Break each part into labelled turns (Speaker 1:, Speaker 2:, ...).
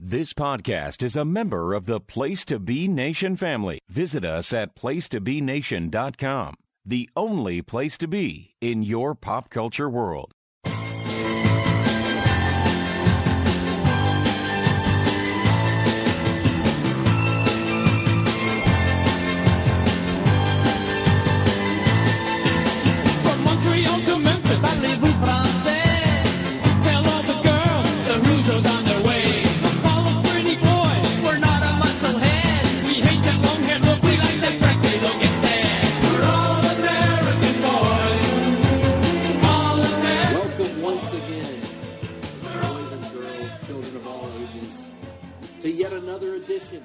Speaker 1: This podcast is a member of the Place to Be Nation family. Visit us at placetobenation.com, the only place to be in your pop culture world.
Speaker 2: From Montreal to Memphis, parlez-vous français? Tell all the girls the Rougeos on their way. All the pretty boys, we're not a musclehead. We hate that long hair look, we like that freckly look instead. We're all American boys. All American.
Speaker 3: Welcome once again, boys and girls, children of all ages, to yet another edition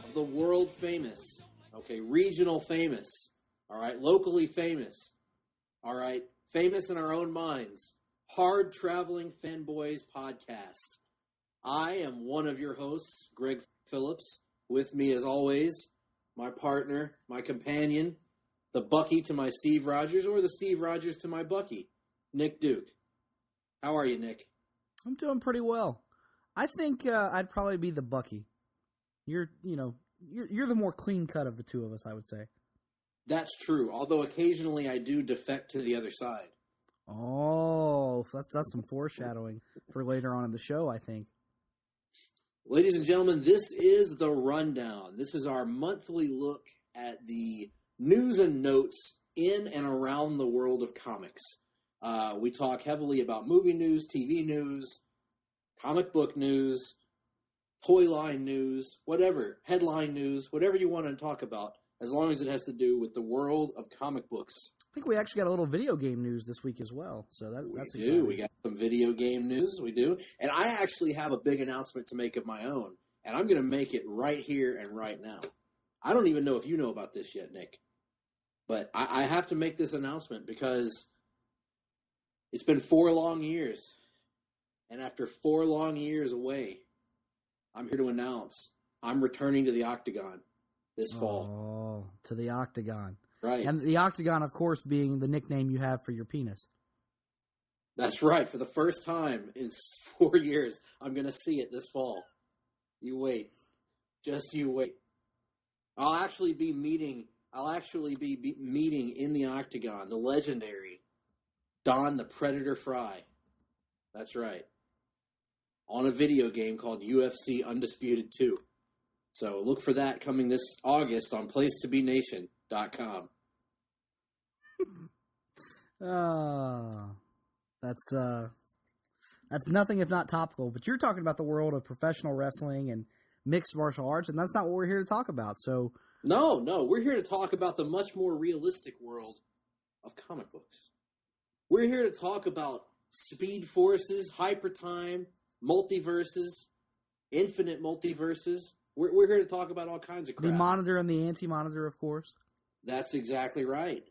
Speaker 3: of the world famous, regional famous, locally famous, famous in our own minds, Hard-Traveling Fanboys podcast. I am one of your hosts, Greg Phillips. With me, as always, my partner, my companion, the Bucky to my Steve Rogers, or the Steve Rogers to my Bucky, Nick Duke. How are you, Nick?
Speaker 4: I'm doing pretty well. I think I'd probably be the Bucky. You're the more clean cut of the two of us, I would say.
Speaker 3: That's true, although occasionally I do defect to the other side.
Speaker 4: Oh, that's some foreshadowing for later on in the show, I think.
Speaker 3: Ladies and gentlemen, this is The Rundown. This is our monthly look at the news and notes in and around the world of comics. We talk heavily about movie news, TV news, comic book news, toy line news, whatever, headline news, whatever you want to talk about, as long as it has to do with the world of comic books.
Speaker 4: I think we actually got a little video game news this week as well, so that's
Speaker 3: We
Speaker 4: exciting.
Speaker 3: do. We got some video game news. We do. And I actually have a big announcement to make of my own, and I'm going to make it right here and right now. I don't even know if you know about this yet, Nick, but I have to make this announcement because it's been 4 long years, and after 4 long years away, I'm here to announce I'm returning to the Octagon this fall.
Speaker 4: Oh, to the Octagon.
Speaker 3: Right.
Speaker 4: And the Octagon, of course, being the nickname you have for your penis.
Speaker 3: That's right. For the first time in 4 years, I'm going to see it this fall. You wait. Just you wait. I'll actually be meeting in the Octagon the legendary Don the Predator Fry. That's right. On a video game called UFC Undisputed 2. So look for that coming this August on placetobenation.com.
Speaker 4: That's nothing if not topical. But you're talking about the world of professional wrestling and mixed martial arts, and that's not what we're here to talk about. So
Speaker 3: No, we're here to talk about the much more realistic world of comic books. We're here to talk about speed forces, hyper time, multiverses, infinite multiverses. We're here to talk about all kinds of crap.
Speaker 4: the monitor and the anti-monitor, of course.
Speaker 3: That's exactly right.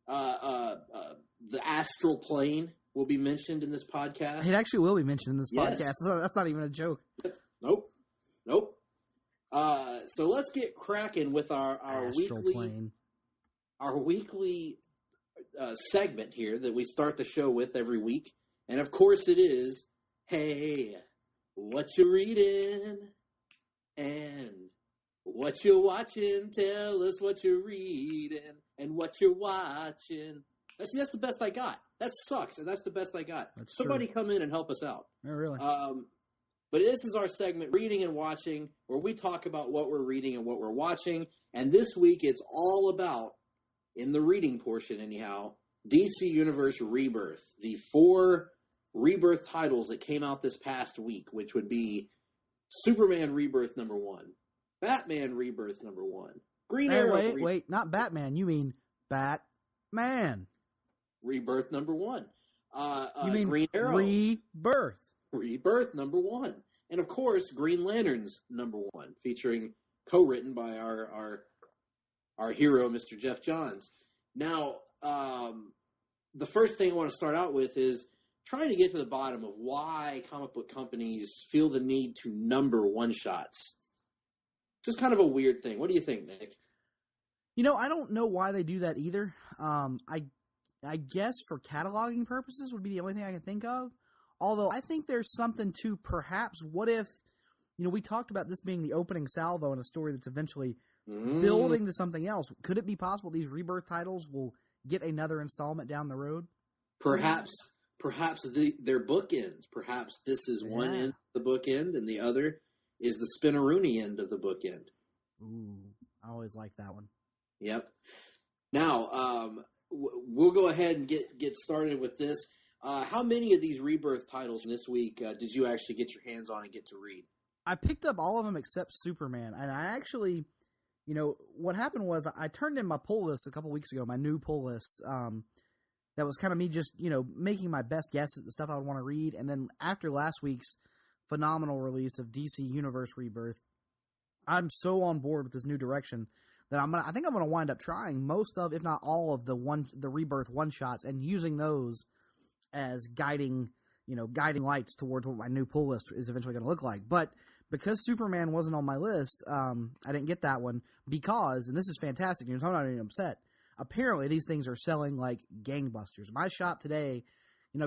Speaker 3: The astral plane will be mentioned in this podcast.
Speaker 4: It actually will be mentioned in this
Speaker 3: Yes.
Speaker 4: podcast. That's not even a joke.
Speaker 3: Nope. So let's get cracking with our
Speaker 4: Astral
Speaker 3: weekly segment here that we start the show with every week. And of course it is, hey, what you reading? And what you watching? Tell us what you're reading and what you're watching. That's the best I got. That sucks, and that's the best I got.
Speaker 4: That's
Speaker 3: Somebody
Speaker 4: true.
Speaker 3: come in and help us out.
Speaker 4: Oh, really?
Speaker 3: But this is our segment, Reading and Watching, where we talk about what we're reading and what we're watching. And this week it's all about, in the reading portion anyhow, DC Universe Rebirth. The 4 Rebirth titles that came out this past week, which would be Superman Rebirth number 1, Batman Rebirth number 1, Green Arrow
Speaker 4: Wait, not Batman. You mean Batman.
Speaker 3: Rebirth number 1.
Speaker 4: You mean
Speaker 3: Green Arrow
Speaker 4: Rebirth
Speaker 3: number 1. And of course, Green Lanterns number 1, featuring co-written by our hero, Mr. Jeff Johns. Now, the first thing I want to start out with is trying to get to the bottom of why comic book companies feel the need to number one-shots. Just kind of a weird thing. What do you think, Nick?
Speaker 4: I don't know why they do that either. I guess for cataloging purposes would be the only thing I can think of. Although I think there's something to perhaps what if we talked about this being the opening salvo in a story that's eventually building to something else. Could it be possible these Rebirth titles will get another installment down the road?
Speaker 3: Perhaps their bookends. Perhaps this is one end of the bookend, and the other is the Spinneroonie end of the bookend.
Speaker 4: Ooh, I always like that one.
Speaker 3: Yep. Now, we'll go ahead and get started with this. How many of these Rebirth titles this week did you actually get your hands on and get to read?
Speaker 4: I picked up all of them except Superman, and I actually, what happened was I turned in my pull list a couple weeks ago, my new pull list, that was kind of me just, making my best guess at the stuff I would want to read, and then after last week's phenomenal release of DC Universe Rebirth, I'm so on board with this new direction that I think I'm gonna wind up trying most of, if not all of the Rebirth one shots and using those as guiding lights towards what my new pull list is eventually going to look like. But because Superman wasn't on my list, I didn't get that one because, and this is fantastic news, I'm not even upset. Apparently these things are selling like gangbusters. My shop today,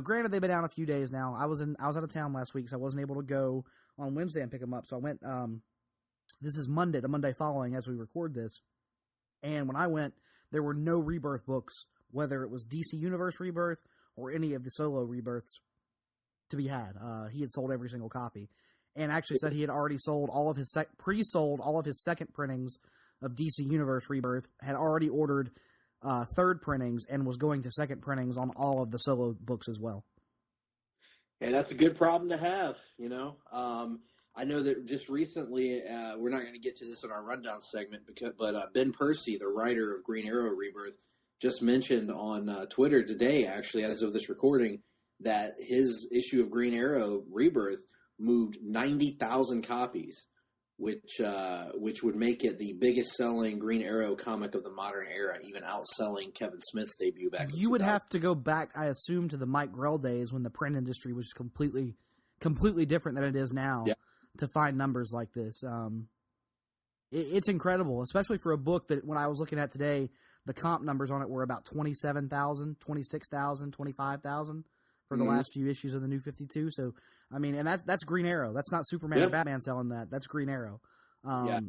Speaker 4: granted they've been down a few days now. I was out of town last week, so I wasn't able to go on Wednesday and pick them up. So I went. This is Monday, the Monday following as we record this. And when I went, there were no Rebirth books, whether it was DC Universe Rebirth or any of the solo Rebirths to be had. He had sold every single copy, and actually said he had already sold all of his pre-sold all of his second printings of DC Universe Rebirth, had already ordered third printings, and was going to second printings on all of the solo books as well.
Speaker 3: And that's a good problem to have, I know that just recently, we're not going to get to this in our rundown segment, but Ben Percy, the writer of Green Arrow Rebirth, just mentioned on Twitter today, actually, as of this recording, that his issue of Green Arrow Rebirth moved 90,000 copies, which would make it the biggest selling Green Arrow comic of the modern era, even outselling Kevin Smith's debut back in
Speaker 4: You would have to go back, I assume, to the Mike Grell days when the print industry was completely different than it is now. Yeah. To find numbers like this. It's incredible, especially for a book that when I was looking at today, the comp numbers on it were about 27,000, 26,000, 25,000 for the last few issues of the New 52. So, I mean, and that's Green Arrow. That's not Superman or Batman selling that. That's Green Arrow. I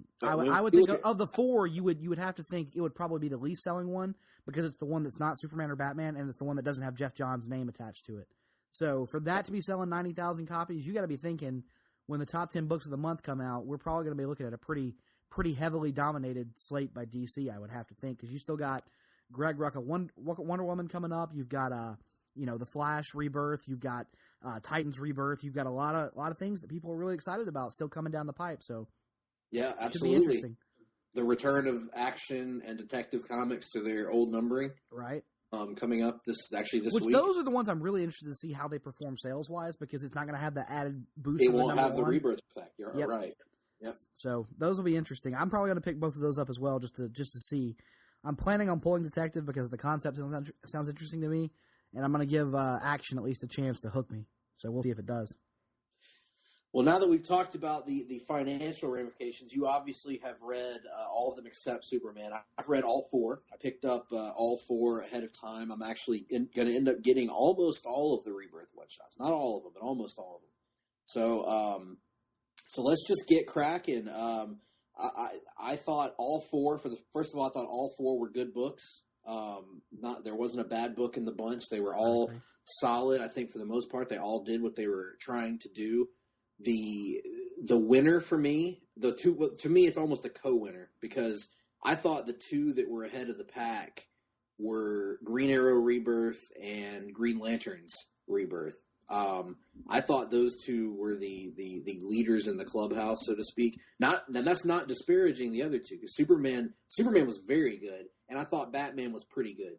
Speaker 4: would think of the four, you would have to think it would probably be the least selling one because it's the one that's not Superman or Batman, and it's the one that doesn't have Jeff Johns' name attached to it. So for that to be selling 90,000 copies, you got to be thinking, when the top 10 books of the month come out, we're probably going to be looking at a pretty heavily dominated slate by DC, I would have to think, because you still got Greg Rucka Wonder Woman coming up. You've got the Flash Rebirth. You've got Titans Rebirth. You've got a lot of things that people are really excited about still coming down the pipe. So
Speaker 3: yeah, absolutely.
Speaker 4: Should be interesting.
Speaker 3: The return of Action and Detective Comics to their old numbering,
Speaker 4: right?
Speaker 3: Coming up this week.
Speaker 4: Those are the ones I'm really interested to see how they perform sales-wise, because it's not going to have the added boost.
Speaker 3: It won't have the Rebirth effect. You're right. Yep.
Speaker 4: So those will be interesting. I'm probably going to pick both of those up as well, just to see. I'm planning on pulling Detective because the concept sounds interesting to me, and I'm going to give Action at least a chance to hook me. So we'll see if it does.
Speaker 3: Well, now that we've talked about the financial ramifications, you obviously have read all of them except Superman. I've read all four. I picked up all four ahead of time. I'm actually going to end up getting almost all of the Rebirth one-shots. Not all of them, but almost all of them. So let's just get cracking. I thought all four, first of all, I thought all four were good books. There wasn't a bad book in the bunch. They were all solid. I think for the most part, they all did what they were trying to do. The winner for me, to me, it's almost a co-winner, because I thought the two that were ahead of the pack were Green Arrow Rebirth and Green Lantern's Rebirth. I thought those two were the leaders in the clubhouse, so to speak. And that's not disparaging the other two, because Superman was very good, and I thought Batman was pretty good.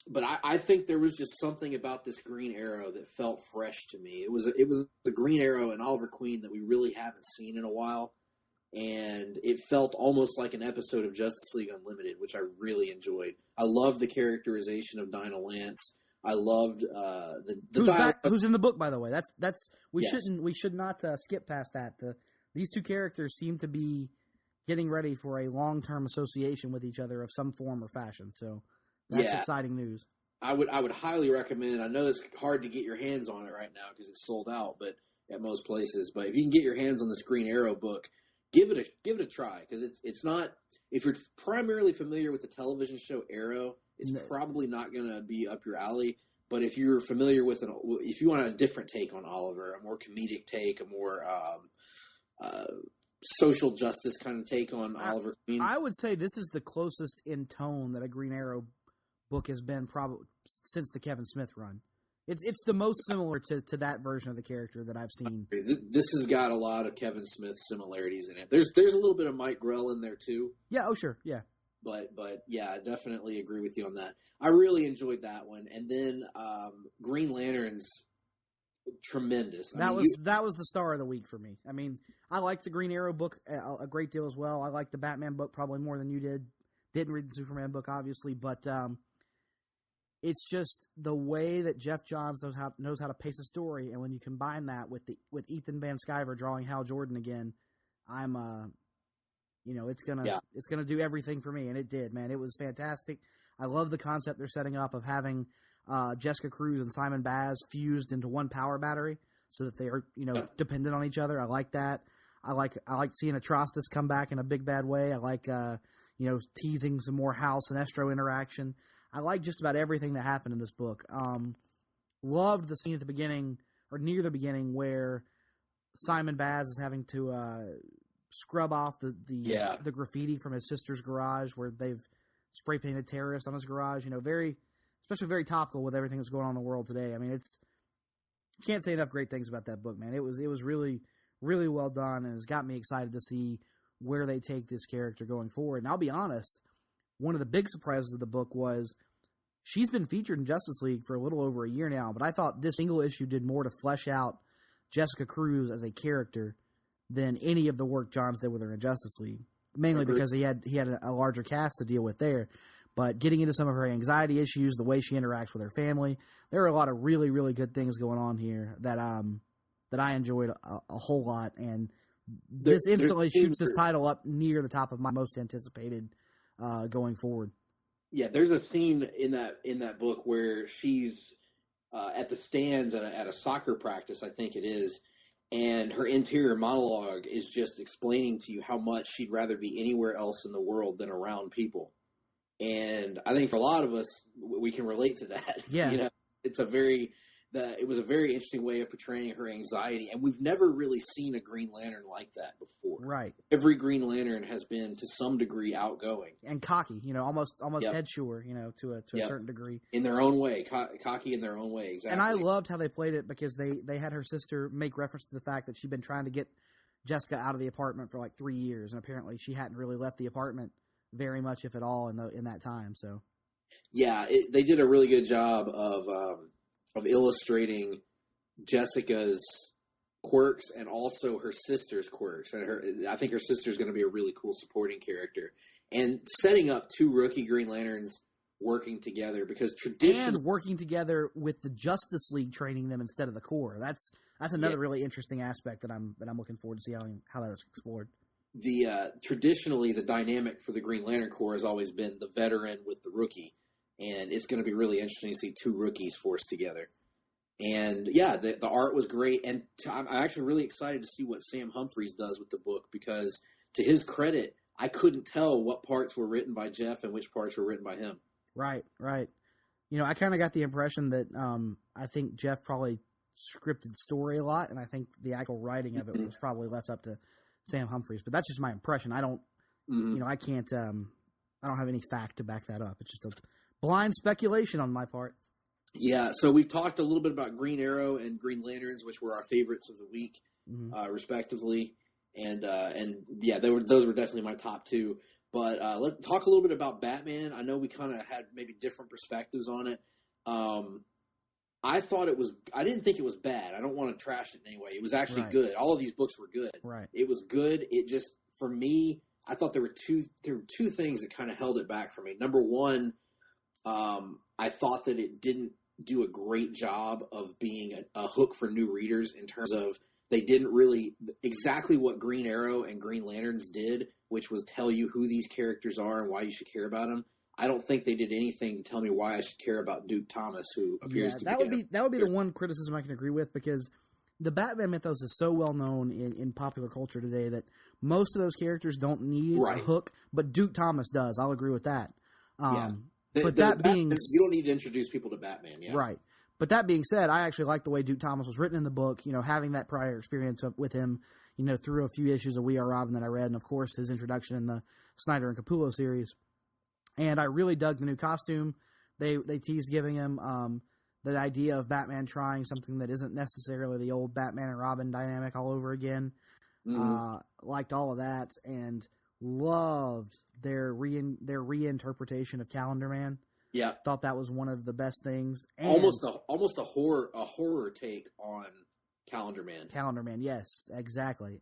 Speaker 3: But I think there was just something about this Green Arrow that felt fresh to me. It was the Green Arrow and Oliver Queen that we really haven't seen in a while, and it felt almost like an episode of Justice League Unlimited, which I really enjoyed. I loved the characterization of Dinah Lance. I loved the
Speaker 4: who's in the book, by the way. We should not skip past that. These two characters seem to be getting ready for a long-term association with each other of some form or fashion. So that's exciting news. I
Speaker 3: would highly recommend. I know it's hard to get your hands on it right now because it's sold out, but at most places. But if you can get your hands on this Green Arrow book, give it a try, because it's not, if you're primarily familiar with the television show Arrow, it's probably not going to be up your alley. But if you're familiar with if you want a different take on Oliver, a more comedic take, a more social justice kind of take on Oliver Queen,
Speaker 4: I would say this is the closest in tone that a Green Arrow book has been probably since the Kevin Smith run. It's the most similar to that version of the character that I've seen.
Speaker 3: This has got a lot of Kevin Smith similarities in it. There's a little bit of Mike Grell in there too.
Speaker 4: Yeah. Oh, sure. Yeah.
Speaker 3: But yeah, I definitely agree with you on that. I really enjoyed that one. And then Green Lanterns, tremendous.
Speaker 4: That was the star of the week for me. I mean, I liked the Green Arrow book a great deal as well. I liked the Batman book probably more than you did. Didn't read the Superman book, obviously, but it's just the way that Jeff Johns knows how to pace a story, and when you combine that with Ethan Van Sciver drawing Hal Jordan again, it's gonna do everything for me, and it did, man. It was fantastic. I love the concept they're setting up of having Jessica Cruz and Simon Baz fused into one power battery, so that they are dependent on each other. I like that. I like seeing Atrocitus come back in a big bad way. I like teasing some more Hal Sinestro interaction. I like just about everything that happened in this book. Loved the scene at the beginning, or near the beginning, where Simon Baz is having to scrub off the graffiti from his sister's garage, where they've spray painted terrorists on his garage. Especially very topical with everything that's going on in the world today. I mean, can't say enough great things about that book, man. It was really, really well done, and it's got me excited to see where they take this character going forward. And I'll be honest, one of the big surprises of the book was she's been featured in Justice League for a little over a year now, but I thought this single issue did more to flesh out Jessica Cruz as a character than any of the work Johns did with her in Justice League, mainly because he had a larger cast to deal with there. But getting into some of her anxiety issues, the way she interacts with her family, there are a lot of really, really good things going on here that I enjoyed a whole lot, and this instantly shoots this title up near the top of my most anticipated going forward.
Speaker 3: Yeah, there's a scene in that book where she's at the stands at a soccer practice, I think it is, and her interior monologue is just explaining to you how much she'd rather be anywhere else in the world than around people. And I think for a lot of us, we can relate to that.
Speaker 4: Yeah,
Speaker 3: it was a very interesting way of portraying her anxiety, and we've never really seen a Green Lantern like that before.
Speaker 4: Right.
Speaker 3: Every Green Lantern has been to some degree outgoing
Speaker 4: and cocky, almost headshore, to a certain degree
Speaker 3: in their own way, cocky in their own way. Exactly.
Speaker 4: And I loved how they played it, because they had her sister make reference to the fact that she'd been trying to get Jessica out of the apartment for like 3 years, and apparently she hadn't really left the apartment very much, if at all, in that time. So,
Speaker 3: yeah, they did a really good job of illustrating Jessica's quirks and also her sister's quirks. And I think her sister's going to be a really cool supporting character, and setting up two rookie Green Lanterns working together, because
Speaker 4: and working together with the Justice League training them instead of the Corps. That's another really interesting aspect that I'm looking forward to see how that is explored.
Speaker 3: Traditionally, the dynamic for the Green Lantern Corps has always been the veteran with the rookie, and it's going to be really interesting to see two rookies forced together. And yeah, the art was great, and I'm actually really excited to see what Sam Humphries does with the book, because to his credit, I couldn't tell what parts were written by Jeff and which parts were written by him.
Speaker 4: Right. I kind of got the impression that I think Jeff probably scripted story a lot, and I think the actual writing of it was probably left up to Sam Humphries, but that's just my impression. I don't, I can't, I don't have any fact to back that up. It's just a blind speculation on my part.
Speaker 3: Yeah. So we've talked a little bit about Green Arrow and Green Lanterns, which were our favorites of the week, respectively. And yeah, those were definitely my top two, but let's talk a little bit about Batman. I know we kind of had maybe different perspectives on it. I didn't think it was bad. I don't want to trash it in any way. It was actually good. All of these books were good.
Speaker 4: Right.
Speaker 3: It was good. It just, for me, I thought there were two things that kind of held it back for me. Number one, I thought that it didn't do a great job of being a hook for new readers, in terms of they didn't really exactly what Green Arrow and Green Lanterns did, which was tell you who these characters are and why you should care about them. I don't think they did anything to tell me why I should care about Duke Thomas, who appears to be.
Speaker 4: That would be the one criticism I can agree with, because the Batman mythos is so well known in popular culture today that most of those characters don't need a hook, but Duke Thomas does. I'll agree with that. You
Speaker 3: don't need to introduce people to Batman, yeah.
Speaker 4: Right. But that being said, I actually like the way Duke Thomas was written in the book, having that prior experience with him, through a few issues of We Are Robin that I read, and of course his introduction in the Snyder and Capullo series. And I really dug the new costume they teased giving him, the idea of Batman trying something that isn't necessarily the old Batman and Robin dynamic all over again. Liked all of that, and loved their reinterpretation of Calendar Man.
Speaker 3: Yeah,
Speaker 4: thought that was one of the best things. And
Speaker 3: almost a horror take on Calendar Man. Calendar
Speaker 4: Man, yes, exactly.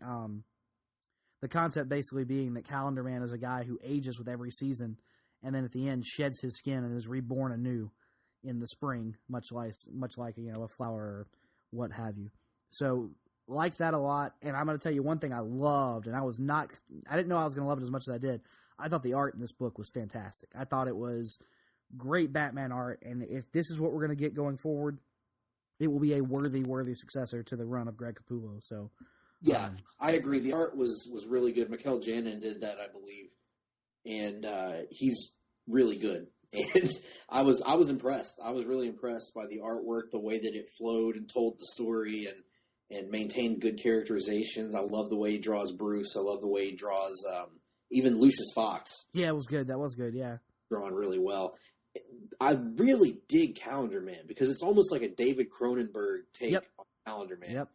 Speaker 4: The concept basically being that Calendar Man is a guy who ages with every season, and then at the end sheds his skin and is reborn anew in the spring, much like a flower or what have you. So liked that a lot, and I'm going to tell you one thing I loved, and I didn't know I was going to love it as much as I did. I thought the art in this book was fantastic. I thought it was great Batman art, and if this is what we're going to get going forward, it will be a worthy successor to the run of Greg Capullo. So,
Speaker 3: yeah, I agree. The art was really good. Mikkel Janin did that, I believe, and he's really good. And I was impressed. I was really impressed by the artwork, the way that it flowed and told the story, and maintained good characterizations. I love the way he draws Bruce. I love the way he draws even Lucius Fox.
Speaker 4: Yeah, it was good. That was good. Yeah,
Speaker 3: drawn really well. I really dig Calendar Man because it's almost like a David Cronenberg take on Calendar Man.
Speaker 4: Yep.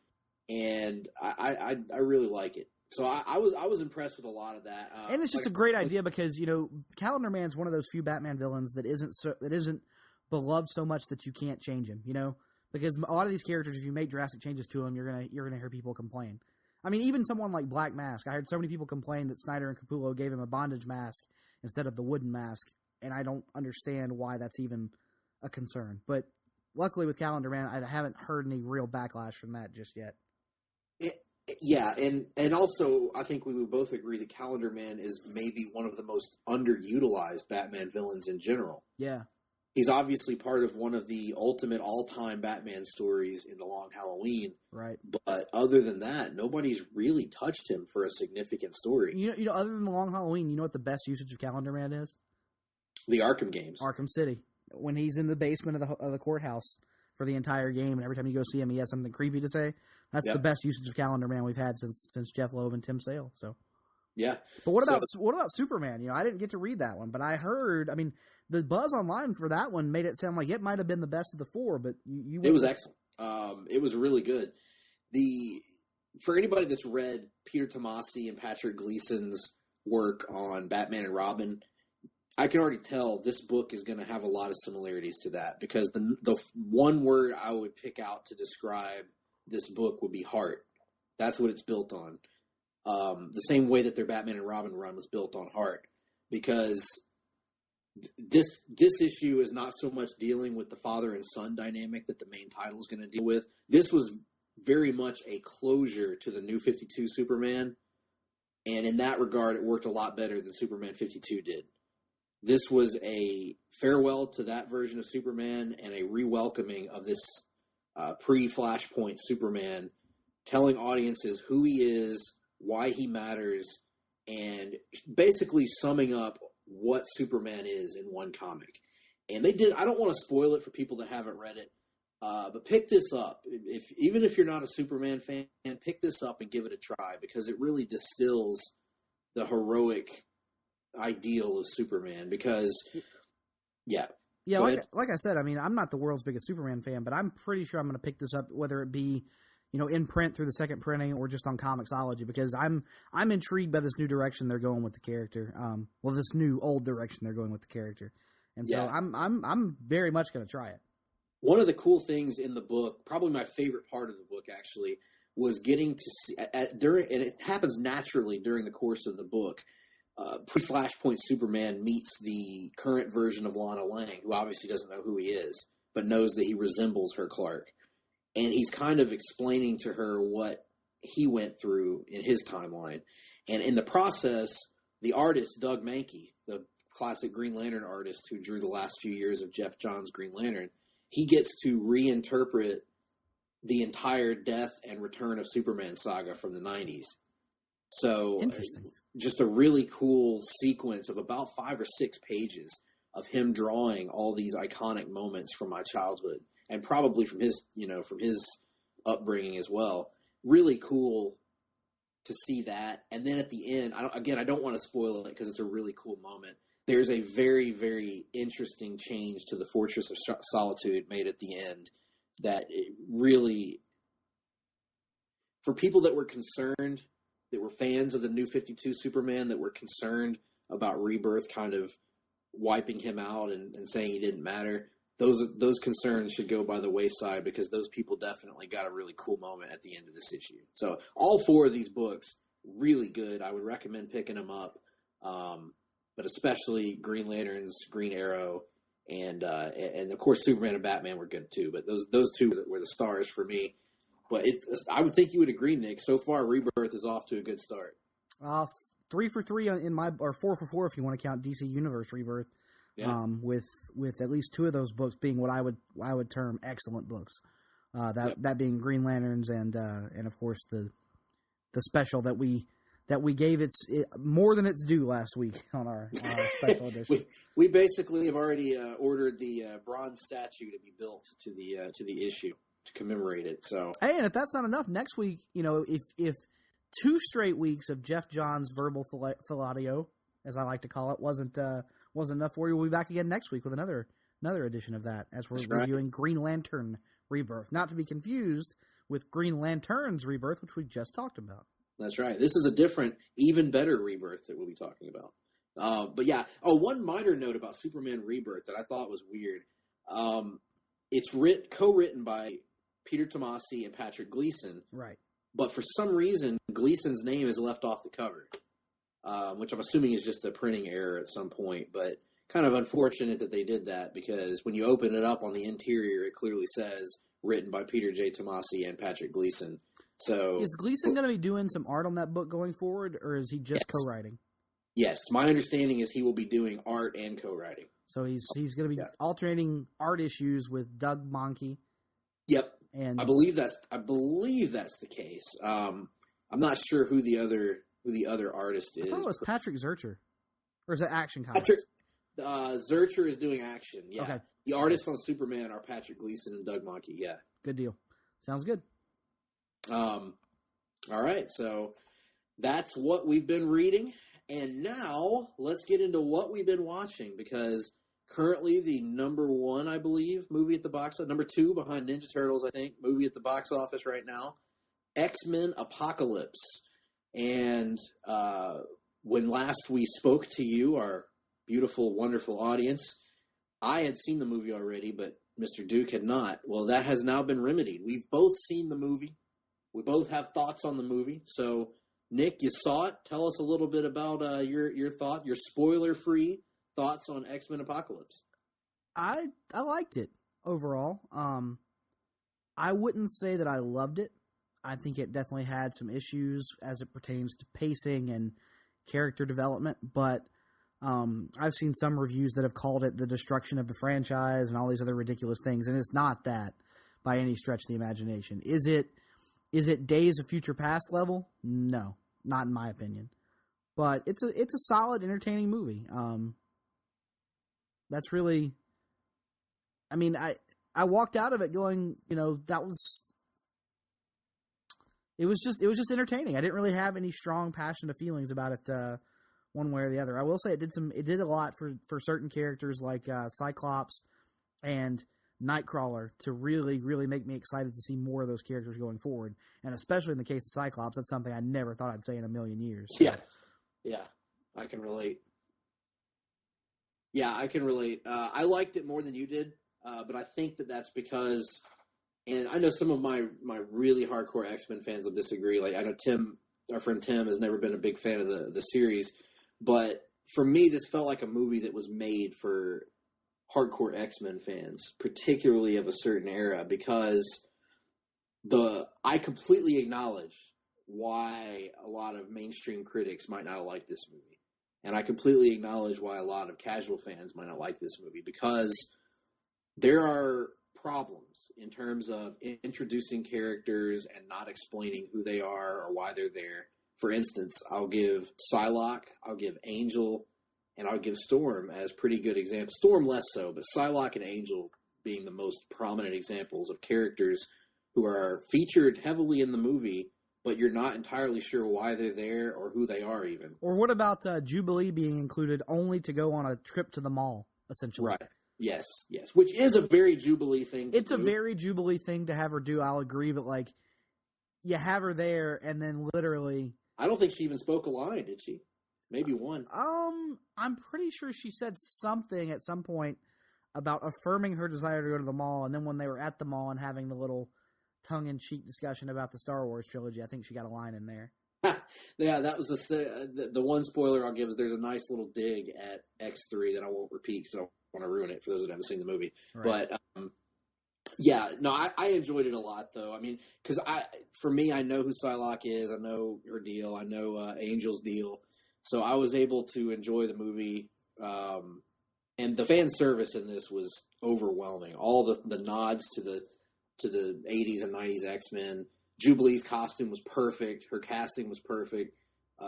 Speaker 3: And I really like it. So I was impressed with a lot of that.
Speaker 4: And it's just a great idea because Calendar Man's one of those few Batman villains that isn't beloved so much that you can't change him. Because a lot of these characters, if you make drastic changes to them, you're gonna hear people complain. I mean, even someone like Black Mask, I heard so many people complain that Snyder and Capullo gave him a bondage mask instead of the wooden mask. And I don't understand why that's even a concern. But luckily with Calendar Man, I haven't heard any real backlash from that just yet.
Speaker 3: Yeah, and also I think we would both agree that Calendar Man is maybe one of the most underutilized Batman villains in general.
Speaker 4: Yeah.
Speaker 3: He's obviously part of one of the ultimate all-time Batman stories in The Long Halloween.
Speaker 4: Right.
Speaker 3: But other than that, nobody's really touched him for a significant story.
Speaker 4: Other than The Long Halloween, you know what the best usage of Calendar Man is?
Speaker 3: The Arkham games.
Speaker 4: Arkham City. When he's in the basement of the courthouse for the entire game, and every time you go see him, he has something creepy to say. That's the best usage of Calendar Man we've had since Jeff Loeb and Tim Sale. So,
Speaker 3: yeah.
Speaker 4: But what about Superman? I didn't get to read that one, but I heard. I mean, the buzz online for that one made it sound like it might have been the best of the four. But
Speaker 3: it was excellent. It was really good. For anybody that's read Peter Tomasi and Patrick Gleason's work on Batman and Robin, I can already tell this book is going to have a lot of similarities to that because the one word I would pick out to describe this book would be heart. That's what it's built on. The same way that their Batman and Robin run was built on heart, because this issue is not so much dealing with the father and son dynamic that the main title is going to deal with. This was very much a closure to the New 52 Superman, and in that regard, it worked a lot better than Superman 52 did. This was a farewell to that version of Superman and a re-welcoming of this pre-Flashpoint Superman, telling audiences who he is, why he matters, and basically summing up what Superman is in one comic. And they did. I don't want to spoil it for people that haven't read it, but pick this up. Even if you're not a Superman fan, pick this up and give it a try, because it really distills the heroic ideal of Superman. Because, yeah,
Speaker 4: like I said, I mean, I'm not the world's biggest Superman fan, but I'm pretty sure I'm going to pick this up, whether it be in print through the second printing or just on Comixology, because I'm intrigued by this new direction they're going with the character. This new old direction they're going with the character, and so I'm very much going to try it.
Speaker 3: One of the cool things in the book, probably my favorite part of the book actually, was getting to see and it happens naturally during the course of the book. Pre-Flashpoint Superman meets the current version of Lana Lang, who obviously doesn't know who he is, but knows that he resembles her Clark. And he's kind of explaining to her what he went through in his timeline. And in the process, the artist, Doug Mahnke, the classic Green Lantern artist who drew the last few years of Jeff Johns' Green Lantern, he gets to reinterpret the entire death and return of Superman saga from the 90s. So just a really cool sequence of about 5 or 6 pages of him drawing all these iconic moments from my childhood and probably from his upbringing as well. Really cool to see that. And then at the end, I don't want to spoil it because it's a really cool moment. There's a very, very interesting change to the Fortress of Solitude made at the end that it really, for people that were concerned, that were fans of the New 52 Superman, that were concerned about Rebirth kind of wiping him out and saying he didn't matter, those concerns should go by the wayside because those people definitely got a really cool moment at the end of this issue. So all 4 of these books, really good. I would recommend picking them up, but especially Green Lanterns, Green Arrow, and of course Superman and Batman were good too. But those 2 were the stars for me. But I would think you would agree, Nick. So far, Rebirth is off to a good start.
Speaker 4: 3 for 3 in my, or 4 for 4 if you want to count DC Universe Rebirth. Yeah. With at least 2 of those books being what I would term excellent books. That being Green Lanterns and of course the special that we gave it more than its due last week on our special edition.
Speaker 3: We basically have already ordered the bronze statue to be built to the issue to commemorate it. So
Speaker 4: hey, and if that's not enough, next week, if 2 straight weeks of Jeff Johns' verbal fellatio, as I like to call it, wasn't enough for you, we'll be back again next week with another edition of that as we're reviewing Green Lantern Rebirth, not to be confused with Green Lantern's Rebirth, which we just talked about.
Speaker 3: That's right. This is a different, even better Rebirth that we'll be talking about. But yeah. Oh, one minor note about Superman Rebirth that I thought was weird. It's co-written by Peter Tomasi and Patrick Gleason.
Speaker 4: Right.
Speaker 3: But for some reason, Gleason's name is left off the cover, which I'm assuming is just a printing error at some point. But kind of unfortunate that they did that because when you open it up on the interior, it clearly says written by Peter J. Tomasi and Patrick Gleason. So
Speaker 4: is Gleason going to be doing some art on that book going forward, or is he just co-writing?
Speaker 3: Yes, my understanding is he will be doing art and co-writing.
Speaker 4: So he's going to be alternating art issues with Doug Mahnke.
Speaker 3: Yep,
Speaker 4: and
Speaker 3: I believe that's the case. I'm not sure who the other artist is.
Speaker 4: I thought it was Patrick Zurcher, or is it Action Comics?
Speaker 3: Zurcher is doing Action. Yeah,
Speaker 4: okay.
Speaker 3: The artists on Superman are Patrick Gleason and Doug Mahnke. Yeah,
Speaker 4: good deal. Sounds good.
Speaker 3: All right, so that's what we've been reading, and now let's get into what we've been watching, because currently the number 1, I believe, movie at the box office, number 2 behind Ninja Turtles, I think, movie at the box office right now, X-Men Apocalypse. And when last we spoke to you, our beautiful, wonderful audience, I had seen the movie already, but Mr. Duke had not. Well, that has now been remedied. We've both seen the movie. We both have thoughts on the movie. So, Nick, you saw it. Tell us a little bit about your thought, your spoiler-free thoughts on X-Men Apocalypse.
Speaker 4: I liked it overall. I wouldn't say that I loved it. I think it definitely had some issues as it pertains to pacing and character development, but I've seen some reviews that have called it the destruction of the franchise and all these other ridiculous things, and it's not that by any stretch of the imagination. Is it Days of Future Past level? No, not in my opinion. But it's a solid, entertaining movie. That's really, I mean, I walked out of it going, it was just entertaining. I didn't really have any strong, passionate feelings about it one way or the other. I will say it did a lot for certain characters like Cyclops and Nightcrawler to really, really make me excited to see more of those characters going forward. And especially in the case of Cyclops, that's something I never thought I'd say in a million years. So.
Speaker 3: Yeah, I can relate. I liked it more than you did, but I think that's because, and I know some of my really hardcore X-Men fans will disagree. Like, I know Tim, our friend Tim, has never been a big fan of the series, but for me, this felt like a movie that was made for hardcore X-Men fans, particularly of a certain era, because I completely acknowledge why a lot of mainstream critics might not have liked this movie. And I completely acknowledge why a lot of casual fans might not like this movie, because there are problems in terms of introducing characters and not explaining who they are or why they're there. For instance, I'll give Psylocke, I'll give Angel, and I'll give Storm as pretty good examples. Storm less so, but Psylocke and Angel being the most prominent examples of characters who are featured heavily in the movie, but you're not entirely sure why they're there or who they are even.
Speaker 4: Or what about Jubilee being included only to go on a trip to the mall, essentially?
Speaker 3: Right. Yes. Which is a very Jubilee thing to do.
Speaker 4: It's a very Jubilee thing to have her do, I'll agree, but, like, you have her there and then literally...
Speaker 3: I don't think she even spoke a line, did she? Maybe one.
Speaker 4: I'm pretty sure she said something at some point about affirming her desire to go to the mall, and then when they were at the mall and having the little tongue-in-cheek discussion about the Star Wars trilogy, I think she got a line in there.
Speaker 3: Yeah, that was the one spoiler I'll give is there's a nice little dig at X3 that I won't repeat because I don't want to ruin it for those that haven't seen the movie. Right. But, yeah, no, I enjoyed it a lot, though. I mean, because for me, I know who Psylocke is. I know her deal. I know Angel's deal. So I was able to enjoy the movie. And the fan service in this was overwhelming. All the nods to the 80s and 90s X-Men. Jubilee's costume was perfect. Her casting was perfect.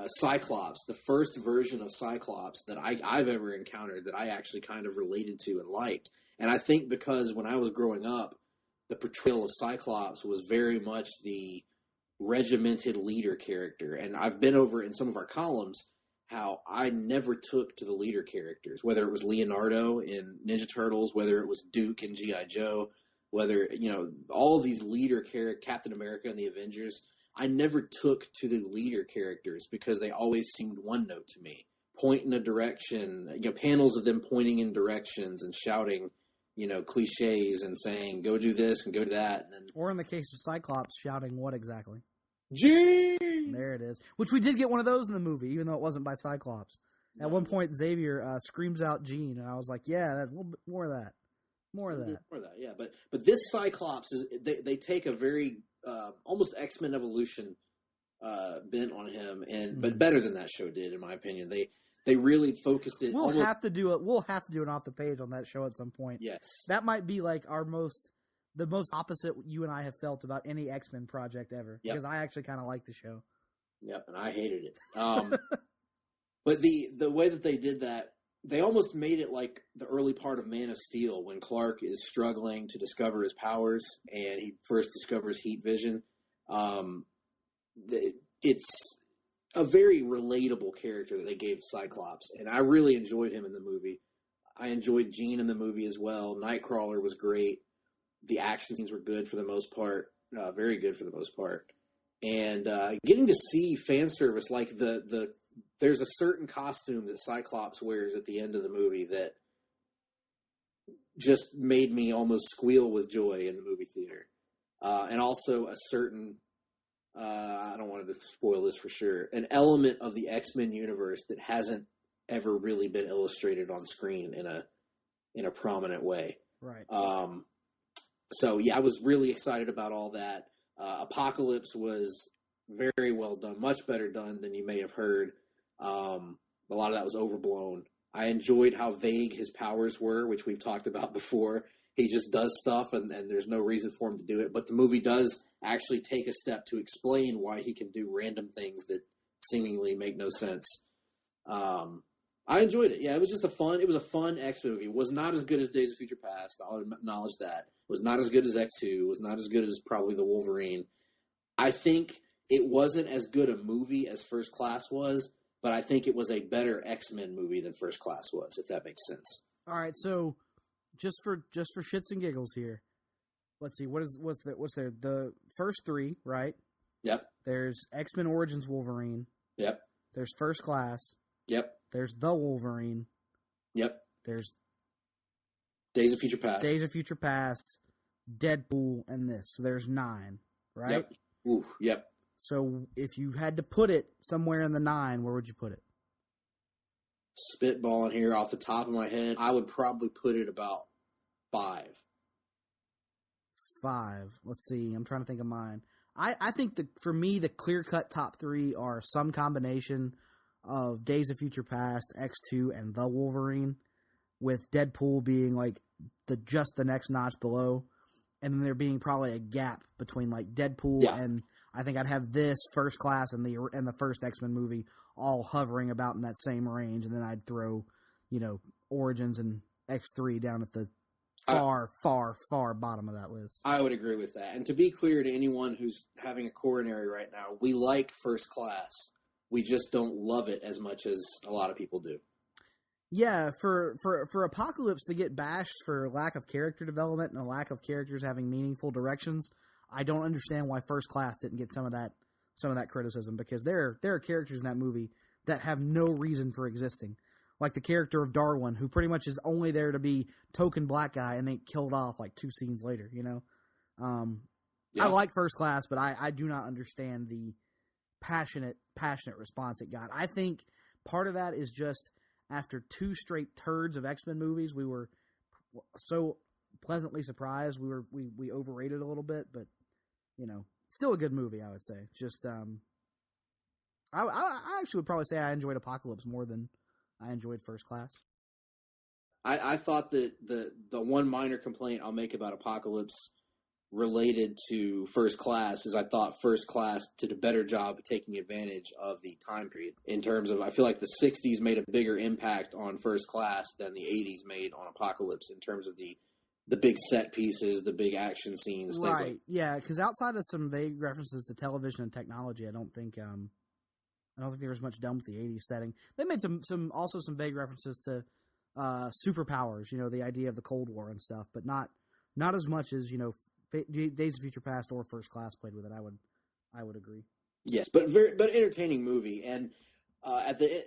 Speaker 3: Cyclops, the first version of Cyclops that I've ever encountered that I actually kind of related to and liked. And I think because when I was growing up, the portrayal of Cyclops was very much the regimented leader character. And I've been over in some of our columns how I never took to the leader characters, whether it was Leonardo in Ninja Turtles, whether it was Duke in G.I. Joe, whether, all these leader characters, Captain America and the Avengers, I never took to the leader characters because they always seemed one note to me. Point in a direction, panels of them pointing in directions and shouting, cliches and saying, go do this and go do that. And then,
Speaker 4: or in the case of Cyclops, shouting what exactly?
Speaker 3: Gene!
Speaker 4: There it is. Which we did get one of those in the movie, even though it wasn't by Cyclops. At one point, Xavier screams out Gene, and I was like, yeah, a little bit more of that. More of that,
Speaker 3: yeah. But this Cyclops is they take a very almost X-Men Evolution bent on him, but better than that show did, in my opinion. They really focused it.
Speaker 4: We'll have to do it. We'll have to do it off the page on that show at some point.
Speaker 3: Yes,
Speaker 4: that might be like the most opposite you and I have felt about any X-Men project ever. Because I actually kind of like the show.
Speaker 3: Yep, and I hated it. But the way that they did that, they almost made it like the early part of Man of Steel when Clark is struggling to discover his powers and he first discovers heat vision. It's a very relatable character that they gave Cyclops, and I really enjoyed him in the movie. I enjoyed Jean in the movie as well. Nightcrawler was great. The action scenes were good for the most part, very good for the most part. And getting to see fan service like there's a certain costume that Cyclops wears at the end of the movie that just made me almost squeal with joy in the movie theater. And also a certain, I don't want to spoil this for sure, an element of the X-Men universe that hasn't ever really been illustrated on screen in a prominent way.
Speaker 4: Right.
Speaker 3: So yeah, I was really excited about all that. Apocalypse was very well done, much better done than you may have heard. A lot of that was overblown. I enjoyed how vague his powers were, which we've talked about before. He just does stuff and there's no reason for him to do it. But the movie does actually take a step to explain why he can do random things that seemingly make no sense. I enjoyed it. Yeah, it was just a fun X movie. It was not as good as Days of Future Past. I'll acknowledge that. It was not as good as X2. It was not as good as probably The Wolverine. I think it wasn't as good a movie as First Class was, but I think it was a better X-Men movie than First Class was, if that makes sense.
Speaker 4: All right, so just for shits and giggles here, let's see what's there? The first three, right?
Speaker 3: Yep.
Speaker 4: There's X-Men Origins Wolverine.
Speaker 3: Yep.
Speaker 4: There's First Class.
Speaker 3: Yep.
Speaker 4: There's The Wolverine.
Speaker 3: Yep.
Speaker 4: There's
Speaker 3: Days of Future Past.
Speaker 4: Days of Future Past, Deadpool, and this. So there's 9, right?
Speaker 3: Yep. Ooh, yep.
Speaker 4: So if you had to put it somewhere in the 9, where would you put it?
Speaker 3: Spitballing here off the top of my head, I would probably put it about 5.
Speaker 4: 5. Let's see. I'm trying to think of mine. I think for me, the clear-cut top 3 are some combination of Days of Future Past, X2, and The Wolverine, with Deadpool being like just the next notch below. and then there being probably a gap between like Deadpool and I think I'd have this, First Class, and the first X-Men movie all hovering about in that same range, and then I'd throw, Origins and X3 down at the far bottom of that list.
Speaker 3: I would agree with that. And to be clear to anyone who's having a coronary right now, we like First Class. We just don't love it as much as a lot of people do.
Speaker 4: Yeah, for Apocalypse to get bashed for lack of character development and a lack of characters having meaningful directions, I don't understand why First Class didn't get some of that criticism, because there are characters in that movie that have no reason for existing. Like the character of Darwin, who pretty much is only there to be token black guy and then killed off like 2 scenes later, I like First Class, but I do not understand the passionate response it got. I think part of that is just after 2 straight turds of X-Men movies, we were so pleasantly surprised. We overrated a little bit, but still a good movie, I would say. Just I actually would probably say I enjoyed Apocalypse more than I enjoyed First Class.
Speaker 3: I thought that the one minor complaint I'll make about Apocalypse related to First Class is I thought First Class did a better job of taking advantage of the time period in terms of, I feel like the 60s made a bigger impact on First Class than the 80s made on Apocalypse in terms of the big set pieces, the big action scenes, things like.
Speaker 4: Yeah, because outside of some vague references to television and technology, I don't think there was much done with the 80s setting. They made some vague references to superpowers, the idea of the Cold War and stuff, but not as much as, Days of Future Past or First Class played with it. I would agree. Yes,
Speaker 3: but entertaining movie. And at the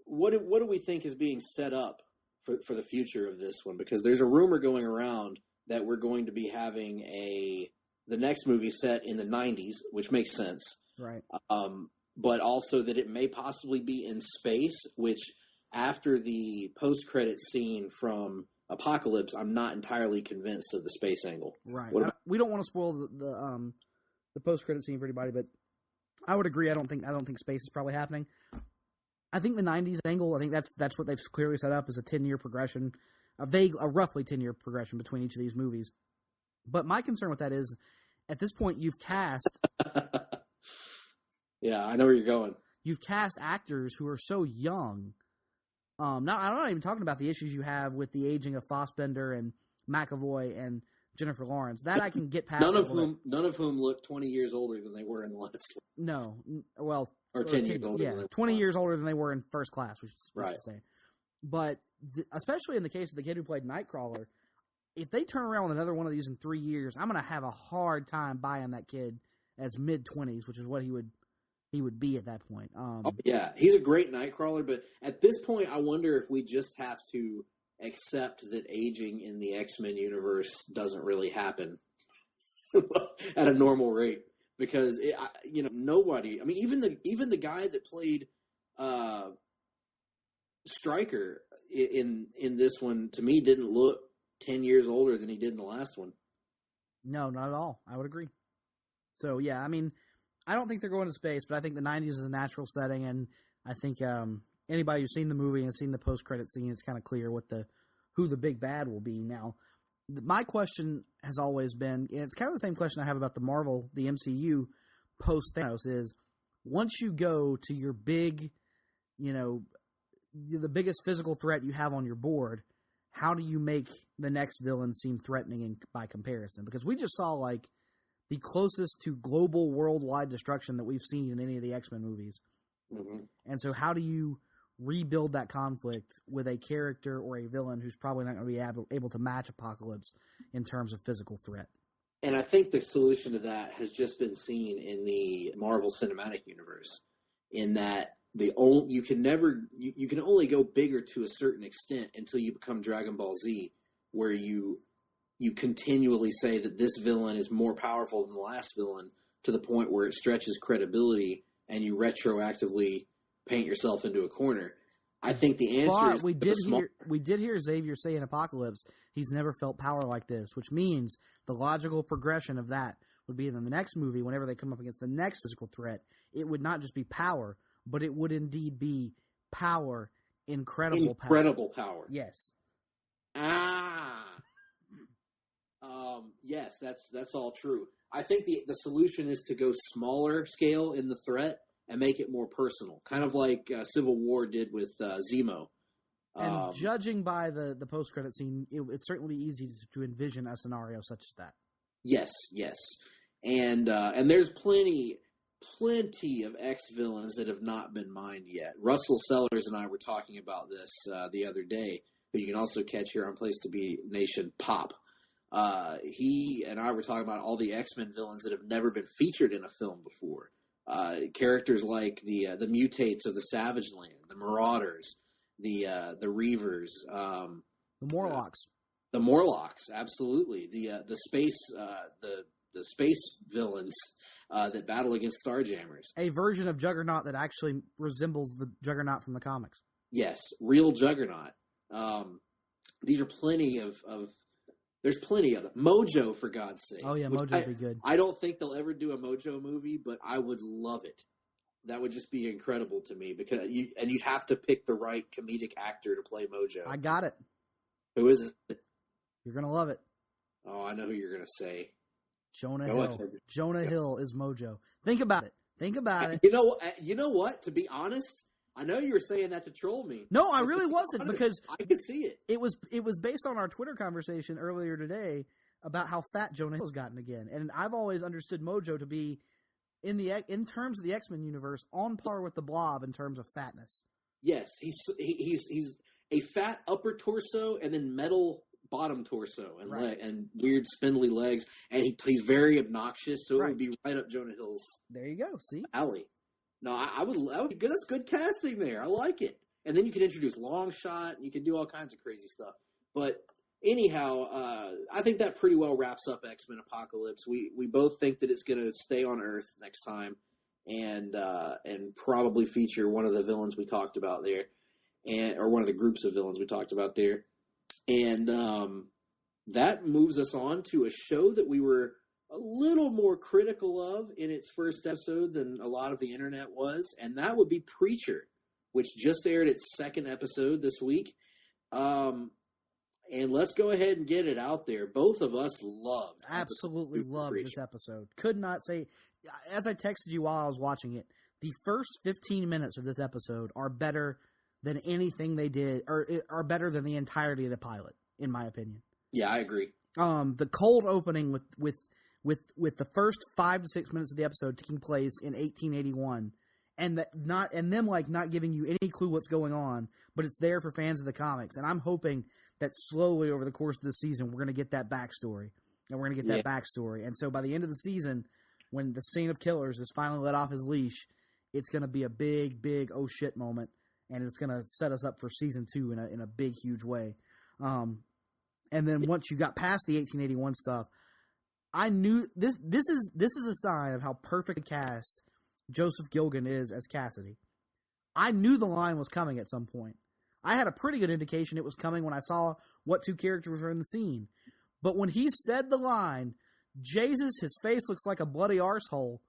Speaker 3: what do we think is being set up for the future of this one? Because there's a rumor going around that we're going to be having the next movie set in the 90s, which makes sense.
Speaker 4: Right.
Speaker 3: But also that it may possibly be in space, which after the post-credit scene from Apocalypse, I'm not entirely convinced of the space angle.
Speaker 4: Right. We don't want to spoil the post-credit scene for anybody, but I would agree. I don't think space is probably happening. I think the 90s angle, I think that's what they've clearly set up as a 10-year progression, a roughly 10-year progression between each of these movies. But my concern with that is, at this point, you've cast...
Speaker 3: Yeah, I know where you're going.
Speaker 4: You've cast actors who are so young. Now, I'm not even talking about the issues you have with the aging of Fassbender and McAvoy and Jennifer Lawrence. That I can get past.
Speaker 3: None of whom look 20 years older than they were in the last one.
Speaker 4: No, well,
Speaker 3: or 10 years older.
Speaker 4: Yeah, 20 years older than they were in First Class, which is
Speaker 3: right.
Speaker 4: To say. But especially in the case of the kid who played Nightcrawler, if they turn around with another one of these in 3 years, I'm going to have a hard time buying that kid as mid-20s, which is what he would be at that point.
Speaker 3: Yeah, he's a great Nightcrawler, but at this point, I wonder if we just have to accept that aging in the X-Men universe doesn't really happen at a normal rate, because nobody. I mean, even the guy that played Stryker in this one, to me, didn't look 10 years older than he did in the last one.
Speaker 4: No, not at all. I would agree. So yeah, I mean, I don't think they're going to space, but I think the 90s is a natural setting, and I think anybody who's seen the movie and seen the post-credit scene, it's kind of clear who the big bad will be. Now, my question has always been, and it's kind of the same question I have about the Marvel, the MCU post-Thanos, is once you go to your big, the biggest physical threat you have on your board, how do you make the next villain seem threatening by comparison? Because we just saw, the closest to global worldwide destruction that we've seen in any of the X-Men movies. Mm-hmm. And so how do you rebuild that conflict with a character or a villain who's probably not going to be able to match Apocalypse in terms of physical threat?
Speaker 3: And I think the solution to that has just been seen in the Marvel Cinematic Universe, in that you can only go bigger to a certain extent until you become Dragon Ball Z, where you continually say that this villain is more powerful than the last villain, to the point where it stretches credibility and you retroactively paint yourself into a corner. I think the answer is...
Speaker 4: We did hear Xavier say in Apocalypse he's never felt power like this, which means the logical progression of that would be in the next movie, whenever they come up against the next physical threat, it would not just be power, but it would indeed be power, incredible power.
Speaker 3: Incredible power.
Speaker 4: Yes.
Speaker 3: Yes, that's all true. I think the solution is to go smaller scale in the threat and make it more personal, kind of like Civil War did with Zemo.
Speaker 4: And judging by the post-credit scene, it's certainly easy to envision a scenario such as that.
Speaker 3: Yes, and there's plenty of X-villains that have not been mined yet. Russell Sellers and I were talking about this the other day, who you can also catch here on Place to Be Nation Pop. He and I were talking about all the X-Men villains that have never been featured in a film before. Characters like the mutates of the Savage Land, the Marauders, the Reavers,
Speaker 4: the Morlocks.
Speaker 3: The Morlocks, absolutely. The space villains that battle against Starjammers.
Speaker 4: A version of Juggernaut that actually resembles the Juggernaut from the comics.
Speaker 3: Yes, real Juggernaut. These are plenty of there's plenty of them. Mojo, for God's sake.
Speaker 4: Oh yeah, Mojo would be good.
Speaker 3: I don't think they'll ever do a Mojo movie, but I would love it. That would just be incredible to me because you'd have to pick the right comedic actor to play Mojo.
Speaker 4: I got it.
Speaker 3: Who is it?
Speaker 4: You're gonna love it.
Speaker 3: Oh, I know who you're gonna say.
Speaker 4: Jonah Hill. Jonah Hill is Mojo. Think about it.
Speaker 3: You know what? To be honest, I know you were saying that to troll me.
Speaker 4: No, I really wasn't, because
Speaker 3: I could see it.
Speaker 4: It was based on our Twitter conversation earlier today about how fat Jonah Hill's gotten again, and I've always understood Mojo to be in terms of the X-Men universe on par with the Blob in terms of fatness.
Speaker 3: Yes, he's a fat upper torso and then metal bottom torso and
Speaker 4: right.
Speaker 3: And weird spindly legs, and he's very obnoxious, so
Speaker 4: right.
Speaker 3: It would be right up Jonah Hill's.
Speaker 4: There you go. See,
Speaker 3: alley. No, I would be good. That's good casting there. I like it. And then you can introduce Longshot, and you can do all kinds of crazy stuff. But anyhow, I think that pretty well wraps up X-Men Apocalypse. We both think that it's going to stay on Earth next time, and probably feature one of the villains we talked about there, or one of the groups of villains we talked about there. And that moves us on to a show that we were a little more critical of in its first episode than a lot of the internet was, and that would be Preacher, which just aired its second episode this week. And let's go ahead and get it out there. Both of us
Speaker 4: absolutely loved this episode. Could not say, as I texted you while I was watching it, the first 15 minutes of this episode are better than anything they did, or are better than the entirety of the pilot, in my opinion.
Speaker 3: Yeah, I agree.
Speaker 4: The cold opening with the first 5 to 6 minutes of the episode taking place in 1881, and them not giving you any clue what's going on, but it's there for fans of the comics. And I'm hoping that slowly over the course of the season we're going to get that backstory, And so by the end of the season, when the Saint of Killers is finally let off his leash, it's going to be a big oh shit moment, and it's going to set us up for season 2 in a big huge way. And then once you got past the 1881 stuff, I knew this is a sign of how perfect a cast Joseph Gilgan is as Cassidy. I knew the line was coming at some point. I had a pretty good indication it was coming when I saw what two characters were in the scene. But when he said the line, Jesus, his face looks like a bloody arsehole,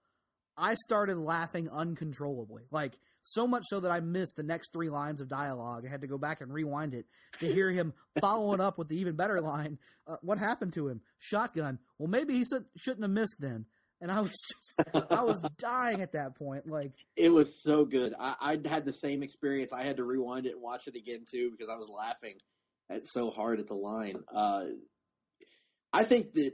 Speaker 4: I started laughing uncontrollably. Like, so much so that I missed the next 3 lines of dialogue. I had to go back and rewind it to hear him following up with the even better line. What happened to him? Shotgun. Well, maybe he shouldn't have missed then. And I was dying at that point. Like,
Speaker 3: it was so good. I had the same experience. I had to rewind it and watch it again too because I was laughing so hard at the line. I think that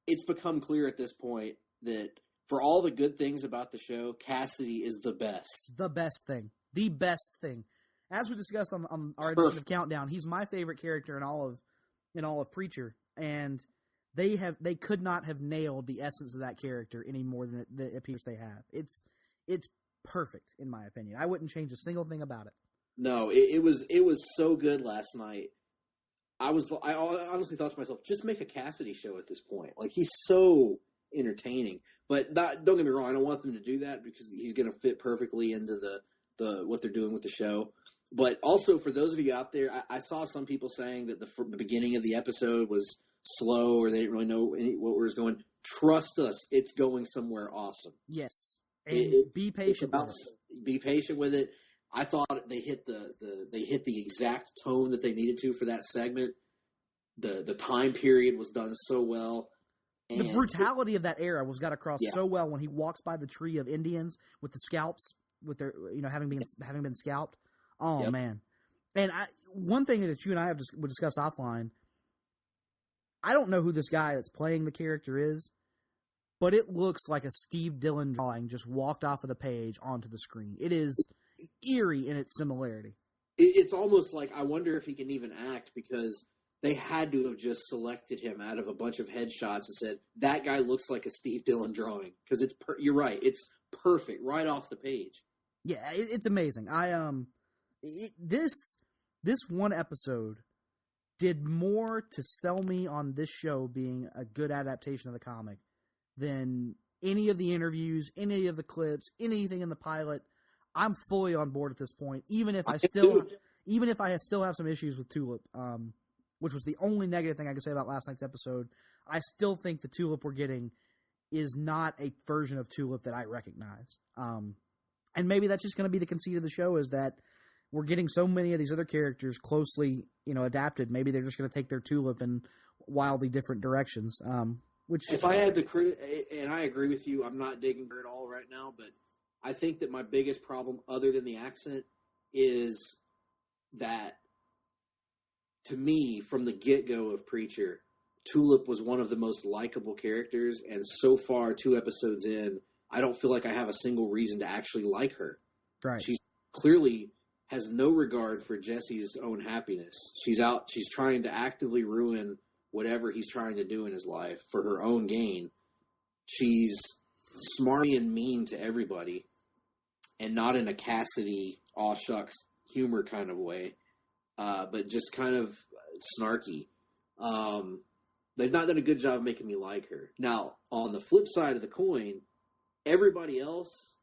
Speaker 3: it's become clear at this point that for all the good things about the show, Cassidy is the best.
Speaker 4: The best thing. The best thing. As we discussed on our edition of Countdown, he's my favorite character in all of Preacher, and they could not have nailed the essence of that character any more than it appears they have. It's perfect in my opinion. I wouldn't change a single thing about it.
Speaker 3: No, it was so good last night. I honestly thought to myself, just make a Cassidy show at this point. Like, he's so entertaining. But don't get me wrong, I don't want them to do that because he's going to fit perfectly into the what they're doing with the show. But also, for those of you out there, I saw some people saying that the beginning of the episode was slow or they didn't really know what was going. Trust us, it's going somewhere awesome.
Speaker 4: Yes, and be patient.
Speaker 3: Be patient with it. I thought they hit the exact tone that they needed to for that segment. The time period was done so well. And
Speaker 4: the brutality of that era got across so well when he walks by the tree of Indians with the scalps, with their having been scalped. Oh man! And one thing that you and I would discuss offline. I don't know who this guy that's playing the character is, but it looks like a Steve Dillon drawing just walked off of the page onto the screen. It is eerie in its similarity.
Speaker 3: It's almost like I wonder if he can even act, because they had to have just selected him out of a bunch of headshots and said, that guy looks like a Steve Dillon drawing. Because you're right. It's perfect right off the page.
Speaker 4: Yeah, it's amazing. This one episode did more to sell me on this show being a good adaptation of the comic than any of the interviews, any of the clips, anything in the pilot. I'm fully on board at this point, even if I still have some issues with Tulip, which was the only negative thing I could say about last night's episode. I still think the Tulip we're getting is not a version of Tulip that I recognize. And maybe that's just going to be the conceit of the show, is that we're getting so many of these other characters closely, adapted. Maybe they're just going to take their Tulip in wildly different directions. Which,
Speaker 3: if I had to and I agree with you, I'm not digging her at all right now, but I think that my biggest problem, other than the accent, is that, to me, from the get-go of Preacher, Tulip was one of the most likable characters, and so far, 2 episodes in, I don't feel like I have a single reason to actually like her.
Speaker 4: Right.
Speaker 3: She's clearly has no regard for Jesse's own happiness. She's trying to actively ruin whatever he's trying to do in his life for her own gain. She's smarmy and mean to everybody, and not in a Cassidy, aw shucks, humor kind of way, but just kind of snarky. They've not done a good job of making me like her. Now, on the flip side of the coin, everybody else,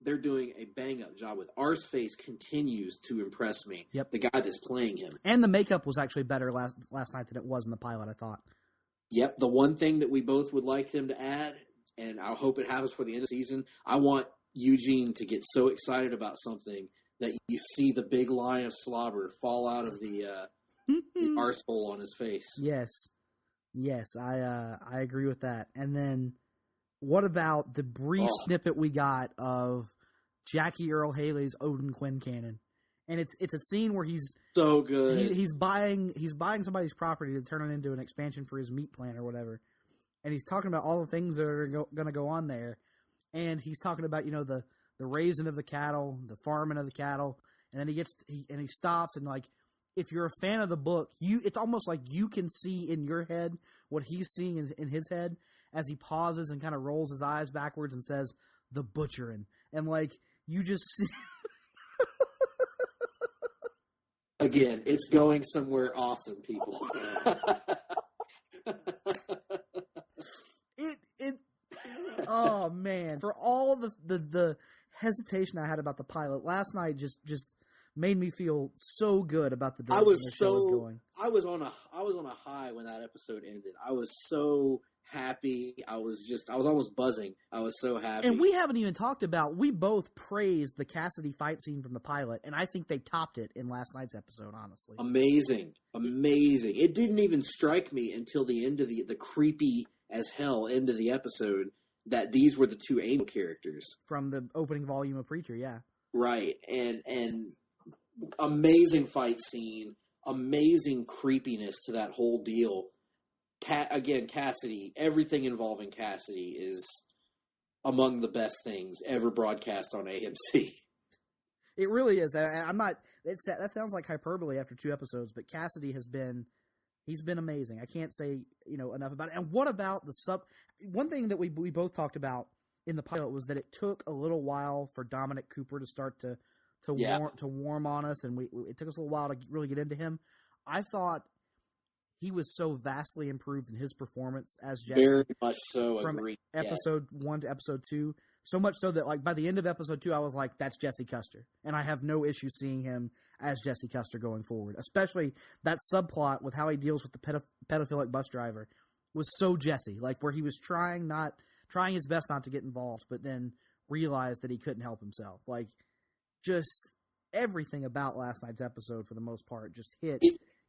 Speaker 3: they're doing a bang-up job with. Arseface continues to impress me.
Speaker 4: Yep.
Speaker 3: The guy that's playing him.
Speaker 4: And the makeup was actually better last night than it was in the pilot, I thought.
Speaker 3: Yep. The one thing that we both would like them to add, and I hope it happens for the end of the season, I want Eugene to get so excited about something that you see the big line of slobber fall out of the arsehole on his face.
Speaker 4: Yes. Yes, I agree with that. And then, what about the brief snippet we got of Jackie Earl Haley's Odin Quincannon? And it's a scene where he's
Speaker 3: so good.
Speaker 4: He's buying somebody's property to turn it into an expansion for his meat plant or whatever. And he's talking about all the things that are going to go on there. And he's talking about the raising of the cattle, the farming of the cattle. And then he stops and, like, if you're a fan of the book, it's almost like you can see in your head what he's seeing in his head as he pauses and kind of rolls his eyes backwards and says, "The butchering." And, like, you just see...
Speaker 3: Again, it's going somewhere awesome, people.
Speaker 4: Oh, man. For all the hesitation I had about the pilot, last night just made me feel so good about the direction the show was going.
Speaker 3: I was on a high when that episode ended. I was so happy. I was almost buzzing. I was so happy.
Speaker 4: And we haven't even talked about, we both praised the Cassidy fight scene from the pilot, and I think they topped it in last night's episode, honestly.
Speaker 3: Amazing. It didn't even strike me until the end of the creepy as hell end of the episode that these were the 2 angel characters.
Speaker 4: From the opening volume of Preacher, yeah.
Speaker 3: Right. And amazing fight scene, amazing creepiness to that whole deal. Again, Cassidy, everything involving Cassidy is among the best things ever broadcast on AMC.
Speaker 4: It really is. That sounds like hyperbole after 2 episodes, but Cassidy he's been amazing. I can't say, enough about it. And what about one thing that we both talked about in the pilot was that it took a little while for Dominic Cooper to start to warm on us, and it took us a little while to really get into him. I thought he was so vastly improved in his performance as Jesse.
Speaker 3: Very much so.
Speaker 4: From
Speaker 3: Agreed.
Speaker 4: episode 1 to episode 2. So much so that, like, by the end of episode 2, I was like, that's Jesse Custer. And I have no issue seeing him as Jesse Custer going forward. Especially that subplot with how he deals with the pedophilic bus driver was so Jesse. Like, where he was trying his best not to get involved, but then realized that he couldn't help himself. Like, just everything about last night's episode, for the most part, just hit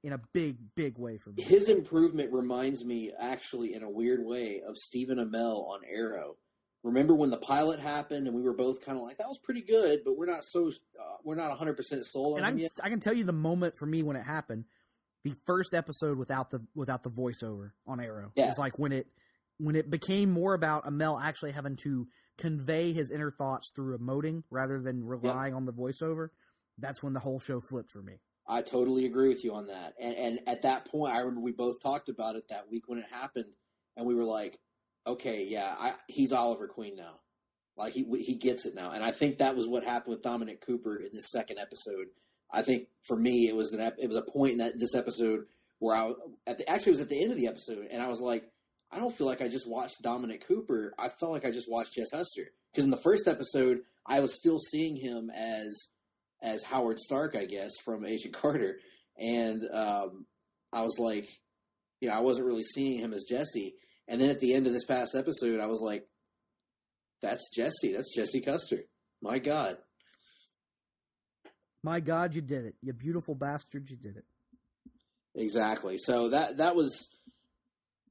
Speaker 4: in a big, big way for me.
Speaker 3: His improvement reminds me, actually, in a weird way, of Stephen Amell on Arrow. Remember when the pilot happened and we were both kind of like, that was pretty good, but we're not 100% sold on him yet?
Speaker 4: I can tell you the moment for me when it happened, the first episode without the voiceover on Arrow.
Speaker 3: Yeah.
Speaker 4: It was like when it became more about Amell actually having to convey his inner thoughts through emoting rather than relying on the voiceover. That's when the whole show flipped for me.
Speaker 3: I totally agree with you on that. And at that point, I remember we both talked about it that week when it happened, and we were like, okay, yeah, he's Oliver Queen now. Like, he gets it now. And I think that was what happened with Dominic Cooper in this second episode. I think, for me, it was a point in this episode where actually it was at the end of the episode, and I was like, I don't feel like I just watched Dominic Cooper. I felt like I just watched Jess Custer. Because in the first episode, I was still seeing him as Howard Stark, I guess, from Agent Carter. And I was like, I wasn't really seeing him as Jesse. And then at the end of this past episode, I was like, that's Jesse. That's Jesse Custer. My God.
Speaker 4: My God, you did it. You beautiful bastard, you did it.
Speaker 3: Exactly. So that was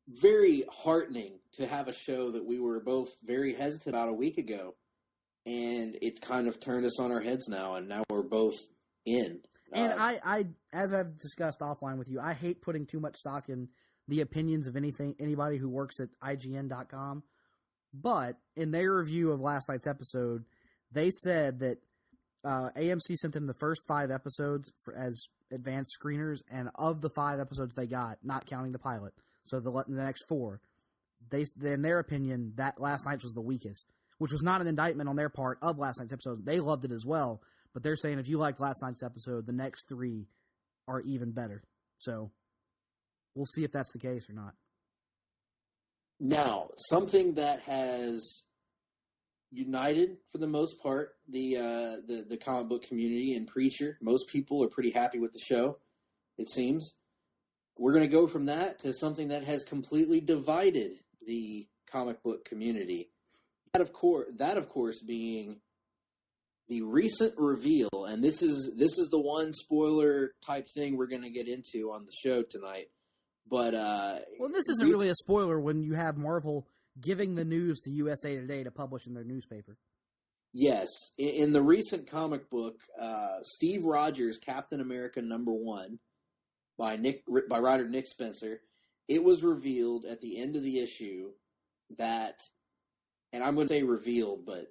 Speaker 3: very heartening to have a show that we were both very hesitant about a week ago. And it's kind of turned us on our heads now, and now we're both in.
Speaker 4: And I, as I've discussed offline with you, I hate putting too much stock in the opinions of anybody who works at IGN.com. But in their review of last night's episode, they said that AMC sent them the first 5 episodes as advanced screeners, and of the 5 episodes they got, not counting the pilot, so the next 4, in their opinion, that last night's was the weakest, which was not an indictment on their part of last night's episode. They loved it as well, but they're saying if you liked last night's episode, the next 3 are even better. So we'll see if that's the case or not.
Speaker 3: Now, something that has united, for the most part, the comic book community and Preacher. Most people are pretty happy with the show, it seems. We're going to go from that to something that has completely divided the comic book community. That, of course, being the recent reveal, and this is the one spoiler type thing we're going to get into on the show tonight. But
Speaker 4: well, this isn't really a spoiler when you have Marvel giving the news to USA Today to publish in their newspaper.
Speaker 3: Yes, in the recent comic book, Steve Rogers' Captain America #1 by writer Nick Spencer, it was revealed at the end of the issue that, and I'm going to say revealed, but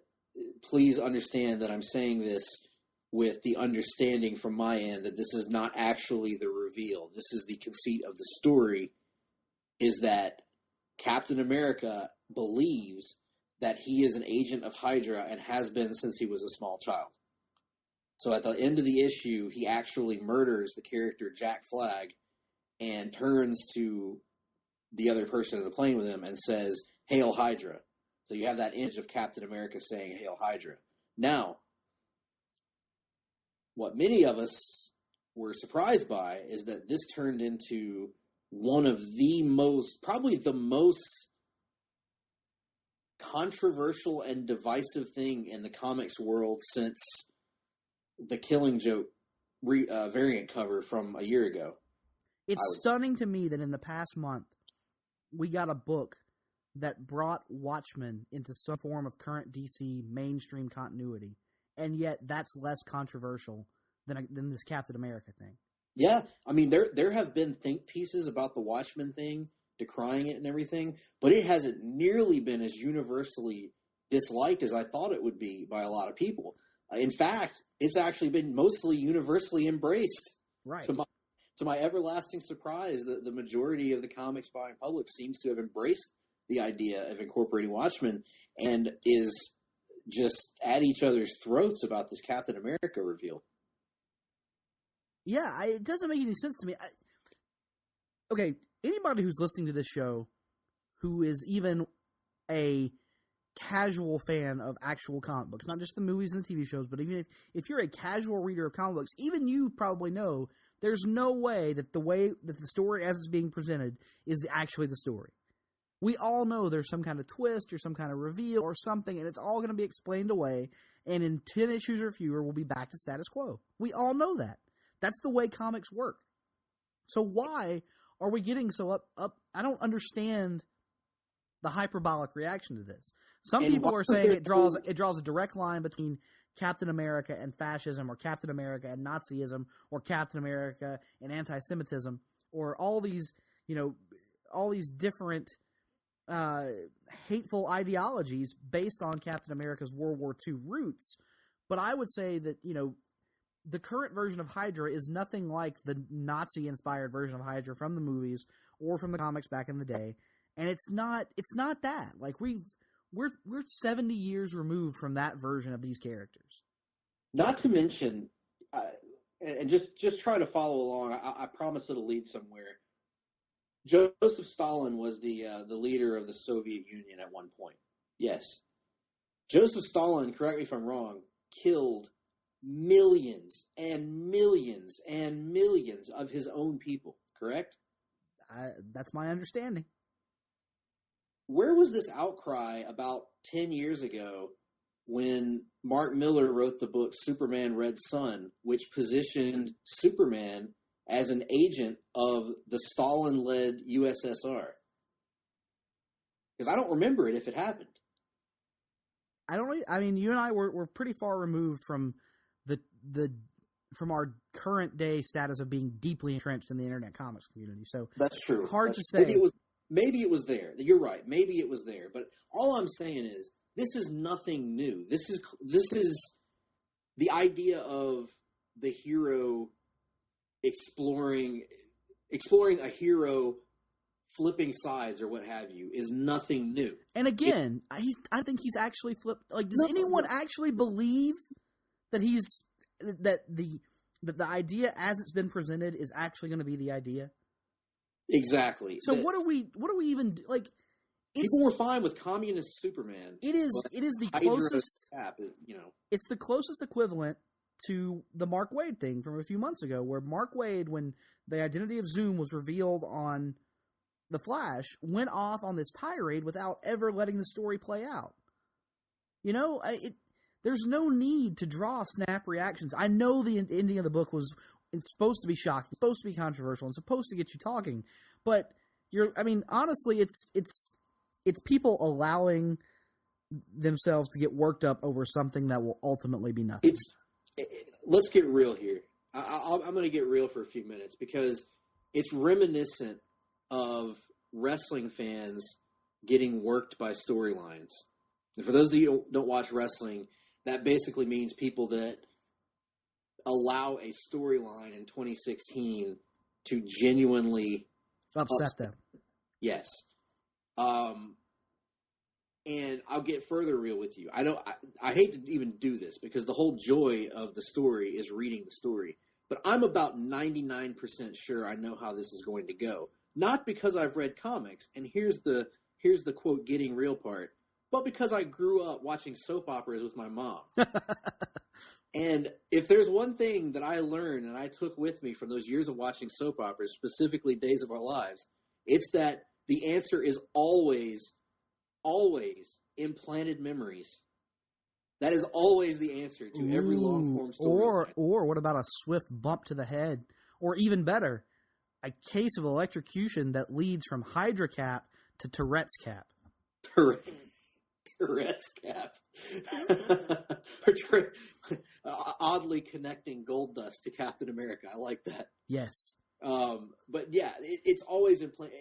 Speaker 3: please understand that I'm saying this with the understanding from my end that this is not actually the reveal. This is the conceit of the story, is that Captain America believes that he is an agent of Hydra and has been since he was a small child. So at the end of the issue, he actually murders the character Jack Flag and turns to the other person in the plane with him and says, "Hail Hydra." So you have that image of Captain America saying, "Hail Hydra." Now, what many of us were surprised by is that this turned into one of the most, probably the most controversial and divisive thing in the comics world since the Killing Joke variant cover from a year ago.
Speaker 4: It's stunning to me that in the past month, we got a book that brought Watchmen into some form of current DC mainstream continuity, and yet that's less controversial than this Captain America thing.
Speaker 3: Yeah, I mean, there have been think pieces about the Watchmen thing, decrying it and everything, but it hasn't nearly been as universally disliked as I thought it would be by a lot of people. In fact, it's actually been mostly universally embraced.
Speaker 4: Right.
Speaker 3: To my everlasting surprise, the majority of the comics buying public seems to have embraced the idea of incorporating Watchmen and is just at each other's throats about this Captain America reveal.
Speaker 4: Yeah, it doesn't make any sense to me. Okay, anybody who's listening to this show who is even a casual fan of actual comic books, not just the movies and the TV shows, but even if you're a casual reader of comic books, even you probably know there's no way that the story as it's being presented is actually the story. We all know there's some kind of twist or some kind of reveal or something, and it's all going to be explained away, and in 10 issues or fewer, we'll be back to status quo. We all know that. That's the way comics work. So why are we getting so up? I don't understand the hyperbolic reaction to this. Some people are saying it draws a direct line between Captain America and fascism, or Captain America and Nazism, or Captain America and anti-Semitism, or all these different hateful ideologies based on Captain America's World War II roots. But I would say that, the current version of Hydra is nothing like the Nazi-inspired version of Hydra from the movies or from the comics back in the day. And it's not that. Like, we're 70 years removed from that version of these characters.
Speaker 3: Not to mention, and just try to follow along. I promise it'll lead somewhere. Joseph Stalin was the leader of the Soviet Union at one point. Yes. Joseph Stalin, correct me if I'm wrong, killed millions and millions and millions of his own people, correct?
Speaker 4: That's my understanding.
Speaker 3: Where was this outcry about 10 years ago when Mark Miller wrote the book Superman Red Son, which positioned Superman as an agent of the Stalin-led USSR? Because I don't remember it if it happened.
Speaker 4: I mean, you and I were pretty far removed from from our current day status of being deeply entrenched in the internet comics community. So
Speaker 3: that's true.
Speaker 4: Hard to say.
Speaker 3: Maybe it was there. You're right. Maybe it was there. But all I'm saying is this is nothing new. This is the idea of the hero exploring a hero flipping sides or what have you is nothing new.
Speaker 4: And again, I think he's actually flipped. Like, does anyone actually believe that that the idea as it's been presented is actually going to be the idea?
Speaker 3: Exactly.
Speaker 4: So what are we even like?
Speaker 3: People were fine with communist Superman.
Speaker 4: It is the closest. It's the closest equivalent to the Mark Waid thing from a few months ago, where Mark Waid, when the identity of Zoom was revealed on The Flash, went off on this tirade without ever letting the story play out. There's no need to draw snap reactions. I know the ending of the book it's supposed to be shocking, supposed to be controversial, and supposed to get you talking, but honestly, it's people allowing themselves to get worked up over something that will ultimately be nothing.
Speaker 3: Let's get real here. I'm going to get real for a few minutes because it's reminiscent of wrestling fans getting worked by storylines. And for those of you who don't watch wrestling, that basically means people that allow a storyline in 2016 to genuinely
Speaker 4: upset them.
Speaker 3: Yes. And I'll get further real with you. I hate to even do this because the whole joy of the story is reading the story. But I'm about 99% sure I know how this is going to go. Not because I've read comics, and here's the quote getting real part, but because I grew up watching soap operas with my mom. And if there's one thing that I learned and I took with me from those years of watching soap operas, specifically Days of Our Lives, it's that the answer is always implanted memories. That is always the answer to every long-form story.
Speaker 4: Or what about a swift bump to the head? Or even better, a case of electrocution that leads from Hydra Cap to Tourette's Cap.
Speaker 3: Tourette's Cap. Oddly connecting Gold Dust to Captain America. I like that.
Speaker 4: Yes.
Speaker 3: But yeah, it's always implanted.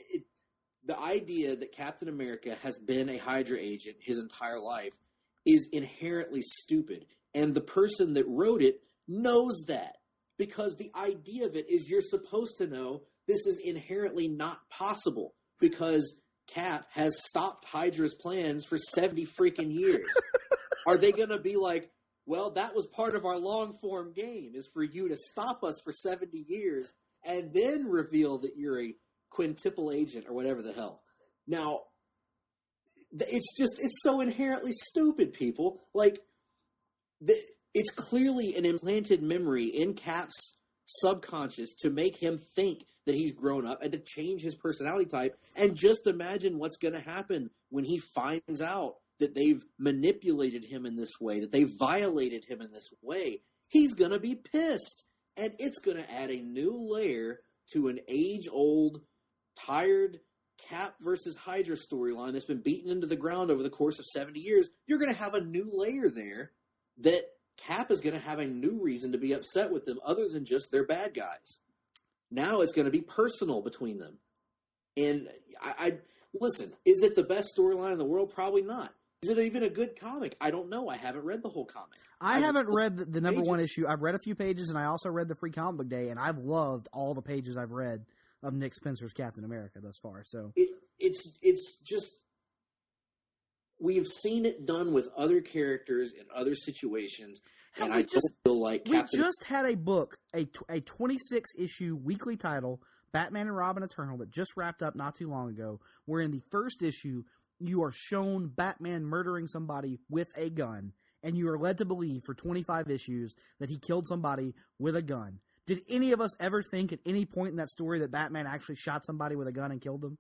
Speaker 3: The idea that Captain America has been a Hydra agent his entire life is inherently stupid. And the person that wrote it knows that. Because the idea of it is you're supposed to know this is inherently not possible. Because Cap has stopped Hydra's plans for 70 freaking years. Are they going to be like, well, that was part of our long-form game, is for you to stop us for 70 years and then reveal that you're a quintuple agent or whatever the hell. Now, it's so inherently stupid, people. Like, it's clearly an implanted memory in Cap's subconscious to make him think that he's grown up and to change his personality type. And just imagine what's going to happen when he finds out that they've manipulated him in this way, that they've violated him in this way. He's going to be pissed. And it's going to add a new layer to an age-old, tired Cap versus Hydra storyline that's been beaten into the ground over the course of 70 years, you're going to have a new layer there that Cap is going to have a new reason to be upset with them other than just they're bad guys. Now it's going to be personal between them. And I listen, is it the best storyline in the world? Probably not. Is it even a good comic? I don't know. I haven't read the whole comic.
Speaker 4: I haven't read the number one issue. I've read a few pages, and I also read the Free Comic Book Day, and I've loved all the pages I've read of Nick Spencer's Captain America thus far. So
Speaker 3: it's just, we've seen it done with other characters in other situations, and I don't feel like Captain...
Speaker 4: We just had a book, a 26-issue weekly title, Batman and Robin Eternal, that just wrapped up not too long ago, where in the first issue, you are shown Batman murdering somebody with a gun, and you are led to believe for 25 issues that he killed somebody with a gun. Did any of us ever think at any point in that story that Batman actually shot somebody with a gun and killed them?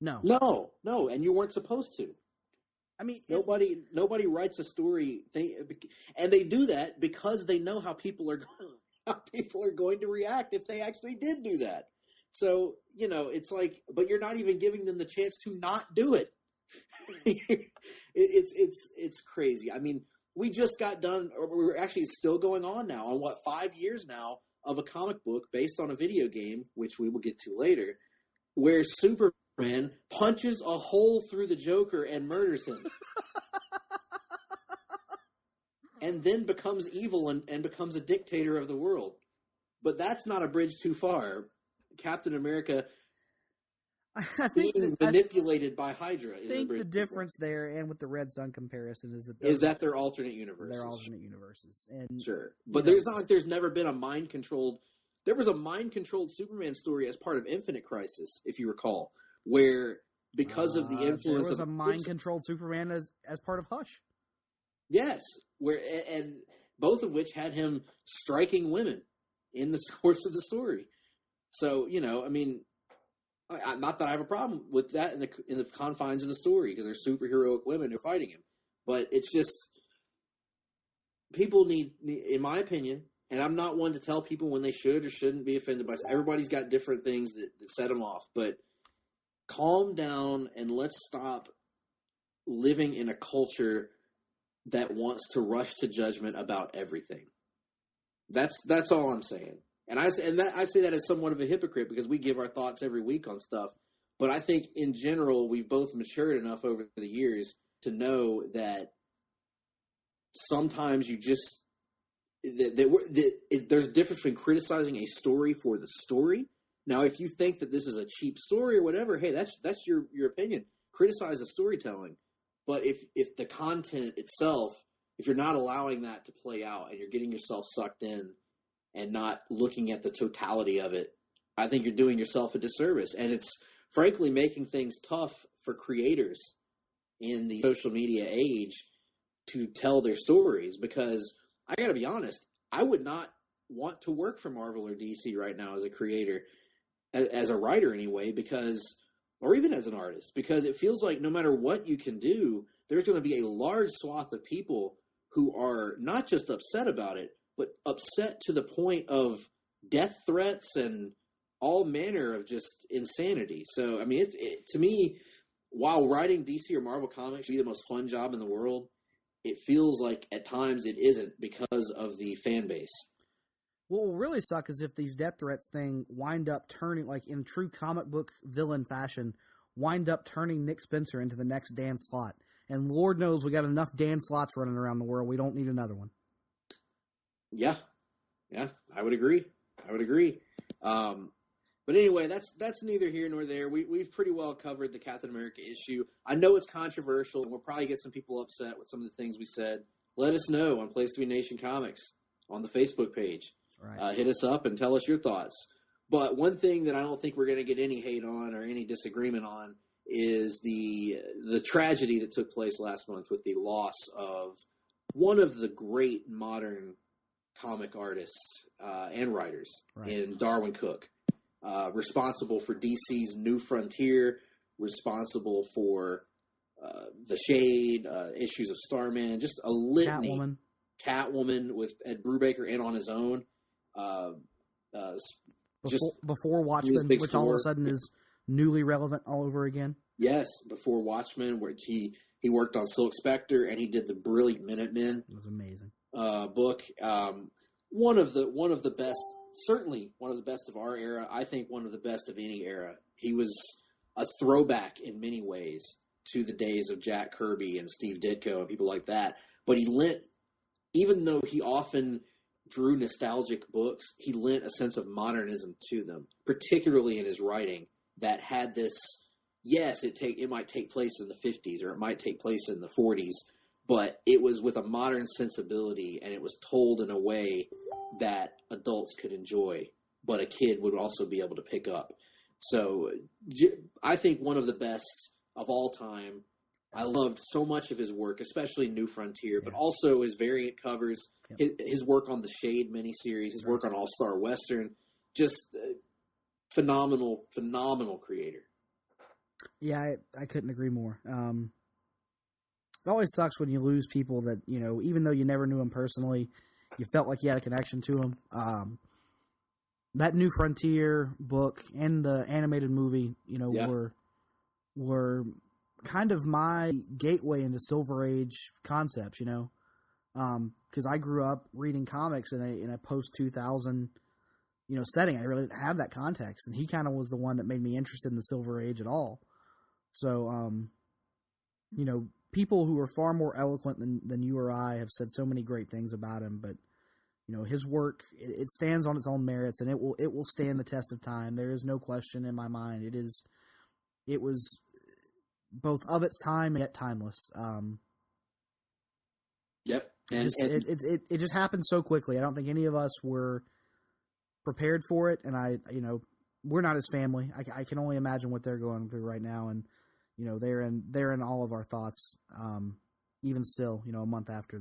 Speaker 4: No.
Speaker 3: No, and you weren't supposed to.
Speaker 4: I mean,
Speaker 3: nobody writes a story, and they do that because they know how people are going to react if they actually did do that. So, it's like, but you're not even giving them the chance to not do it. It's crazy. I mean, we just got done, or we're actually still going on now on 5 years now of a comic book based on a video game, which we will get to later, where Superman punches a hole through the Joker and murders him. And then becomes evil and becomes a dictator of the world. But that's not a bridge too far. Captain America being manipulated by Hydra.
Speaker 4: I think the difference there, and with the Red Sun comparison,
Speaker 3: is that they're alternate universes.
Speaker 4: They're alternate universes, and
Speaker 3: sure, but there's not like there's never been a mind controlled. There was a mind controlled Superman story as part of Infinite Crisis, if you recall, where because of the influence
Speaker 4: there was a mind controlled Superman as part of Hush.
Speaker 3: Yes, and both of which had him striking women in the course of the story. So I mean. Not that I have a problem with that in the confines of the story, because they're superheroic women who are fighting him. But it's just, people need, in my opinion, and I'm not one to tell people when they should or shouldn't be offended by. Everybody's got different things that set them off. But calm down and let's stop living in a culture that wants to rush to judgment about everything. That's all I'm saying. And I say that as somewhat of a hypocrite, because we give our thoughts every week on stuff. But I think in general, we've both matured enough over the years to know that sometimes you just there's a difference between criticizing a story for the story. Now, if you think that this is a cheap story or whatever, hey, that's your opinion. Criticize the storytelling. But if the content itself, if you're not allowing that to play out and you're getting yourself sucked in and not looking at the totality of it, I think you're doing yourself a disservice. And it's frankly making things tough for creators in the social media age to tell their stories, because I got to be honest, I would not want to work for Marvel or DC right now as a creator, as a writer anyway, or even as an artist, because it feels like no matter what you can do, there's going to be a large swath of people who are not just upset about it, but upset to the point of death threats and all manner of just insanity. So, I mean, to me, while writing DC or Marvel comics should be the most fun job in the world, it feels like at times it isn't because of the fan base.
Speaker 4: What will really suck is if these death threats thing wind up turning, like in true comic book villain fashion, wind up turning Nick Spencer into the next Dan Slott. And Lord knows we got enough Dan Slotts running around the world. We don't need another one.
Speaker 3: Yeah, I would agree. But anyway, that's neither here nor there. We've pretty well covered the Captain America issue. I know it's controversial, and we'll probably get some people upset with some of the things we said. Let us know on Place to Be Nation Comics on the Facebook page. Right. Hit us up and tell us your thoughts. But one thing that I don't think we're going to get any hate on or any disagreement on is the tragedy that took place last month with the loss of one of the great modern comic artists and writers in Darwin Cook. Responsible for DC's New Frontier, responsible for The Shade, issues of Starman, just a litany. Catwoman with Ed Brubaker and on his own.
Speaker 4: before Watchmen, which all of a sudden is newly relevant all over again.
Speaker 3: Yes, before Watchmen, where he worked on Silk Spectre and he did the brilliant Minutemen.
Speaker 4: It was amazing
Speaker 3: book. One of the best, certainly one of the best of our era. I think one of the best of any era. He was a throwback in many ways to the days of Jack Kirby and Steve Ditko and people like that. But he lent, even though he often drew nostalgic books, he lent a sense of modernism to them, particularly in his writing that had this. Yes, it might take place in the 50s or it might take place in the 40s, but it was with a modern sensibility and it was told in a way that adults could enjoy, but a kid would also be able to pick up. So I think one of the best of all time. I loved so much of his work, especially New Frontier, but also his variant covers, his work on the Shade miniseries, his work on All-Star Western. Just phenomenal creator.
Speaker 4: Yeah, I couldn't agree more. It always sucks when you lose people that, even though you never knew them personally, you felt like you had a connection to them. That New Frontier book and the animated movie, were kind of my gateway into Silver Age concepts, because I grew up reading comics in a post-2000, setting. I really didn't have that context, and he kind of was the one that made me interested in the Silver Age at all. So, people who are far more eloquent than you or I have said so many great things about him, but his work, it stands on its own merits, and it will stand the test of time. There is no question in my mind. It was both of its time and yet timeless.
Speaker 3: Yep.
Speaker 4: It just happened so quickly. I don't think any of us were prepared for it, and we're not his family. I can only imagine what they're going through right now, and they're in all of our thoughts, even still, a month after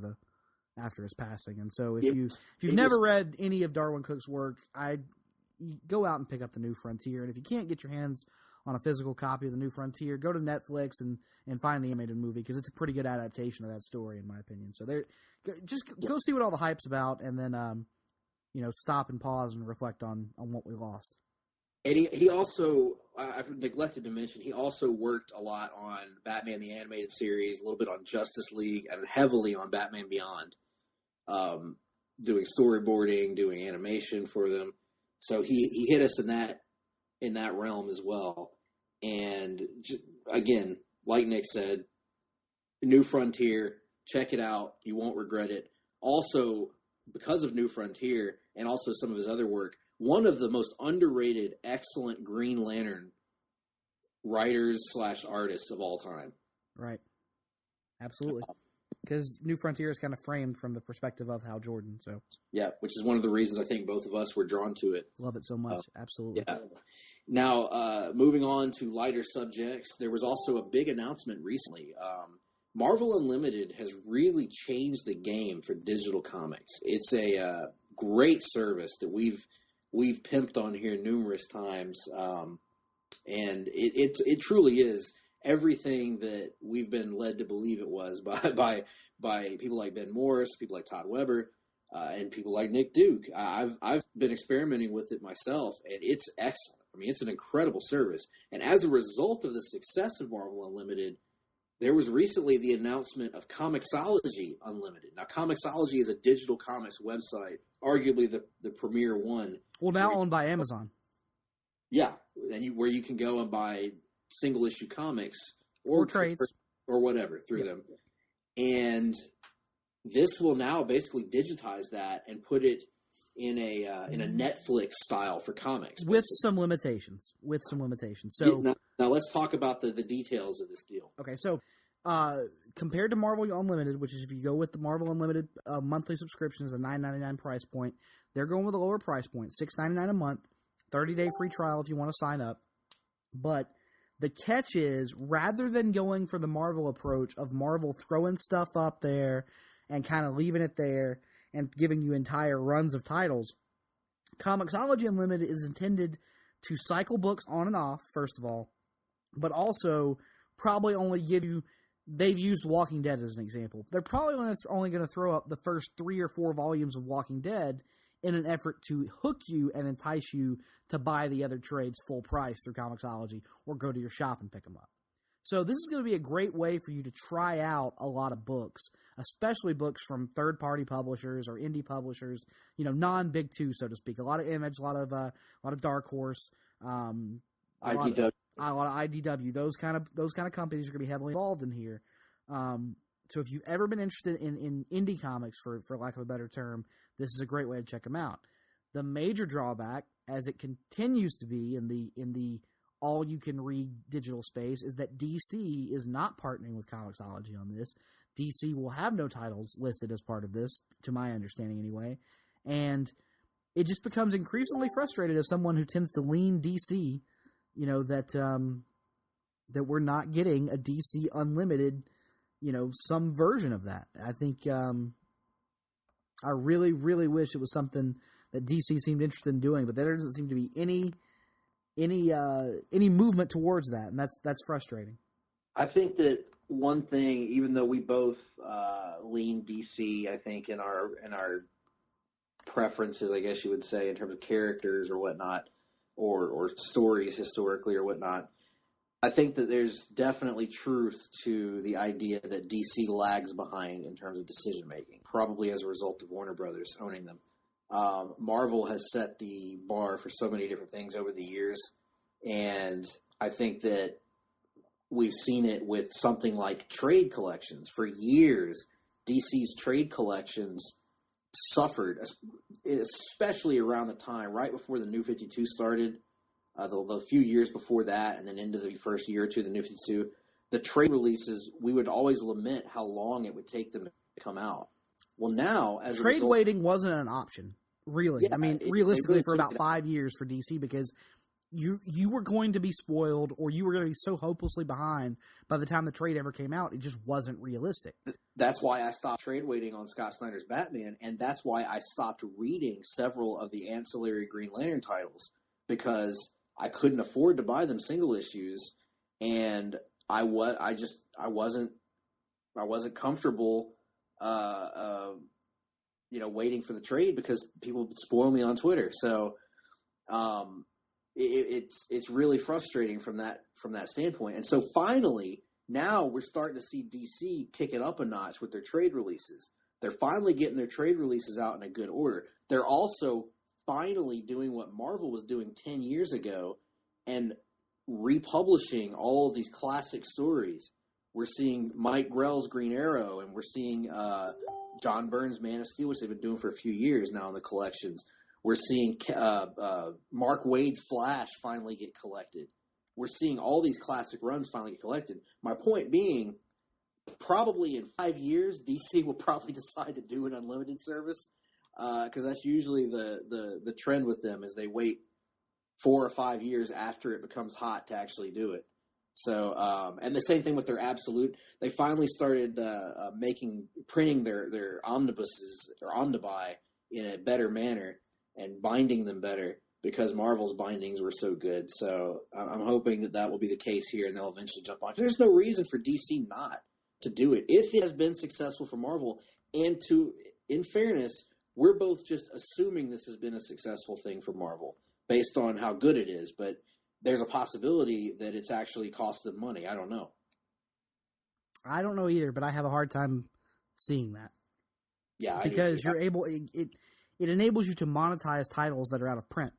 Speaker 4: his passing. And so if you've never read any of Darwin Cook's work, I'd go out and pick up the New Frontier. And if you can't get your hands on a physical copy of the New Frontier, go to Netflix and find the animated movie, because it's a pretty good adaptation of that story, in my opinion. So go see what all the hype's about, and then stop and pause and reflect on what we lost.
Speaker 3: And he also, I've neglected to mention, he also worked a lot on Batman the Animated Series, a little bit on Justice League, and heavily on Batman Beyond, doing storyboarding, doing animation for them. So he hit us in that realm as well. And again, like Nick said, New Frontier, check it out. You won't regret it. Also, because of New Frontier and also some of his other work, one of the most underrated, excellent Green Lantern writers/artists of all time.
Speaker 4: Right. Absolutely. Because New Frontier is kind of framed from the perspective of Hal Jordan. So
Speaker 3: yeah, which is one of the reasons I think both of us were drawn to it.
Speaker 4: Love it so much. Absolutely.
Speaker 3: Yeah. Now, moving on to lighter subjects, there was also a big announcement recently. Marvel Unlimited has really changed the game for digital comics. It's a great service that we've pimped on here numerous times, and it truly is everything that we've been led to believe it was by people like Ben Morris, people like Todd Weber, and people like Nick Duke. I've been experimenting with it myself, and it's excellent. I mean, it's an incredible service. And as a result of the success of Marvel Unlimited, there was recently the announcement of Comixology Unlimited. Now, Comixology is a digital comics website, arguably the premier one.
Speaker 4: Well, now owned by Amazon.
Speaker 3: Yeah, and where you can go and buy single-issue comics
Speaker 4: or trades
Speaker 3: or whatever through them. And this will now basically digitize that and put it in a Netflix style for comics,
Speaker 4: with some limitations. So
Speaker 3: now let's talk about the details of this deal.
Speaker 4: Okay, so compared to Marvel Unlimited, which is if you go with the Marvel Unlimited monthly subscription is a $9.99 price point, they're going with a lower price point, $6.99 a month, 30-day free trial if you want to sign up. But the catch is, rather than going for the Marvel approach of Marvel throwing stuff up there and kind of leaving it there and giving you entire runs of titles, Comixology Unlimited is intended to cycle books on and off, first of all, but also probably only give you, they've used Walking Dead as an example. They're probably only going to throw up the first 3 or 4 volumes of Walking Dead in an effort to hook you and entice you to buy the other trades full price through Comixology or go to your shop and pick them up. So this is going to be a great way for you to try out a lot of books, especially books from third-party publishers or indie publishers, non-big two, so to speak. A lot of Image, a lot of Dark Horse,
Speaker 3: IDW.
Speaker 4: a lot of IDW. Those kind of companies are going to be heavily involved in here. So if you've ever been interested in indie comics, for lack of a better term, this is a great way to check them out. The major drawback, as it continues to be in the all-you-can-read digital space, is that DC is not partnering with Comixology on this. DC will have no titles listed as part of this, to my understanding anyway. And it just becomes increasingly frustrated as someone who tends to lean DC, that we're not getting a DC Unlimited, some version of that. I think I really, really wish it was something that DC seemed interested in doing, but there doesn't seem to be any movement towards that, and that's frustrating.
Speaker 3: I think that one thing, even though we both lean DC, I think in our preferences, I guess you would say, in terms of characters or whatnot, or stories historically or whatnot, I think that there's definitely truth to the idea that DC lags behind in terms of decision making, probably as a result of Warner Brothers owning them. Marvel has set the bar for so many different things over the years, and I think that we've seen it with something like trade collections. For years, DC's trade collections suffered, especially around the time, right before the New 52 started, the few years before that, and then into the first year or two of the New 52, the trade releases, we would always lament how long it would take them to come out. Well, now, as
Speaker 4: trade
Speaker 3: a result,
Speaker 4: waiting wasn't an option, really.
Speaker 3: Yeah,
Speaker 4: I mean,
Speaker 3: it
Speaker 4: realistically,
Speaker 3: really
Speaker 4: for
Speaker 3: took
Speaker 4: about
Speaker 3: it
Speaker 4: 5 years for DC, because you were going to be spoiled, or you were going to be so hopelessly behind by the time the trade ever came out, it just wasn't realistic.
Speaker 3: That's why I stopped trade waiting on Scott Snyder's Batman, and that's why I stopped reading several of the ancillary Green Lantern titles, because I couldn't afford to buy them single issues, and I wasn't comfortable, waiting for the trade because people would spoil me on Twitter. So, it's really frustrating from that standpoint. And so finally, now we're starting to see DC kick it up a notch with their trade releases. They're finally getting their trade releases out in a good order. They're also finally doing what Marvel was doing 10 years ago and republishing all of these classic stories. We're seeing Mike Grell's Green Arrow, and we're seeing John Byrne's Man of Steel, which they've been doing for a few years now in the collections. We're seeing Mark Waid's Flash finally get collected. We're seeing all these classic runs finally get collected. My point being, probably in 5 years, DC will probably decide to do an unlimited service, because that's usually the trend with them, is they wait 4 or 5 years after it becomes hot to actually do it. So, and the same thing with their Absolute. They finally started printing their omnibuses or omnibuy in a better manner and binding them better, because Marvel's bindings were so good. So I'm hoping that will be the case here, and they'll eventually jump on. There's no reason for DC not to do it if it has been successful for Marvel. And in fairness, we're both just assuming this has been a successful thing for Marvel based on how good it is, but there's a possibility that it's actually cost them money. I don't know.
Speaker 4: I don't know either, but I have a hard time seeing that.
Speaker 3: Yeah,
Speaker 4: because you're able. It enables you to monetize titles that are out of print,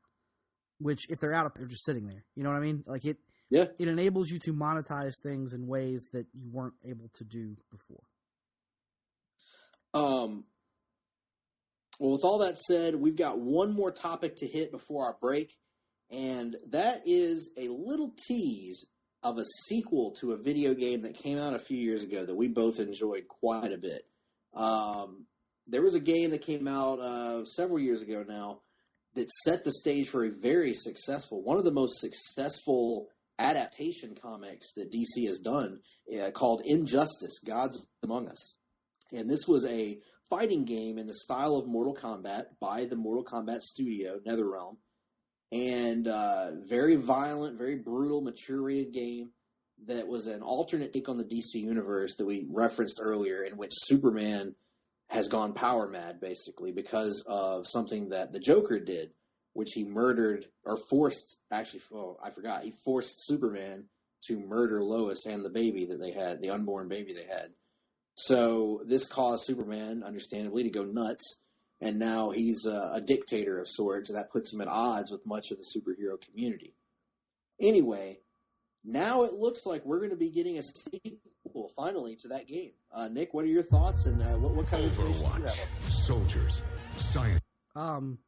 Speaker 4: which if they're out of, they're just sitting there. You know what I mean? Like it.
Speaker 3: Yeah.
Speaker 4: It enables you to monetize things in ways that you weren't able to do before.
Speaker 3: Well, with all that said, we've got one more topic to hit before our break, and that is a little tease of a sequel to a video game that came out a few years ago that we both enjoyed quite a bit. There was a game that came out several years ago now that set the stage for a very successful, one of the most successful adaptation comics that DC has done, called Injustice: Gods Among Us. And this was a fighting game in the style of Mortal Kombat by the Mortal Kombat studio, NetherRealm. And very violent, very brutal, mature-rated game that was an alternate take on the DC universe that we referenced earlier, in which Superman has gone power mad, basically, because of something that the Joker did, which he murdered, or forced, actually, I forgot, he forced Superman to murder Lois and the baby that they had, the unborn baby they had. So this caused Superman, understandably, to go nuts, and now he's a dictator of sorts, and that puts him at odds with much of the superhero community. Anyway, now it looks like we're going to be getting a sequel, finally, to that game. Nick, what are your thoughts, and what kind of information do you have?
Speaker 5: Soldiers, science.
Speaker 4: I'm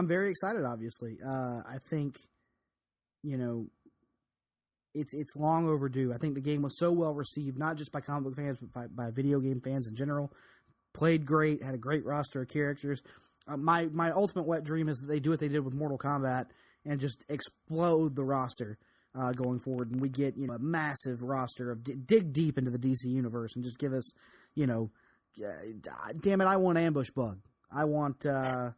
Speaker 4: very excited, obviously. I think, it's long overdue. I think the game was so well received, not just by comic book fans, but by video game fans in general. Played great, had a great roster of characters. My ultimate wet dream is that they do what they did with Mortal Kombat and just explode the roster going forward, and we get a massive roster of dig deep into the DC universe and just give us, damn it, I want Ambush Bug, I want I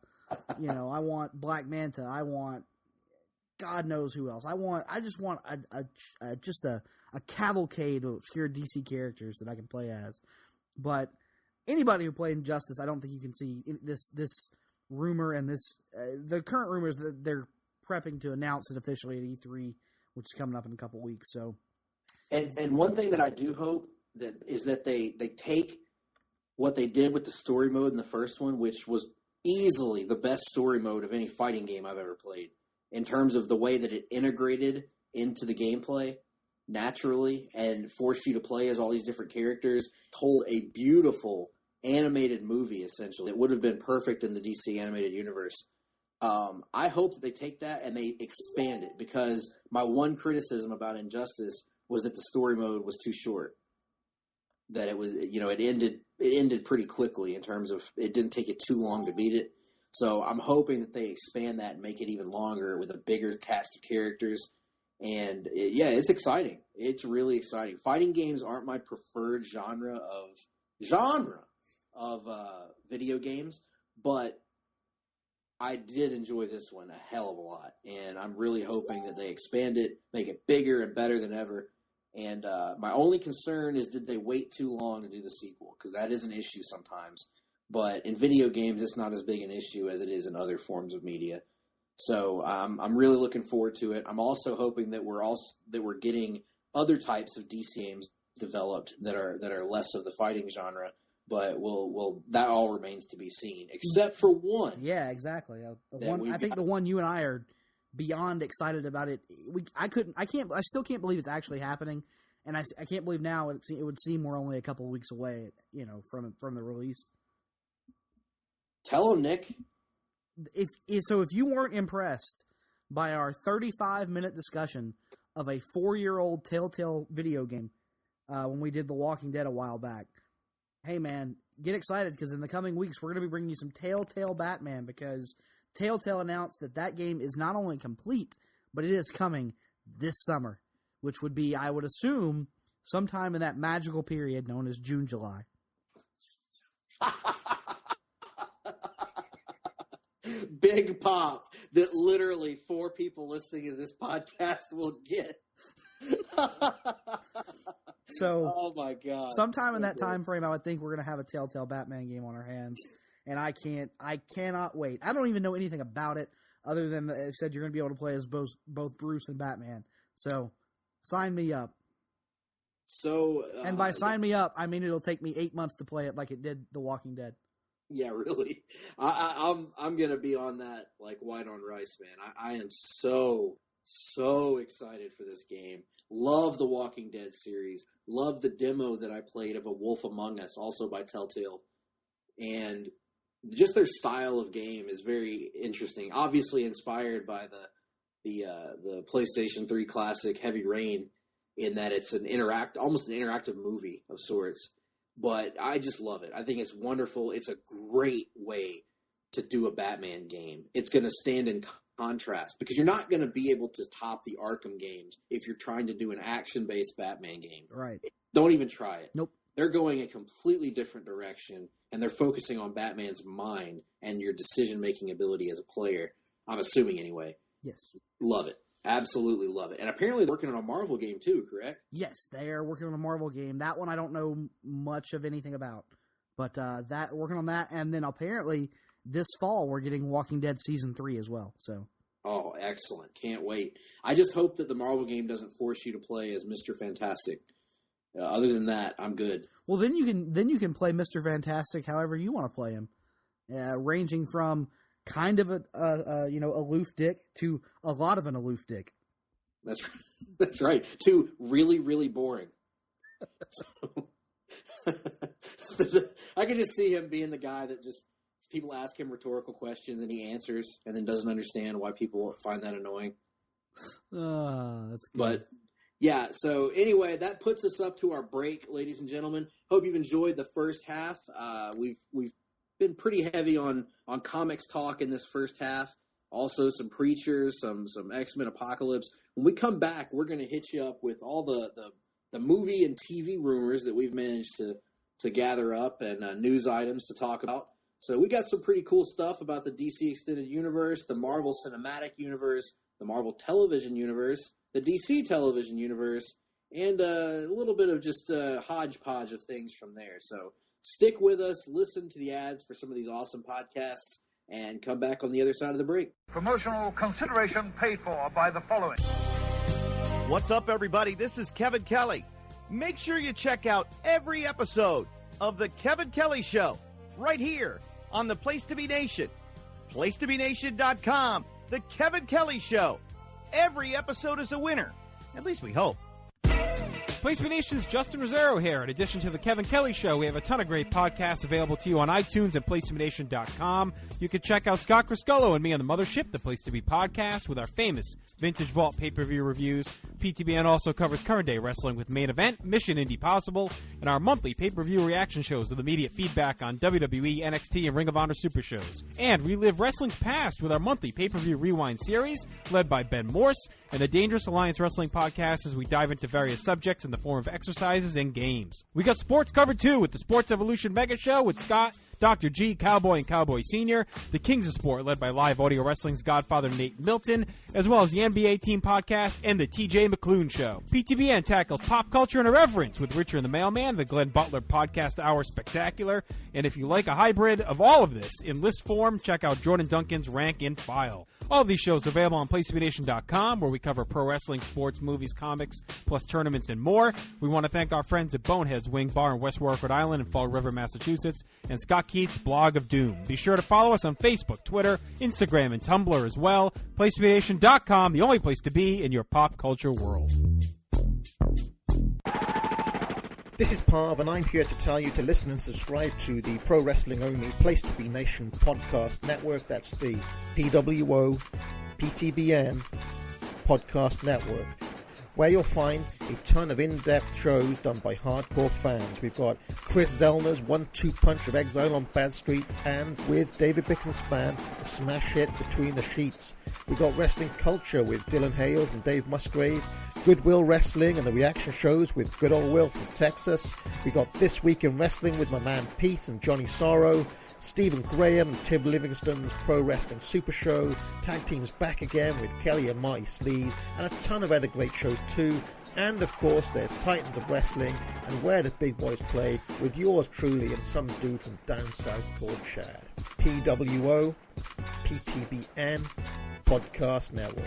Speaker 4: want Black Manta, I want God knows who else. I just want a cavalcade of obscure DC characters that I can play as. But anybody who played Injustice, I don't think you can see this rumor and the current rumor is that they're prepping to announce it officially at E3, which is coming up in a couple weeks. So,
Speaker 3: and one thing that I do hope is that they take what they did with the story mode in the first one, which was easily the best story mode of any fighting game I've ever played, in terms of the way that it integrated into the gameplay naturally and forced you to play as all these different characters, told a beautiful animated movie, essentially. It would have been perfect in the DC animated universe. I hope that they take that and they expand it, because my one criticism about Injustice was that the story mode was too short. That it was, it ended pretty quickly in terms of it didn't take it too long to beat it. So I'm hoping that they expand that and make it even longer with a bigger cast of characters. And it's exciting. It's really exciting. Fighting games aren't my preferred genre of video games, but I did enjoy this one a hell of a lot. And I'm really hoping that they expand it, make it bigger and better than ever. And my only concern is, did they wait too long to do the sequel? Because that is an issue sometimes. But in video games, it's not as big an issue as it is in other forms of media. So I'm really looking forward to it. I'm also hoping that we're getting other types of DC games developed that are less of the fighting genre. But that all remains to be seen, except for one.
Speaker 4: Yeah, exactly. I think the one you and I are beyond excited about it. I still can't believe it's actually happening, and I can't believe now it would seem we're only a couple of weeks away, from the release.
Speaker 3: Tell them, Nick.
Speaker 4: If you weren't impressed by our 35-minute discussion of a 4-year-old Telltale video game when we did The Walking Dead a while back, hey man, get excited, because in the coming weeks we're going to be bringing you some Telltale Batman, because Telltale announced that game is not only complete, but it is coming this summer, which would be, I would assume, sometime in that magical period known as June, July.
Speaker 3: Big pop that literally 4 people listening to this podcast will get.
Speaker 4: So,
Speaker 3: oh my god!
Speaker 4: Sometime in that time frame, I would think we're going to have a Telltale Batman game on our hands, and I cannot wait. I don't even know anything about it other than they said you're going to be able to play as both Bruce and Batman. So, sign me up.
Speaker 3: So,
Speaker 4: and by sign me up, I mean it'll take me 8 months to play it, like it did The Walking Dead.
Speaker 3: Yeah, really. I'm gonna be on that like white on rice, man. I am so excited for this game. Love the Walking Dead series. Love the demo that I played of A Wolf Among Us, also by Telltale. And just their style of game is very interesting. Obviously inspired by the PlayStation 3 classic Heavy Rain, in that it's almost an interactive movie of sorts. But I just love it. I think it's wonderful. It's a great way to do a Batman game. It's going to stand in contrast, because you're not going to be able to top the Arkham games if you're trying to do an action-based Batman game.
Speaker 4: Right.
Speaker 3: Don't even try it.
Speaker 4: Nope.
Speaker 3: They're going a completely different direction, and they're focusing on Batman's mind and your decision-making ability as a player. I'm assuming anyway.
Speaker 4: Yes.
Speaker 3: Love it. Absolutely love it. And apparently they're working on a Marvel game too, correct?
Speaker 4: Yes, they are working on a Marvel game. That one I don't know much of anything about. But that working on that, and then apparently this fall we're getting Walking Dead Season 3 as well. So.
Speaker 3: Oh, excellent. Can't wait. I just hope that the Marvel game doesn't force you to play as Mr. Fantastic. Other than that, I'm good.
Speaker 4: Well, then you can play Mr. Fantastic however you want to play him, ranging from kind of a aloof dick to a lot of an aloof dick.
Speaker 3: That's right. To really, really boring. So, I can just see him being the guy that just people ask him rhetorical questions and he answers and then doesn't understand why people find that annoying.
Speaker 4: That's good.
Speaker 3: But yeah, so anyway, that puts us up to our break, ladies and gentlemen. Hope you've enjoyed the first half. We've been pretty heavy on comics talk in this first half. Also some Preachers, some X-Men Apocalypse. When we come back, we're going to hit you up with all the movie and TV rumors that we've managed to gather up and news items to talk about. So we got some pretty cool stuff about the DC Extended Universe, the Marvel Cinematic Universe, the Marvel Television Universe, the DC Television Universe, and a little bit of just a hodgepodge of things from there. So stick with us, listen to the ads for some of these awesome podcasts, and come back on the other side of the break.
Speaker 6: Promotional consideration paid for by the following.
Speaker 7: What's up, everybody? This is Kevin Kelly. Make sure you check out every episode of The Kevin Kelly Show right here on the Place to Be Nation. PlaceToBeNation.com. The Kevin Kelly Show. Every episode is a winner. At least we hope.
Speaker 8: Place to Be Nation's Justin Rosero here. In addition to the Kevin Kelly Show, we have a ton of great podcasts available to you on iTunes and PlaceToBeNation.com. You can check out Scott Criscullo and me on the Mothership, the Place to Be podcast, with our famous Vintage Vault pay-per-view reviews. PTBN also covers current day wrestling with Main Event, Mission Indie Possible, and our monthly pay-per-view reaction shows with immediate feedback on WWE, NXT, and Ring of Honor Super Shows. And relive wrestling's past with our monthly pay-per-view rewind series, led by Ben Morse, and the Dangerous Alliance Wrestling podcast as we dive into various subjects in the form of exercises and games. We got sports covered too with the Sports Evolution Mega Show with Scott, Dr. G, Cowboy, and Cowboy Sr., the Kings of Sport led by Live Audio Wrestling's Godfather Nate Milton, as well as the NBA Team Podcast and the TJ McClune Show. PTBN tackles pop culture and irreverence with Richard and the Mailman, the Glenn Butler Podcast Hour Spectacular, and if you like a hybrid of all of this in list form, check out Jordan Duncan's Rank and File. All of these shows are available on PlaceToBeNation.com, where we cover pro wrestling, sports, movies, comics, plus tournaments and more. We want to thank our friends at Bonehead's Wing Bar in West Warwick, Rhode Island and Fall River, Massachusetts, and Scott Keats' Blog of Doom. Be sure to follow us on Facebook, Twitter, Instagram, and Tumblr as well. PlaceToBeNation.com, the only place to be in your pop culture world.
Speaker 9: This is Parv, and I'm here to tell you to listen and subscribe to the Pro Wrestling Only Place to Be Nation podcast network. That's the PWO PTBN podcast network, where you'll find a ton of in-depth shows done by hardcore fans. We've got Chris Zellner's 1-2 punch of Exile on Bad Street, and with David Bixenspan, a smash hit Between the Sheets. We've got Wrestling Culture with Dylan Hales and Dave Musgrave, Goodwill Wrestling and the reaction shows with Good Old Will from Texas. We got This Week in Wrestling with my man Pete and Johnny Sorrow, Stephen Graham and Tim Livingston's Pro Wrestling Super Show, Tag Teams Back Again with Kelly and Marty Sleaze, and a ton of other great shows too. And of course there's Titans of Wrestling and Where the Big Boys Play with yours truly and some dude from down south called Chad. PWO PTBN Podcast Network.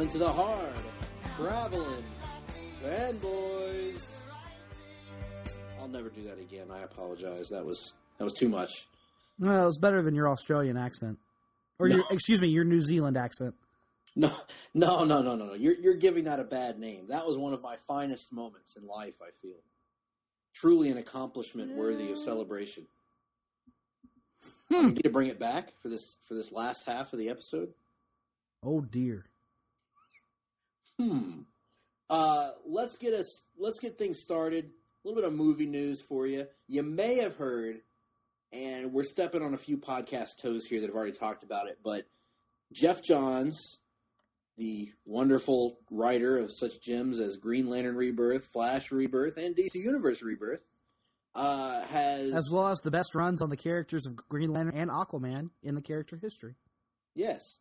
Speaker 3: To the Hard-Traveling Fanboys. I'll never do that again. I apologize. That was too much.
Speaker 4: No, it was better than your Australian accent, or your New Zealand accent.
Speaker 3: No. You're giving that a bad name. That was one of my finest moments in life. I feel truly an accomplishment worthy of celebration. You need to bring it back for this last half of the episode.
Speaker 4: Oh dear.
Speaker 3: Let's get things started. A little bit of movie news for you. You may have heard, and we're stepping on a few podcast toes here that have already talked about it, but Jeff Johns, the wonderful writer of such gems as Green Lantern Rebirth, Flash Rebirth, and DC Universe Rebirth, has...
Speaker 4: As well as the best runs on the characters of Green Lantern and Aquaman in the character history.
Speaker 3: Yes.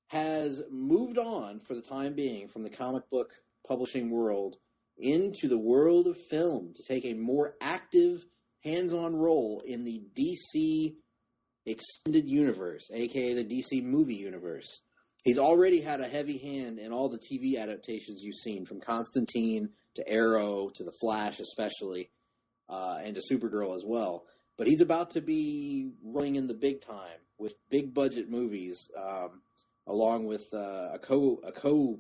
Speaker 3: Has moved on, for the time being, from the comic book publishing world into the world of film to take a more active, hands-on role in the DC Extended Universe, a.k.a. the DC Movie Universe. He's already had a heavy hand in all the TV adaptations you've seen, from Constantine to Arrow to The Flash especially, and to Supergirl as well. But he's about to be rolling in the big time with big-budget movies, along with a co-pilot,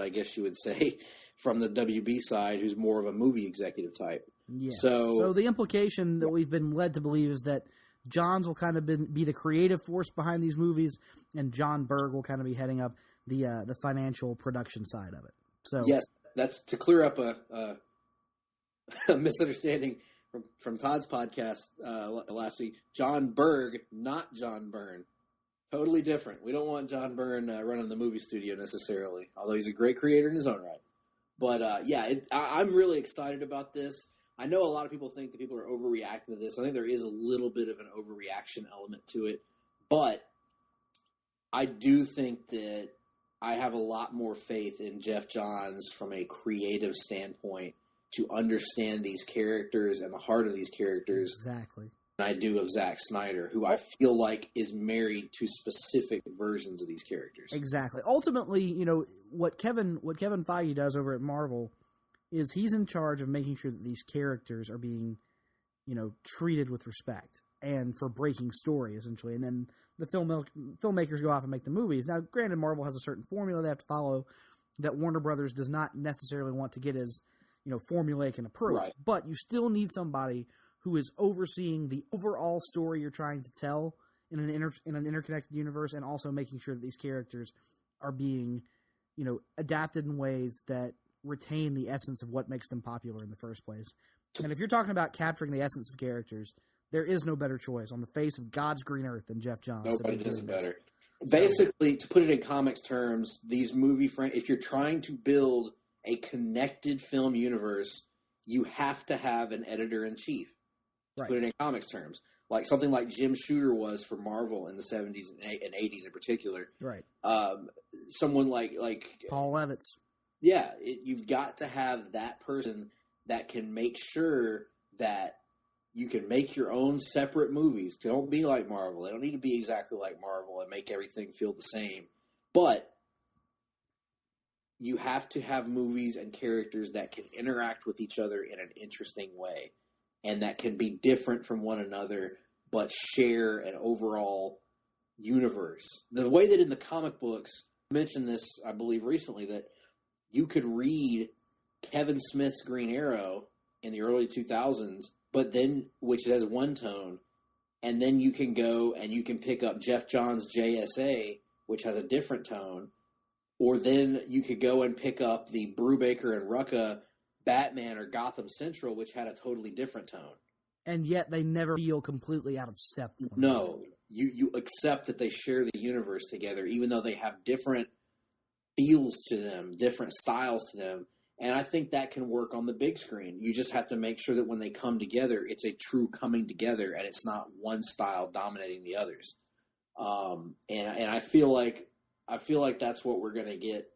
Speaker 3: I guess you would say, from the WB side, who's more of a movie executive type.
Speaker 4: Yeah.
Speaker 3: So
Speaker 4: the implication that we've been led to believe is that Johns will kind of be the creative force behind these movies, and John Berg will kind of be heading up the financial production side of it. So
Speaker 3: yes, that's to clear up a misunderstanding from Todd's podcast last week. John Berg, not John Byrne. Totally different. We don't want John Byrne running the movie studio necessarily, although he's a great creator in his own right. But I'm really excited about this. I know a lot of people think that people are overreacting to this. I think there is a little bit of an overreaction element to it. But I do think that I have a lot more faith in Jeff Johns from a creative standpoint to understand these characters and the heart of these characters.
Speaker 4: Exactly.
Speaker 3: Than I do of Zack Snyder, who I feel like is married to specific versions of these characters.
Speaker 4: Exactly. Ultimately, what Kevin Feige does over at Marvel is he's in charge of making sure that these characters are being, treated with respect and for breaking story, essentially. And then the filmmakers go off and make the movies. Now, granted, Marvel has a certain formula they have to follow that Warner Brothers does not necessarily want to get as, formulaic an approach.
Speaker 3: Right.
Speaker 4: But you still need somebody who is overseeing the overall story you're trying to tell in an interconnected universe, and also making sure that these characters are being, adapted in ways that retain the essence of what makes them popular in the first place. And if you're talking about capturing the essence of characters, there is no better choice on the face of God's green earth than Jeff Johns.
Speaker 3: Nobody does it better. Basically, to put it in comics terms, these movie if you're trying to build a connected film universe, you have to have an editor-in-chief. To put it in comics terms. Like something like Jim Shooter was for Marvel in the 70s and 80s in particular.
Speaker 4: Right.
Speaker 3: Someone like
Speaker 4: Paul Levitz.
Speaker 3: Yeah, you've got to have that person that can make sure that you can make your own separate movies. Don't be like Marvel. They don't need to be exactly like Marvel and make everything feel the same. But you have to have movies and characters that can interact with each other in an interesting way, and that can be different from one another, but share an overall universe. The way that in the comic books, I mentioned this, I believe, recently, that you could read Kevin Smith's Green Arrow in the early 2000s, but then, which has one tone, and then you can go and you can pick up Jeff Johns' JSA, which has a different tone, or then you could go and pick up the Brubaker and Rucka Batman or Gotham Central, which had a totally different tone.
Speaker 4: And yet they never feel completely out of step.
Speaker 3: No, you accept that they share the universe together, even though they have different feels to them, different styles to them. And I think that can work on the big screen. You just have to make sure that when they come together, it's a true coming together, and it's not one style dominating the others. And I feel like that's what we're going to get,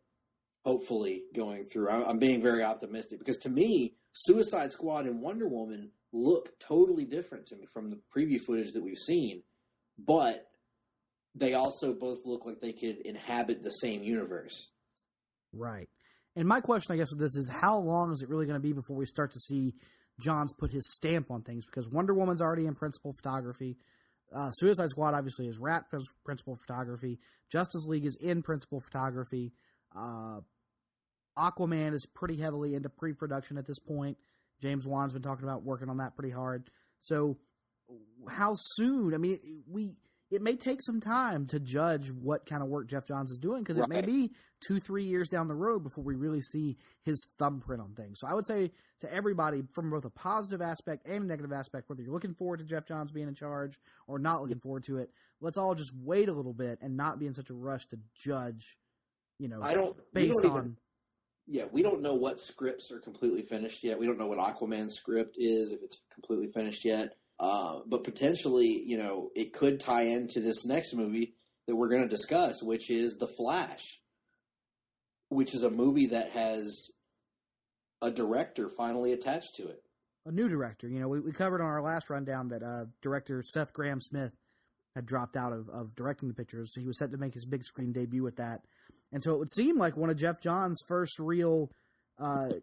Speaker 3: hopefully, going through. I'm being very optimistic, because to me, Suicide Squad and Wonder Woman look totally different to me from the preview footage that we've seen, but they also both look like they could inhabit the same universe.
Speaker 4: Right. And my question, I guess, with this is, how long is it really going to be before we start to see Johns put his stamp on things? Because Wonder Woman's already in principal photography. Suicide Squad obviously is wrapped principal photography. Justice League is in principal photography. Aquaman is pretty heavily into pre-production at this point. James Wan's been talking about working on that pretty hard. So how soon? I mean, it may take some time to judge what kind of work Jeff Johns is doing, because it may be 2-3 years down the road before we really see his thumbprint on things. So I would say to everybody, from both a positive aspect and a negative aspect, whether you're looking forward to Jeff Johns being in charge or not looking forward to it, let's all just wait a little bit and not be in such a rush to judge, we
Speaker 3: don't know what scripts are completely finished yet. We don't know what Aquaman's script is, if it's completely finished yet. But potentially, it could tie into this next movie that we're going to discuss, which is The Flash, which is a movie that has a director finally attached to it.
Speaker 4: A new director. We covered on our last rundown that director Seth Grahame-Smith had dropped out of directing the pictures. He was set to make his big screen debut with that. And so it would seem like one of Jeff Johns' first real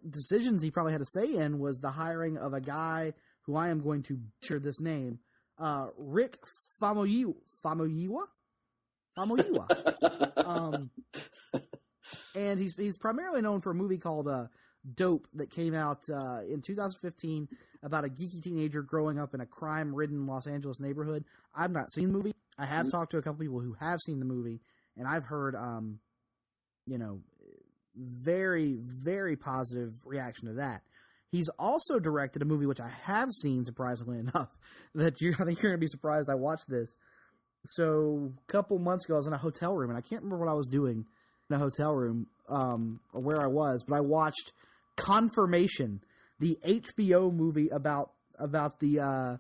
Speaker 4: decisions he probably had a say in was the hiring of a guy who I am going to butcher this name, Rick Famuyiwa? And he's primarily known for a movie called Dope that came out in 2015 about a geeky teenager growing up in a crime-ridden Los Angeles neighborhood. I've not seen the movie. I have talked to a couple people who have seen the movie, and I've heard, very, very positive reaction to that. He's also directed a movie which I have seen, surprisingly enough, that I think you're going to be surprised I watched this. So a couple months ago, I was in a hotel room, and I can't remember what I was doing in a hotel room or where I was, but I watched Confirmation, the HBO movie about the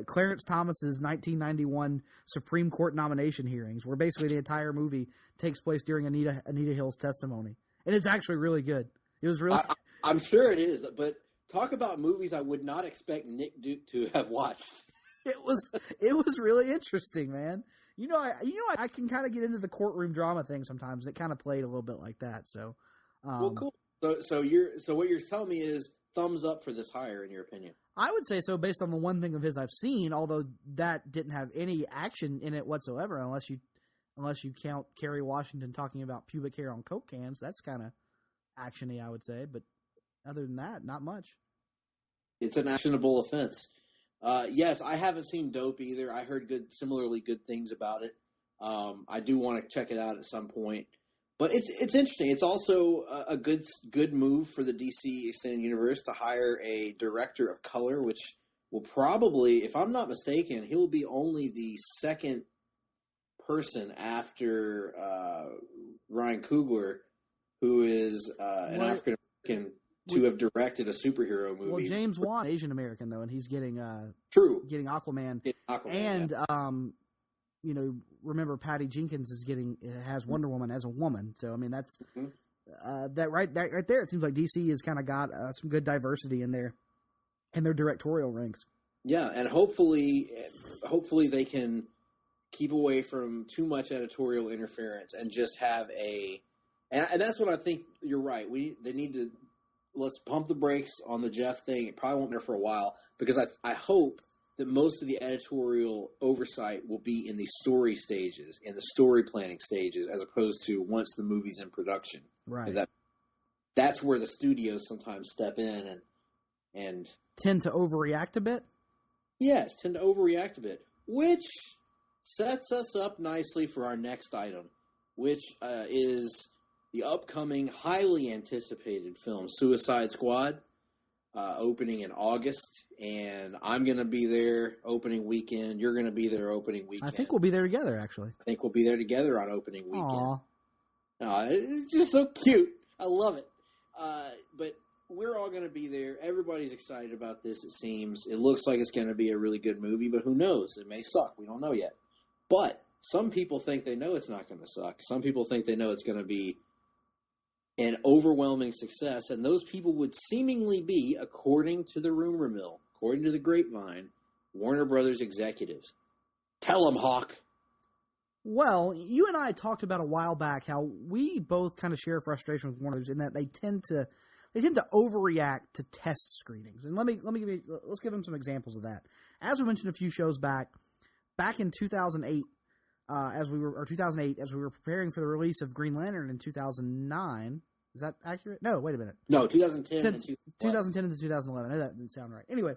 Speaker 4: Clarence Thomas's 1991 Supreme Court nomination hearings, where basically the entire movie takes place during Anita Hill's testimony, and it's actually really good. It was really.
Speaker 3: I'm sure it is, but talk about movies I would not expect Nick Duke to have watched.
Speaker 4: It was really interesting, man. I can kind of get into the courtroom drama thing sometimes. It kind of played a little bit like that. So,
Speaker 3: well, cool. So what you're telling me is thumbs up for this hire, in your opinion?
Speaker 4: I would say so, based on the one thing of his I've seen. Although that didn't have any action in it whatsoever, unless you count Kerry Washington talking about pubic hair on Coke cans. That's kind of actiony, I would say, but. Other than that, not much.
Speaker 3: It's an actionable offense. Yes, I haven't seen Dope either. I heard similarly good things about it. I do want to check it out at some point. But it's interesting. It's also a good move for the DC Extended Universe to hire a director of color, which will probably, if I'm not mistaken, he'll be only the second person after Ryan Coogler, who is an African American, to have directed a superhero movie.
Speaker 4: Well, James Wan, Asian American though, and he's getting getting Aquaman, and remember Patty Jenkins has Wonder Woman as a woman. So I mean that's that right there. It seems like DC has kind of got some good diversity in their directorial ranks.
Speaker 3: Yeah, and hopefully they can keep away from too much editorial interference and just have and that's what I think. You're right. They need to. Let's pump the brakes on the Jeff thing. It probably won't be there for a while, because I hope that most of the editorial oversight will be in the story stages, in the story planning stages, as opposed to once the movie's in production.
Speaker 4: Right.
Speaker 3: That's where the studios sometimes step in and
Speaker 4: tend to overreact a bit.
Speaker 3: Yes, tend to overreact a bit, which sets us up nicely for our next item, which is the upcoming, highly anticipated film Suicide Squad, opening in August, and I'm going to be there opening weekend. You're going to be there opening weekend.
Speaker 4: I think we'll be there together, actually.
Speaker 3: I think we'll be there together on opening weekend.
Speaker 4: Aww.
Speaker 3: It's just so cute. I love it. But we're all going to be there. Everybody's excited about this, it seems. It looks like it's going to be a really good movie, but who knows? It may suck. We don't know yet. But some people think they know it's not going to suck. Some people think they know it's going to be an overwhelming success, and those people would seemingly be, according to the rumor mill, according to the grapevine, Warner Brothers executives. Tell them, Hawk.
Speaker 4: Well, you and I talked about a while back how we both kind of share frustration with Warner Brothers in that they tend to overreact to test screenings. And let's give them some examples of that. As we mentioned a few shows back in 2008, as we were preparing for the release of Green Lantern in 2009. Is that accurate? No, wait a minute.
Speaker 3: No, 2010 and
Speaker 4: 2010 into 2011. I know that didn't sound right. Anyway,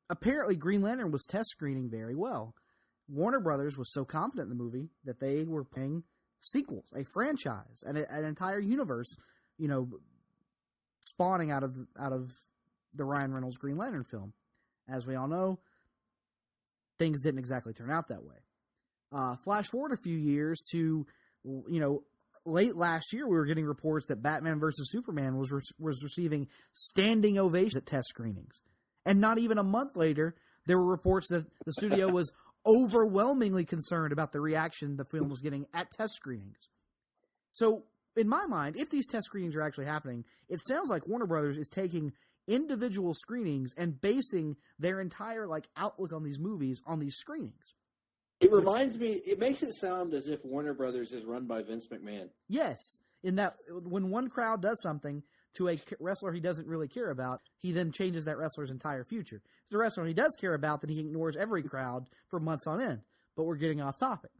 Speaker 4: apparently Green Lantern was test screening very well. Warner Brothers was so confident in the movie that they were paying sequels, a franchise, and an entire universe, spawning out of the Ryan Reynolds Green Lantern film. As we all know, things didn't exactly turn out that way. Flash forward a few years to, late last year, we were getting reports that Batman vs. Superman was receiving standing ovations at test screenings. And not even a month later, there were reports that the studio was overwhelmingly concerned about the reaction the film was getting at test screenings. So, in my mind, if these test screenings are actually happening, it sounds like Warner Brothers is taking individual screenings and basing their entire outlook on these movies on these screenings.
Speaker 3: It reminds me, it makes it sound as if Warner Brothers is run by Vince McMahon.
Speaker 4: Yes, in that when one crowd does something to a wrestler he doesn't really care about, he then changes that wrestler's entire future. If the wrestler he does care about, then he ignores every crowd for months on end. But we're getting off topic.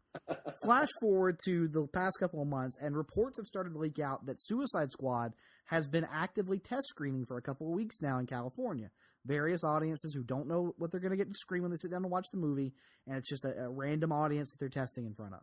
Speaker 4: Flash forward to the past couple of months, and reports have started to leak out that Suicide Squad has been actively test screening for a couple of weeks now in California. Various audiences who don't know what they're going to get to screen when they sit down to watch the movie, and it's just a random audience that they're testing in front of.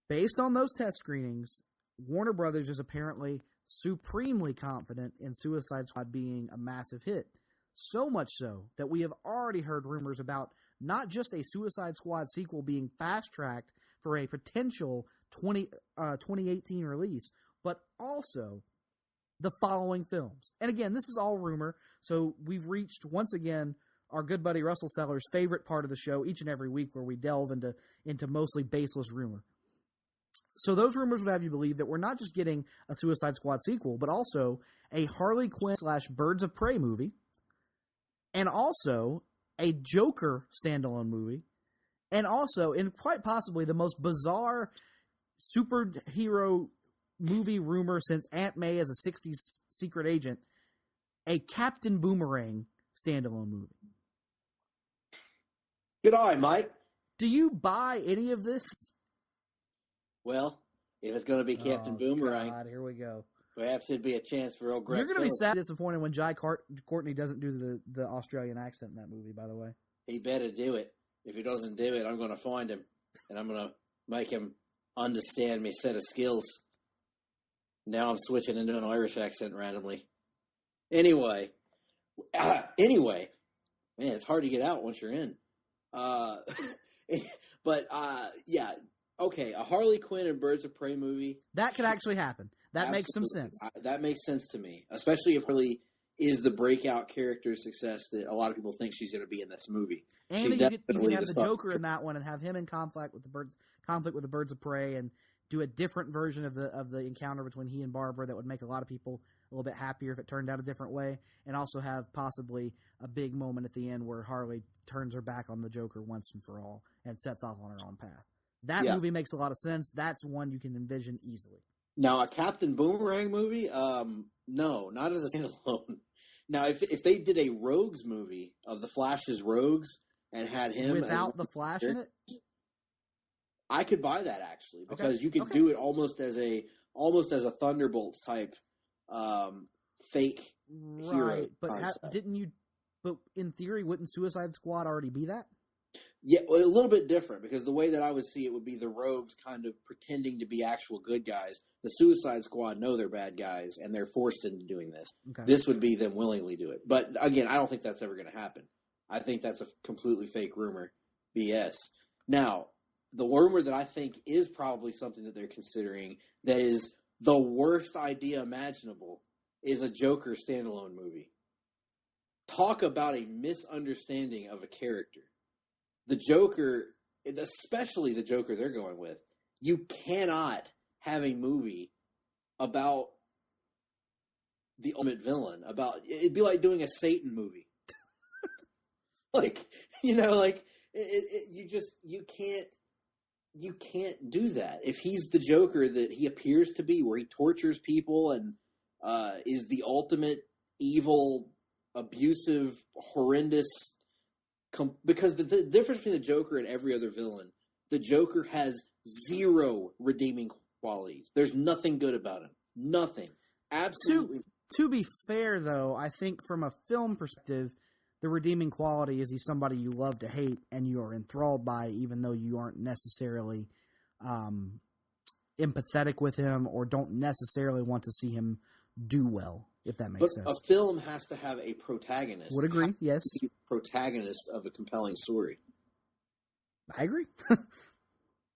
Speaker 4: Based on those test screenings, Warner Brothers is apparently supremely confident in Suicide Squad being a massive hit. So much so that we have already heard rumors about not just a Suicide Squad sequel being fast-tracked for a potential 2018 release, but also the following films. And again, this is all rumor, so we've reached, once again, our good buddy Russell Seller's favorite part of the show each and every week, where we delve into mostly baseless rumor. So those rumors would have you believe that we're not just getting a Suicide Squad sequel, but also a Harley Quinn / Birds of Prey movie, and also a Joker standalone movie, and also, and quite possibly the most bizarre superhero movie rumor since Aunt May as a 60s secret agent, a Captain Boomerang standalone movie.
Speaker 3: Good eye, Mike.
Speaker 4: Do you buy any of this?
Speaker 3: Well, if it's going to be Captain Boomerang,
Speaker 4: God, here we go.
Speaker 3: Perhaps it'd be a chance for old Greg.
Speaker 4: You're going to be
Speaker 3: Phillips.
Speaker 4: sad and disappointed when Jai Courtney doesn't do the Australian accent in that movie, by the way.
Speaker 3: He better do it. If he doesn't do it, I'm going to find him, and I'm going to make him understand me set of skills. Now I'm switching into an Irish accent randomly. Anyway, man, it's hard to get out once you're in. Yeah, okay, a Harley Quinn and Birds of Prey movie.
Speaker 4: That could actually happen. That
Speaker 3: Absolutely.
Speaker 4: makes some sense.
Speaker 3: That makes sense to me, especially if Harley is the breakout character success that a lot of people think she's going to be in this movie.
Speaker 4: And
Speaker 3: she's
Speaker 4: you can
Speaker 3: definitely
Speaker 4: have the
Speaker 3: star.
Speaker 4: Joker in that one and have him in conflict with the Birds of Prey, and do a different version of the encounter between he and Barbara that would make a lot of people a little bit happier if it turned out a different way, and also have possibly a big moment at the end where Harley turns her back on the Joker once and for all and sets off on her own path. That movie makes a lot of sense. That's one you can envision easily.
Speaker 3: Now, a Captain Boomerang movie? No, not as a standalone. Now, if they did a Rogues movie of the Flash's Rogues and had him
Speaker 4: without the Flash in it,
Speaker 3: I could buy that actually, because you could do it almost as a Thunderbolts type fake hero.
Speaker 4: But But in theory, wouldn't Suicide Squad already be that?
Speaker 3: Yeah, well, a little bit different, because the way that I would see it would be the Rogues kind of pretending to be actual good guys. The Suicide Squad know they're bad guys, and they're forced into doing this. Okay. This would be them willingly do it. But again, I don't think that's ever going to happen. I think that's a completely fake rumor. BS. Now, the rumor that I think is probably something that they're considering that is the worst idea imaginable is a Joker standalone movie. Talk about a misunderstanding of a character. The Joker, especially the Joker they're going with, you cannot have a movie about the ultimate villain. It'd be like doing a Satan movie. You can't do that. If he's the Joker that he appears to be, where he tortures people and is the ultimate evil, abusive, horrendous. Because the difference between the Joker and every other villain, the Joker has zero redeeming qualities. There's nothing good about him. Nothing. Absolutely.
Speaker 4: To be fair, though, I think from a film perspective, the redeeming quality is he's somebody you love to hate and you are enthralled by, even though you aren't necessarily empathetic with him or don't necessarily want to see him do well, if that makes sense.
Speaker 3: A film has to have a protagonist.
Speaker 4: Would agree, yes.
Speaker 3: Protagonist of a compelling story.
Speaker 4: I agree.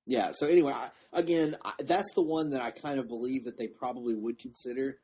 Speaker 3: Yeah, so anyway, that's the one that I kind of believe that they probably would consider,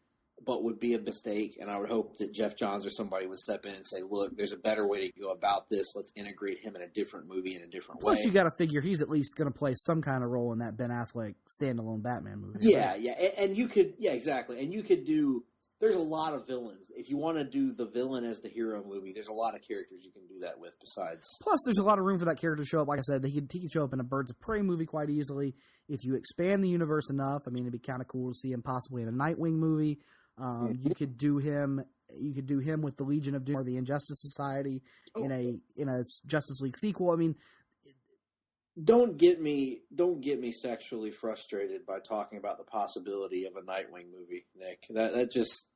Speaker 3: but would be a mistake, and I would hope that Jeff Johns or somebody would step in and say, look, there's a better way to go about this. Let's integrate him in a different movie in a different way.
Speaker 4: Plus, you got to figure he's at least going to play some kind of role in that Ben Affleck standalone Batman movie.
Speaker 3: Yeah, right? Yeah, and you could, yeah, exactly, and you could do, there's a lot of villains. If you want to do the villain as the hero movie, there's a lot of characters you can do that with besides.
Speaker 4: Plus, there's a lot of room for that character to show up. Like I said, he could show up in a Birds of Prey movie quite easily. If you expand the universe enough, I mean, it'd be kind of cool to see him possibly in a Nightwing movie. You could do him. You could do him with the Legion of Doom or the Injustice Society in a Justice League sequel. I mean,
Speaker 3: don't get me sexually frustrated by talking about the possibility of a Nightwing movie, Nick. That just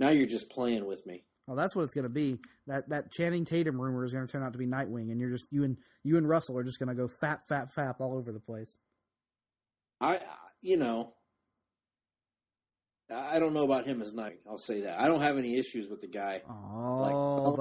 Speaker 3: now you're just playing with me.
Speaker 4: Well, that's what it's going to be. That Channing Tatum rumor is going to turn out to be Nightwing, and you and Russell are just going to go fap all over the place.
Speaker 3: I don't know about him as Nightwing. I'll say that. I don't have any issues with the guy.
Speaker 4: Oh,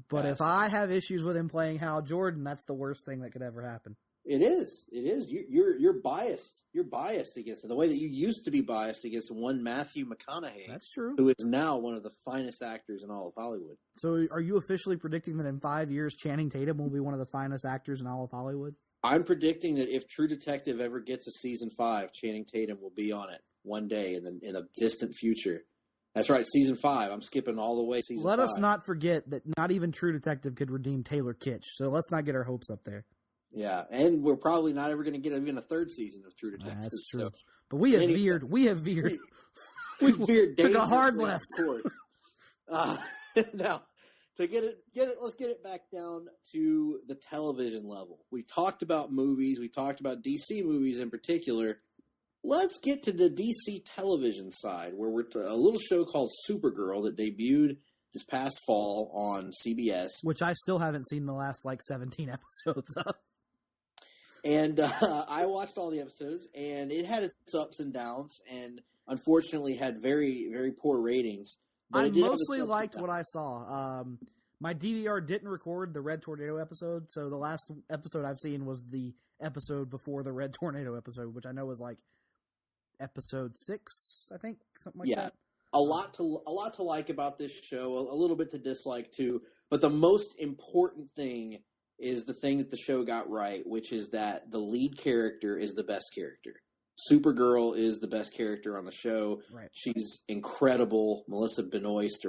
Speaker 4: but if I have issues with him playing Hal Jordan, that's the worst thing that could ever happen. It
Speaker 3: is. You're biased. You're biased against it. The way that you used to be biased against one Matthew McConaughey.
Speaker 4: That's true.
Speaker 3: Who is now one of the finest actors in all of Hollywood.
Speaker 4: So are you officially predicting that in 5 years Channing Tatum will be one of the finest actors in all of Hollywood?
Speaker 3: I'm predicting that if True Detective ever gets a season 5, Channing Tatum will be on it one day in a distant future. That's right, season 5. I'm skipping all the way.
Speaker 4: Let us not forget that not even True Detective could redeem Taylor Kitsch. So let's not get our hopes up there.
Speaker 3: Yeah, and we're probably not ever going to get even a third season of True Detective.
Speaker 4: That's true. So. But we have veered. We veered.
Speaker 3: Took
Speaker 4: a hard left.
Speaker 3: Now, let's get it back down to the television level. We talked about movies. We talked about DC movies in particular. Let's get to the DC television side, where we're a little show called Supergirl that debuted this past fall on CBS.
Speaker 4: Which I still haven't seen the last, 17 episodes of.
Speaker 3: And I watched all the episodes, and it had its ups and downs, and unfortunately had very, very poor ratings. But
Speaker 4: I mostly liked what I saw. My DVR didn't record the Red Tornado episode, so the last episode I've seen was the episode before the Red Tornado episode, which I know was episode 6, I think, something like that.
Speaker 3: A lot to like about this show, a little bit to dislike too. But the most important thing is the thing that the show got right, which is that the lead character is the best character. Supergirl is the best character on the show.
Speaker 4: Right.
Speaker 3: She's incredible. Melissa Benoist,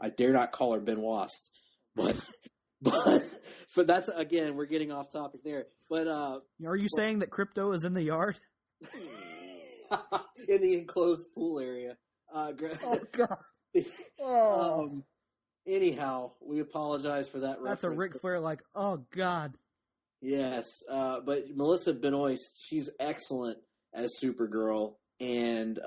Speaker 3: I dare not call her Benoist, but that's, again, we're getting off topic there. But
Speaker 4: are you saying that Crypto is in the yard?
Speaker 3: In the enclosed pool area.
Speaker 4: Oh God.
Speaker 3: Anyhow, we apologize for that reference.
Speaker 4: That's a Ric Flair oh God.
Speaker 3: Yes, but Melissa Benoist, she's excellent as Supergirl. And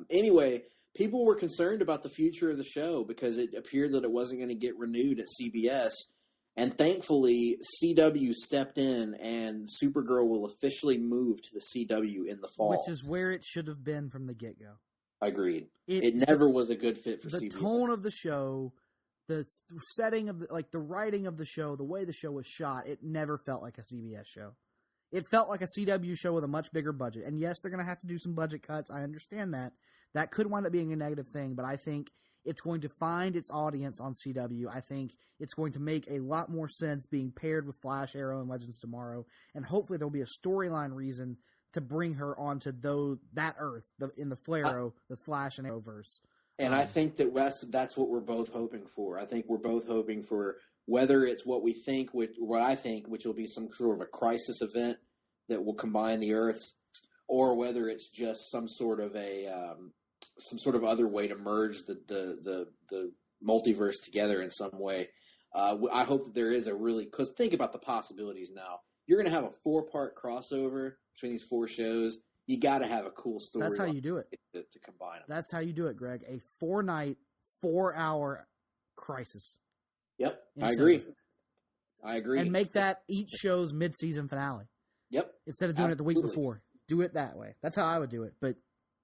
Speaker 3: anyway, people were concerned about the future of the show because it appeared that it wasn't going to get renewed at CBS. And thankfully, CW stepped in, and Supergirl will officially move to the CW in the fall.
Speaker 4: Which is where it should have been from the get-go.
Speaker 3: Agreed. It never was a good fit for CBS.
Speaker 4: The tone of the show, the setting of the writing of the show, the way the show was shot, it never felt like a CBS show. It felt like a CW show with a much bigger budget. And yes, they're going to have to do some budget cuts. I understand that. That could wind up being a negative thing, but I think it's going to find its audience on CW. I think it's going to make a lot more sense being paired with Flash, Arrow, and Legends Tomorrow. And hopefully there'll be a storyline reason to bring her onto that Earth in the Flarrow, the Flash and Arrowverse.
Speaker 3: And I think that's what we're both hoping for. I think we're both hoping for whether it's what I think, which will be some sort of a crisis event that will combine the Earths, or whether it's just some sort of other way to merge the multiverse together in some way. I hope that there is because think about the possibilities now. You're going to have a 4-part crossover between these 4 shows. You got to have a cool story.
Speaker 4: That's how you do it.
Speaker 3: To combine them.
Speaker 4: That's how you do it, Greg. A 4-night, 4-hour crisis.
Speaker 3: Yep, I
Speaker 4: Instead
Speaker 3: agree.
Speaker 4: of-
Speaker 3: I agree.
Speaker 4: And make that each show's mid-season finale.
Speaker 3: Yep.
Speaker 4: Instead of doing it the week
Speaker 3: Absolutely.
Speaker 4: before. Do it that way. That's how I would do it, but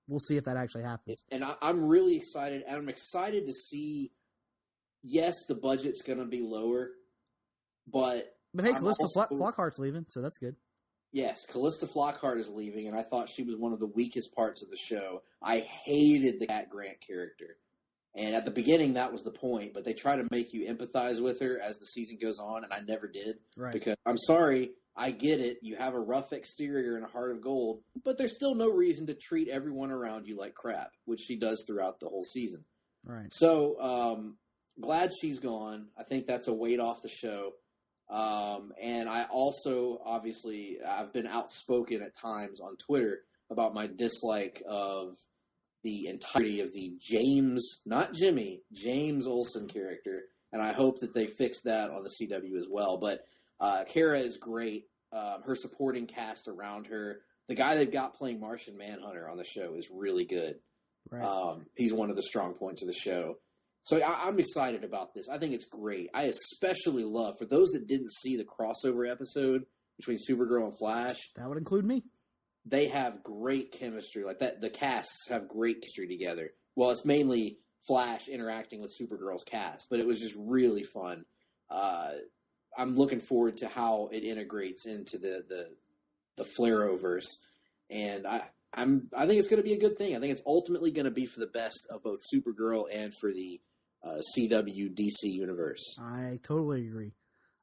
Speaker 4: we'll see if that actually happens.
Speaker 3: And I'm really excited. And I'm excited to see, yes, the budget's going to be lower, but
Speaker 4: But hey,
Speaker 3: I'm
Speaker 4: Callista
Speaker 3: also-
Speaker 4: Flockhart's leaving, so that's good.
Speaker 3: Yes, Callista Flockhart is leaving, and I thought she was one of the weakest parts of the show. I hated the Cat Grant character. And at the beginning, that was the point, but they try to make you empathize with her as the season goes on, and I never did.
Speaker 4: Right.
Speaker 3: Because, I'm sorry, I get it. You have a rough exterior and a heart of gold, but there's still no reason to treat everyone around you like crap, which she does throughout the whole season.
Speaker 4: Right.
Speaker 3: So, glad she's gone. I think that's a weight off the show. And I also, obviously, I've been outspoken at times on Twitter about my dislike of the entirety of the James, not Jimmy, James Olsen character. And I hope that they fix that on the CW as well. But Kara is great. Her supporting cast around her. The guy they've got playing Martian Manhunter on the show is really good.
Speaker 4: Right.
Speaker 3: He's one of the strong points of the show. So I'm excited about this. I think it's great. I especially love, for those that didn't see the crossover episode between Supergirl and Flash,
Speaker 4: That would include me.
Speaker 3: they have great chemistry. Like that, the casts have great chemistry together. Well, it's mainly Flash interacting with Supergirl's cast, but it was just really fun. I'm looking forward to how it integrates into the Flareoverse, and I think it's going to be a good thing. I think it's ultimately going to be for the best of both Supergirl and for the CW DC universe.
Speaker 4: I totally agree.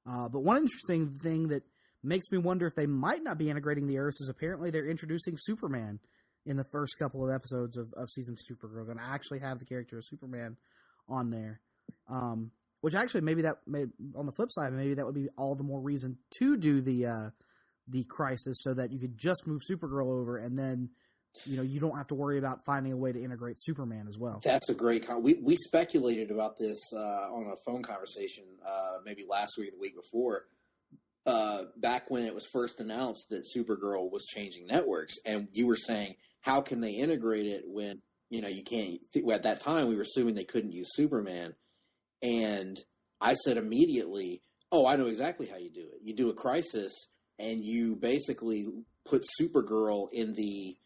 Speaker 4: But one interesting thing that makes me wonder if they might not be integrating the Earths is apparently they're introducing Superman in the first couple of episodes of season 2 Supergirl. Going to actually have the character of Superman on there. Which actually on the flip side, maybe that would be all the more reason to do the crisis so that you could just move Supergirl over and then you don't have to worry about finding a way to integrate Superman as well.
Speaker 3: That's a great we speculated about this on a phone conversation maybe last week or the week before, back when it was first announced that Supergirl was changing networks, and you were saying, how can they integrate it when you can't? At that time, we were assuming they couldn't use Superman, and I said immediately, "Oh, I know exactly how you do it. You do a crisis, and you basically put Supergirl in the."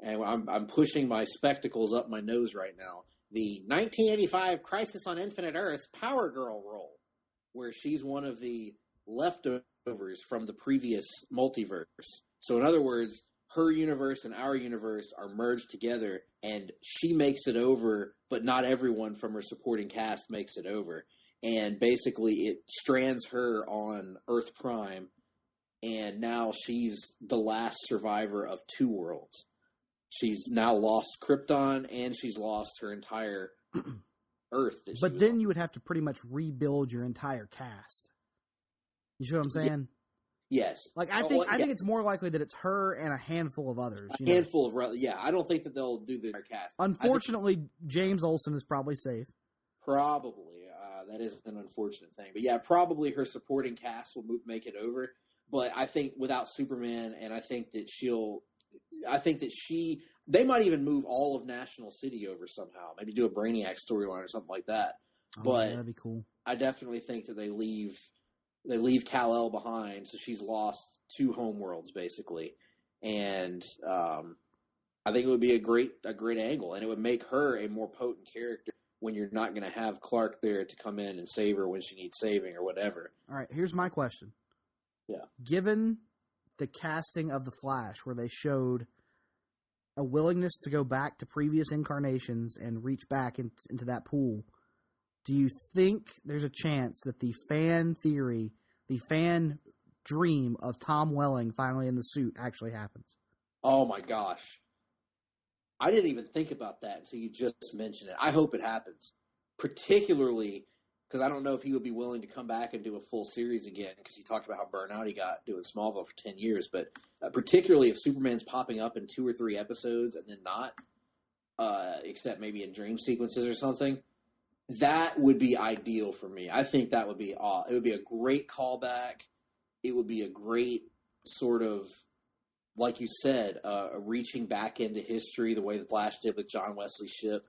Speaker 3: And I'm pushing my spectacles up my nose right now. The 1985 Crisis on Infinite Earths Power Girl role, where she's one of the leftovers from the previous multiverse. So in other words, her universe and our universe are merged together, and she makes it over, but not everyone from her supporting cast makes it over. And basically it strands her on Earth Prime, and now she's the last survivor of two worlds. She's now lost Krypton, and she's lost her entire Earth.
Speaker 4: But then you would have to pretty much rebuild your entire cast. You see what I'm saying?
Speaker 3: Yes.
Speaker 4: Like I think it's more likely that it's her and a handful of others.
Speaker 3: Handful of I don't think that they'll do the entire cast.
Speaker 4: Unfortunately, James Olsen is probably safe.
Speaker 3: Probably. That is an unfortunate thing. But yeah, probably her supporting cast will make it over. But I think without Superman, and I think that they might even move all of National City over somehow. Maybe do a Brainiac storyline or something like that.
Speaker 4: Oh,
Speaker 3: but
Speaker 4: that'd be cool.
Speaker 3: I definitely think that they leave Kal-El behind, so she's lost two homeworlds basically. And I think it would be a great angle, and it would make her a more potent character when you're not going to have Clark there to come in and save her when she needs saving or whatever.
Speaker 4: All right, here's my question.
Speaker 3: Yeah.
Speaker 4: Given the casting of The Flash, where they showed a willingness to go back to previous incarnations and reach back into that pool, do you think there's a chance that the fan theory, the fan dream of Tom Welling finally in the suit actually happens?
Speaker 3: Oh my gosh. I didn't even think about that until you just mentioned it. I hope it happens, particularly because I don't know if he would be willing to come back and do a full series again, because he talked about how burnout he got doing Smallville for 10 years. But particularly if Superman's popping up in 2 or 3 episodes and then not, except maybe in dream sequences or something, that would be ideal for me. I think that would be it would be a great callback. It would be a great sort of, like you said, reaching back into history the way the Flash did with John Wesley Shipp.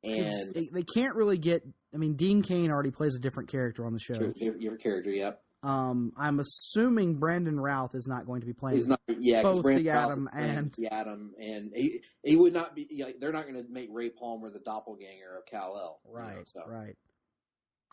Speaker 3: And
Speaker 4: they can't really get. I mean, Dean Cain already plays a different character on the show.
Speaker 3: Your character, yep.
Speaker 4: I'm assuming Brandon Routh is not going to be playing.
Speaker 3: He's not, yeah,
Speaker 4: both
Speaker 3: Brandon
Speaker 4: the
Speaker 3: Routh
Speaker 4: Atom
Speaker 3: is playing
Speaker 4: and
Speaker 3: the Atom, and he would not be. They're not going to make Ray Palmer the doppelganger of Kal-El.
Speaker 4: Right,
Speaker 3: so.
Speaker 4: right.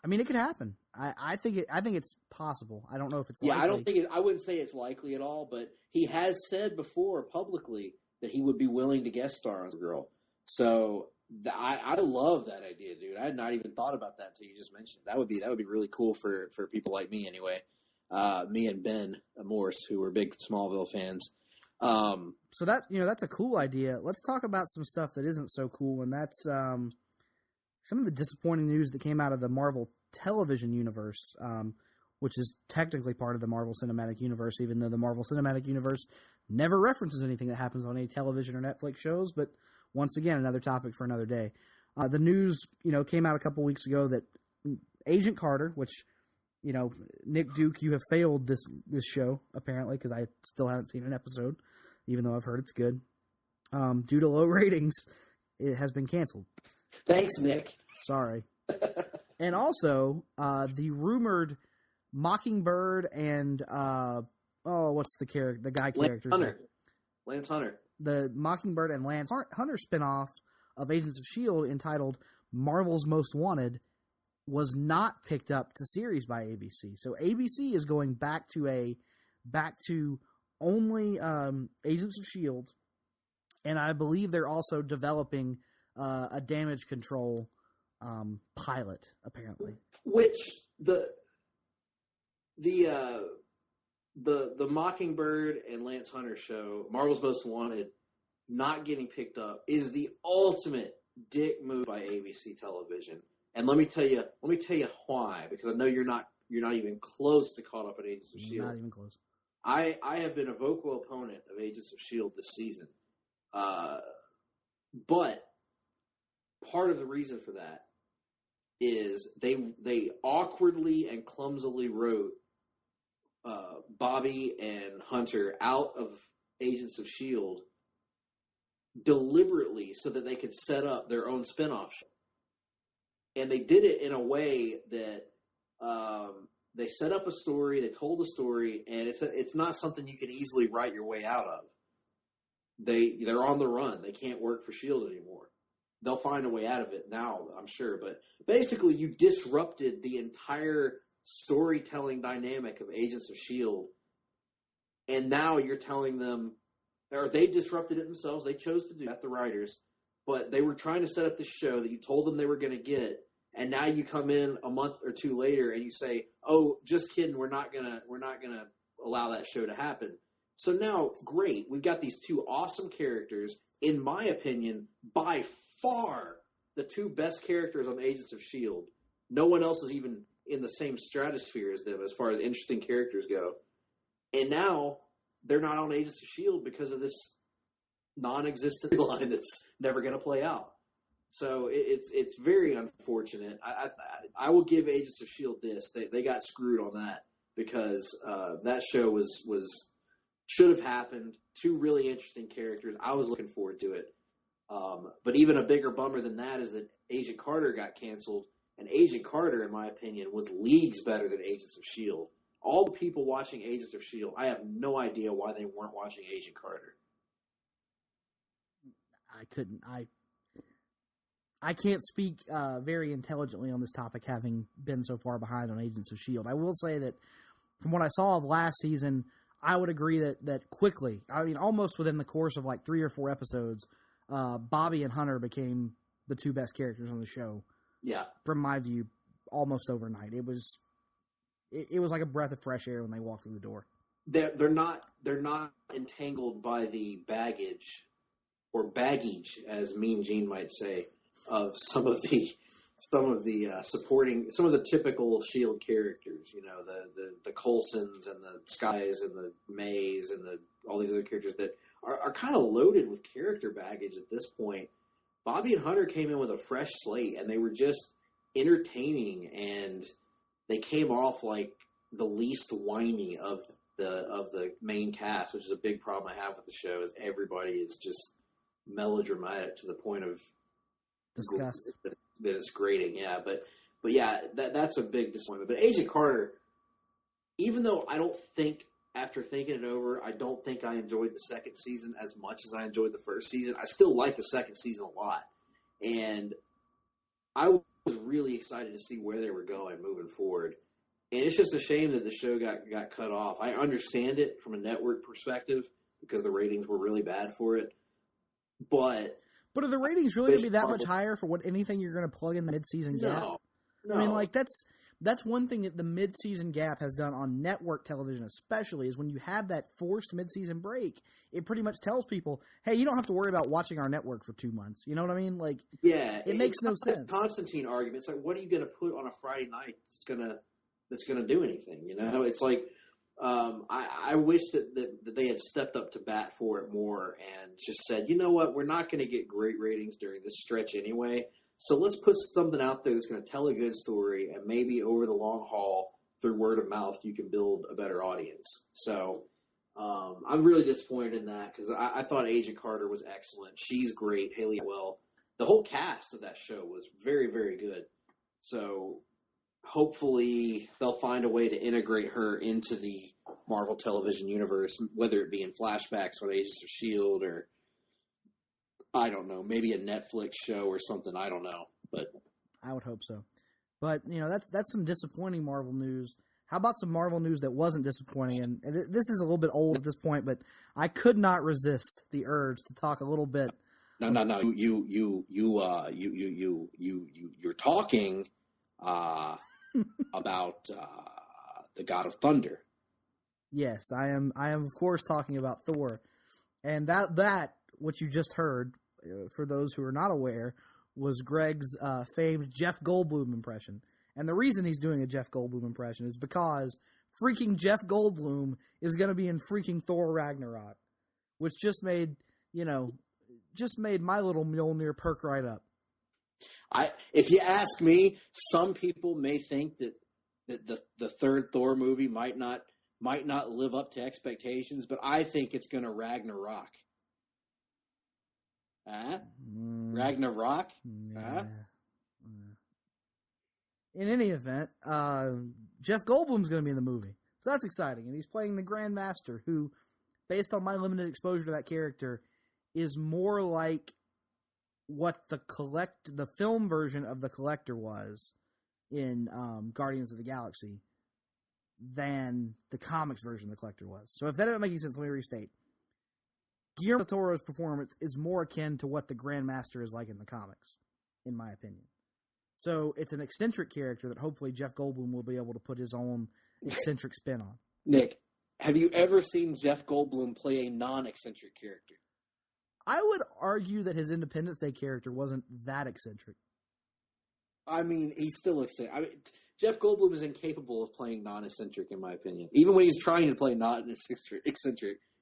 Speaker 4: I mean, it could happen. I think it's possible. I don't know if it's
Speaker 3: yeah.
Speaker 4: likely.
Speaker 3: I don't think I wouldn't say it's likely at all, but he has said before publicly that he would be willing to guest star on the girl. So I love that idea, dude. I had not even thought about that until you just mentioned it. That would be really cool for people like me anyway. Me and Ben Morse, who are big Smallville fans.
Speaker 4: So that's a cool idea. Let's talk about some stuff that isn't so cool, and that's some of the disappointing news that came out of the Marvel television universe, which is technically part of the Marvel Cinematic Universe, even though the Marvel Cinematic Universe never references anything that happens on any television or Netflix shows. But once again, another topic for another day. The news, came out a couple weeks ago that Agent Carter, which, Nick Duke, you have failed this show, apparently, because I still haven't seen an episode, even though I've heard it's good. Due to low ratings, it has been canceled.
Speaker 3: Thanks, Nick.
Speaker 4: Sorry. And also, the rumored Mockingbird and, what's the guy character's name?
Speaker 3: Lance Hunter.
Speaker 4: The Mockingbird and Lance Hunter spinoff of Agents of S.H.I.E.L.D. entitled Marvel's Most Wanted was not picked up to series by ABC. So ABC is going back to only Agents of S.H.I.E.L.D. And I believe they're also developing a damage control pilot, apparently.
Speaker 3: Which the Mockingbird and Lance Hunter show, Marvel's Most Wanted, not getting picked up is the ultimate dick move by ABC Television. And let me tell you why, because I know you're not even close to caught up at Agents of S.H.I.E.L.D.
Speaker 4: Not even close.
Speaker 3: I have been a vocal opponent of Agents of S.H.I.E.L.D. this season. But part of the reason for that is they awkwardly and clumsily wrote Bobby and Hunter out of Agents of S.H.I.E.L.D. deliberately so that they could set up their own spinoff show. And they did it in a way that they set up a story, they told a story, and it's not something you can easily write your way out of. They're on the run. They can't work for S.H.I.E.L.D. anymore. They'll find a way out of it now, I'm sure. But basically, you disrupted the entire storytelling dynamic of Agents of S.H.I.E.L.D. And now you're telling them, or they disrupted it themselves. They chose to do that, the writers. But they were trying to set up this show that you told them they were going to get. And now you come in a month or two later and you say, "Oh, just kidding. We're not gonna allow that show to happen." So now, great. We've got these two awesome characters. In my opinion, by far the two best characters on Agents of S.H.I.E.L.D. No one else is even in the same stratosphere as them as far as interesting characters go. And now they're not on Agents of S.H.I.E.L.D. because of this non-existent line that's never going to play out. So it's very unfortunate. I will give Agents of S.H.I.E.L.D. this. They got screwed on that because that show should have happened. Two really interesting characters. I was looking forward to it. But even a bigger bummer than that is that Agent Carter got canceled. And Agent Carter, in my opinion, was leagues better than Agents of S.H.I.E.L.D. All the people watching Agents of S.H.I.E.L.D., I have no idea why they weren't watching Agent Carter.
Speaker 4: I can't speak very intelligently on this topic, having been so far behind on Agents of S.H.I.E.L.D. I will say that from what I saw of last season, I would agree that quickly, I mean, almost within the course of like 3 or 4 episodes, Bobby and Hunter became the two best characters on the show.
Speaker 3: Yeah.
Speaker 4: From my view, almost overnight. It was like a breath of fresh air when they walked through the door.
Speaker 3: They're not entangled by the baggage, as Mean Gene might say, of some of the supporting, some of the typical S.H.I.E.L.D. characters. You know, the Coulsons and the Skies and the Mays and all these other characters that are kind of loaded with character baggage at this point. Bobby and Hunter came in with a fresh slate, and they were just entertaining, and they came off like the least whiny of the main cast, which is a big problem I have with the show. Is everybody is just melodramatic to the point of
Speaker 4: discussed.
Speaker 3: That it's grading, yeah. But yeah, that's a big disappointment. But Agent Carter, even though I don't think, after thinking it over, I don't think I enjoyed the second season as much as I enjoyed the first season. I still like the second season a lot. And I was really excited to see where they were going moving forward. And it's just a shame that the show got cut off. I understand it from a network perspective because the ratings were really bad for it. But
Speaker 4: are the ratings really going to be that much higher for anything you're going to plug in the mid-season gap?
Speaker 3: No.
Speaker 4: I mean, like, that's one thing that the mid-season gap has done on network television especially, is when you have that forced mid-season break, it pretty much tells people, hey, you don't have to worry about watching our network for 2 months. You know what I mean? Like,
Speaker 3: yeah,
Speaker 4: it makes no sense.
Speaker 3: Constantine arguments, like, what are you going to put on a Friday night that's gonna do anything? You know, it's like, I wish that they had stepped up to bat for it more and just said, you know what, we're not going to get great ratings during this stretch anyway, so let's put something out there that's going to tell a good story, and maybe over the long haul, through word of mouth, you can build a better audience. So I'm really disappointed in that, because I thought Agent Carter was excellent. She's great. Haley Atwell. The whole cast of that show was very, very good. So hopefully they'll find a way to integrate her into the Marvel television universe, whether it be in flashbacks on Agents of S.H.I.E.L.D. or, I don't know, maybe a Netflix show or something. I don't know, but
Speaker 4: I would hope so. But, you know, that's some disappointing Marvel news. How about some Marvel news that wasn't disappointing? And this is a little bit old at this point, but I could not resist the urge to talk a little bit.
Speaker 3: No. You're talking about the God of Thunder.
Speaker 4: Yes, I am of course talking about Thor, and that what you just heard, for those who are not aware, was Greg's famed Jeff Goldblum impression. And the reason he's doing a Jeff Goldblum impression is because freaking Jeff Goldblum is going to be in freaking Thor Ragnarok, which just made my little Mjolnir perk right up.
Speaker 3: If you ask me, some people may think that the third Thor movie might not live up to expectations, but I think it's going to Ragnarok. Ragnarok?
Speaker 4: Yeah. In any event, Jeff Goldblum's going to be in the movie. So that's exciting. And he's playing the Grand Master, who, based on my limited exposure to that character, is more like what the film version of the Collector was in Guardians of the Galaxy than the comics version of the Collector was. So if that doesn't make any sense, let me restate. Guillermo del Toro's performance is more akin to what the Grand Master is like in the comics, in my opinion. So it's an eccentric character that hopefully Jeff Goldblum will be able to put his own eccentric spin on.
Speaker 3: Nick, have you ever seen Jeff Goldblum play a non-eccentric character?
Speaker 4: I would argue that his Independence Day character wasn't that eccentric.
Speaker 3: I mean, he's still eccentric. Jeff Goldblum is incapable of playing non-eccentric, in my opinion. Even when he's trying to play non-eccentric,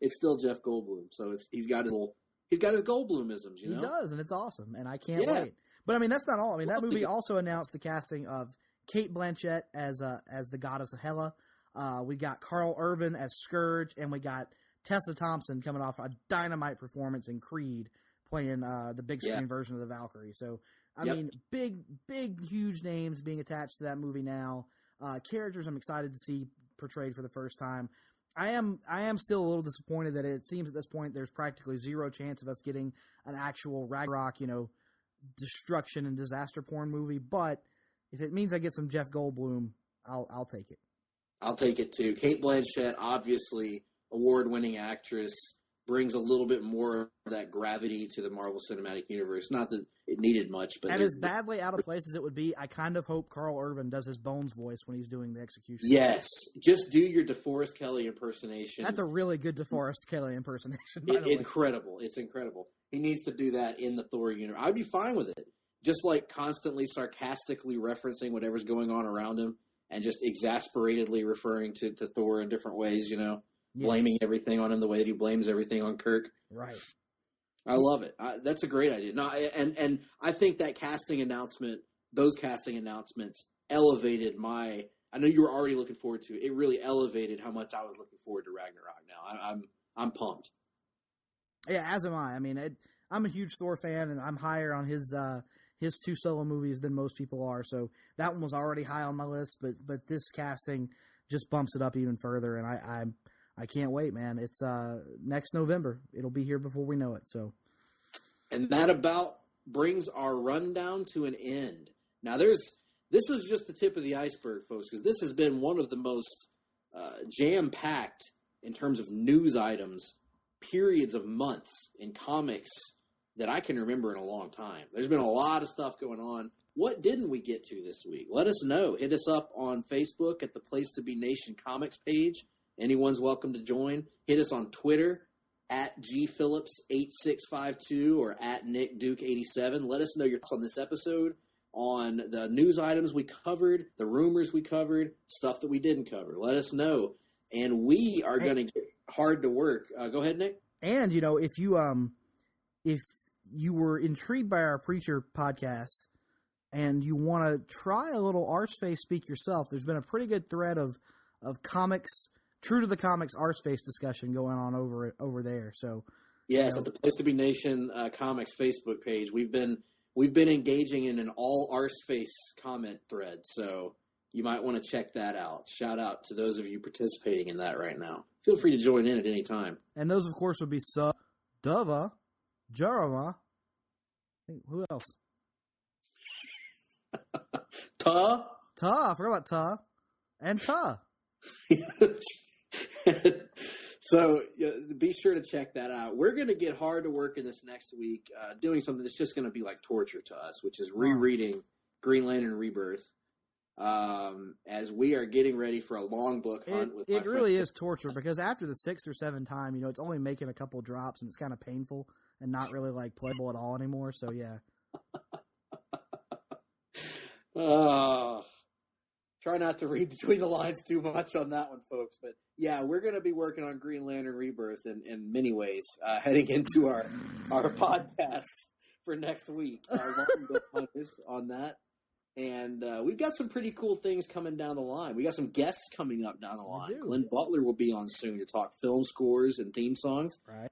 Speaker 3: it's still Jeff Goldblum. So he's got his Goldblumisms, you know?
Speaker 4: He does, and it's awesome, and I can't wait. But I mean, that's not all. I mean, that movie also announced the casting of Cate Blanchett as the goddess Hela. We got Carl Urban as Scourge, and we got Tessa Thompson coming off a dynamite performance in Creed, playing the big screen version of the Valkyrie. So, I mean, big, huge names being attached to that movie now. Characters I'm excited to see portrayed for the first time. I am still a little disappointed that it seems at this point there's practically zero chance of us getting an actual Ragnarok, destruction and disaster porn movie. But if it means I get some Jeff Goldblum, I'll take it.
Speaker 3: I'll take it too. Cate Blanchett, obviously award-winning actress, brings a little bit more of that gravity to the Marvel Cinematic Universe. Not that it needed much, but
Speaker 4: and as badly out of place as it would be, I kind of hope Carl Urban does his Bones voice when he's doing the execution.
Speaker 3: Yes, just do your DeForest Kelly impersonation.
Speaker 4: That's a really good DeForest Kelly impersonation.
Speaker 3: Incredible! It's incredible. He needs to do that in the Thor universe. I'd be fine with it. Just like constantly sarcastically referencing whatever's going on around him, and just exasperatedly referring to Thor in different ways. Blaming everything on him the way that he blames everything on Kirk.
Speaker 4: Right.
Speaker 3: I love it. That's a great idea. No, and I think that those casting announcements elevated my. I know you were already looking forward to it. It really elevated how much I was looking forward to Ragnarok. Now I'm pumped.
Speaker 4: Yeah, as am I. I mean, I'm a huge Thor fan, and I'm higher on his his 2 solo movies than most people are. So that one was already high on my list, but this casting just bumps it up even further, and I can't wait, man. It's next November. It'll be here before we know it. So,
Speaker 3: and that about brings our rundown to an end. Now, this is just the tip of the iceberg, folks, because this has been one of the most jam-packed in terms of news items, periods of months in comics that I can remember in a long time. There's been a lot of stuff going on. What didn't we get to this week? Let us know. Hit us up on Facebook at the Place to Be Nation Comics page. Anyone's welcome to join. Hit us on Twitter at gphillips8652 or at nickduke87. Let us know your thoughts on this episode, on the news items we covered, the rumors we covered, stuff that we didn't cover. Let us know. And we are going to get hard to work. Go ahead, Nick.
Speaker 4: And, if you were intrigued by our Preacher podcast and you want to try a little Arseface Speak Yourself, there's been a pretty good thread of comics, true to the comics Arseface discussion going on over there. So
Speaker 3: yes, at the Place to Be Nation Comics Facebook page, we've been engaging in an all Arseface comment thread. So you might want to check that out. Shout out to those of you participating in that right now. Feel free to join in at any time.
Speaker 4: And those, of course, would be Dava, Jarama. Who else?
Speaker 3: Ta.
Speaker 4: I forgot about Ta. And Ta.
Speaker 3: So be sure to check that out. We're going to get hard to work in this next week, doing something that's just going to be like torture to us, which is rereading Green Lantern Rebirth. As we are getting ready for a long book hunt with my friend. It
Speaker 4: really is torture because after the 6th or 7th time, it's only making a couple drops and it's kind of painful and not really like playable at all anymore. So yeah.
Speaker 3: Try not to read between the lines too much on that one, folks. But yeah, we're going to be working on Green Lantern Rebirth in many ways, heading into our podcast for next week. Our long book hunters on that. And we've got some pretty cool things coming down the line. We got some guests coming up down the line. Glenn Butler will be on soon to talk film scores and theme songs.
Speaker 4: Right.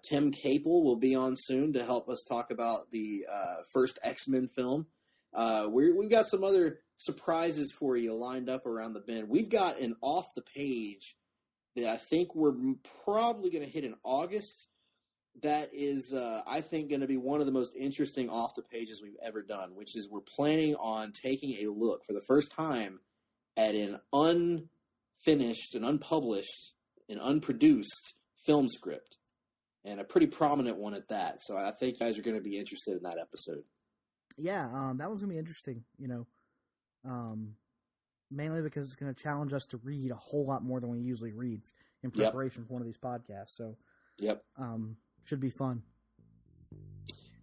Speaker 3: Tim Capel will be on soon to help us talk about the first X-Men film. We've got some other surprises for you lined up around the bend. We've got an off-the-page that I think we're probably going to hit in August. That is, I think, going to be one of the most interesting off-the-pages we've ever done, which is we're planning on taking a look for the first time at an unfinished, and unpublished, and unproduced film script, and a pretty prominent one at that. So I think you guys are going to be interested in that episode.
Speaker 4: Yeah, that one's going to be interesting, mainly because it's going to challenge us to read a whole lot more than we usually read in preparation for one of these podcasts. So, should be fun.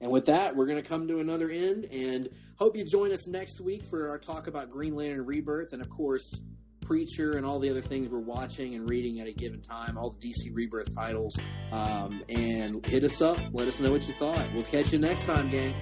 Speaker 3: And with that, we're going to come to another end, and hope you join us next week for our talk about Green Lantern Rebirth, and of course, Preacher and all the other things we're watching and reading at a given time, all the DC Rebirth titles. And hit us up. Let us know what you thought. We'll catch you next time, gang.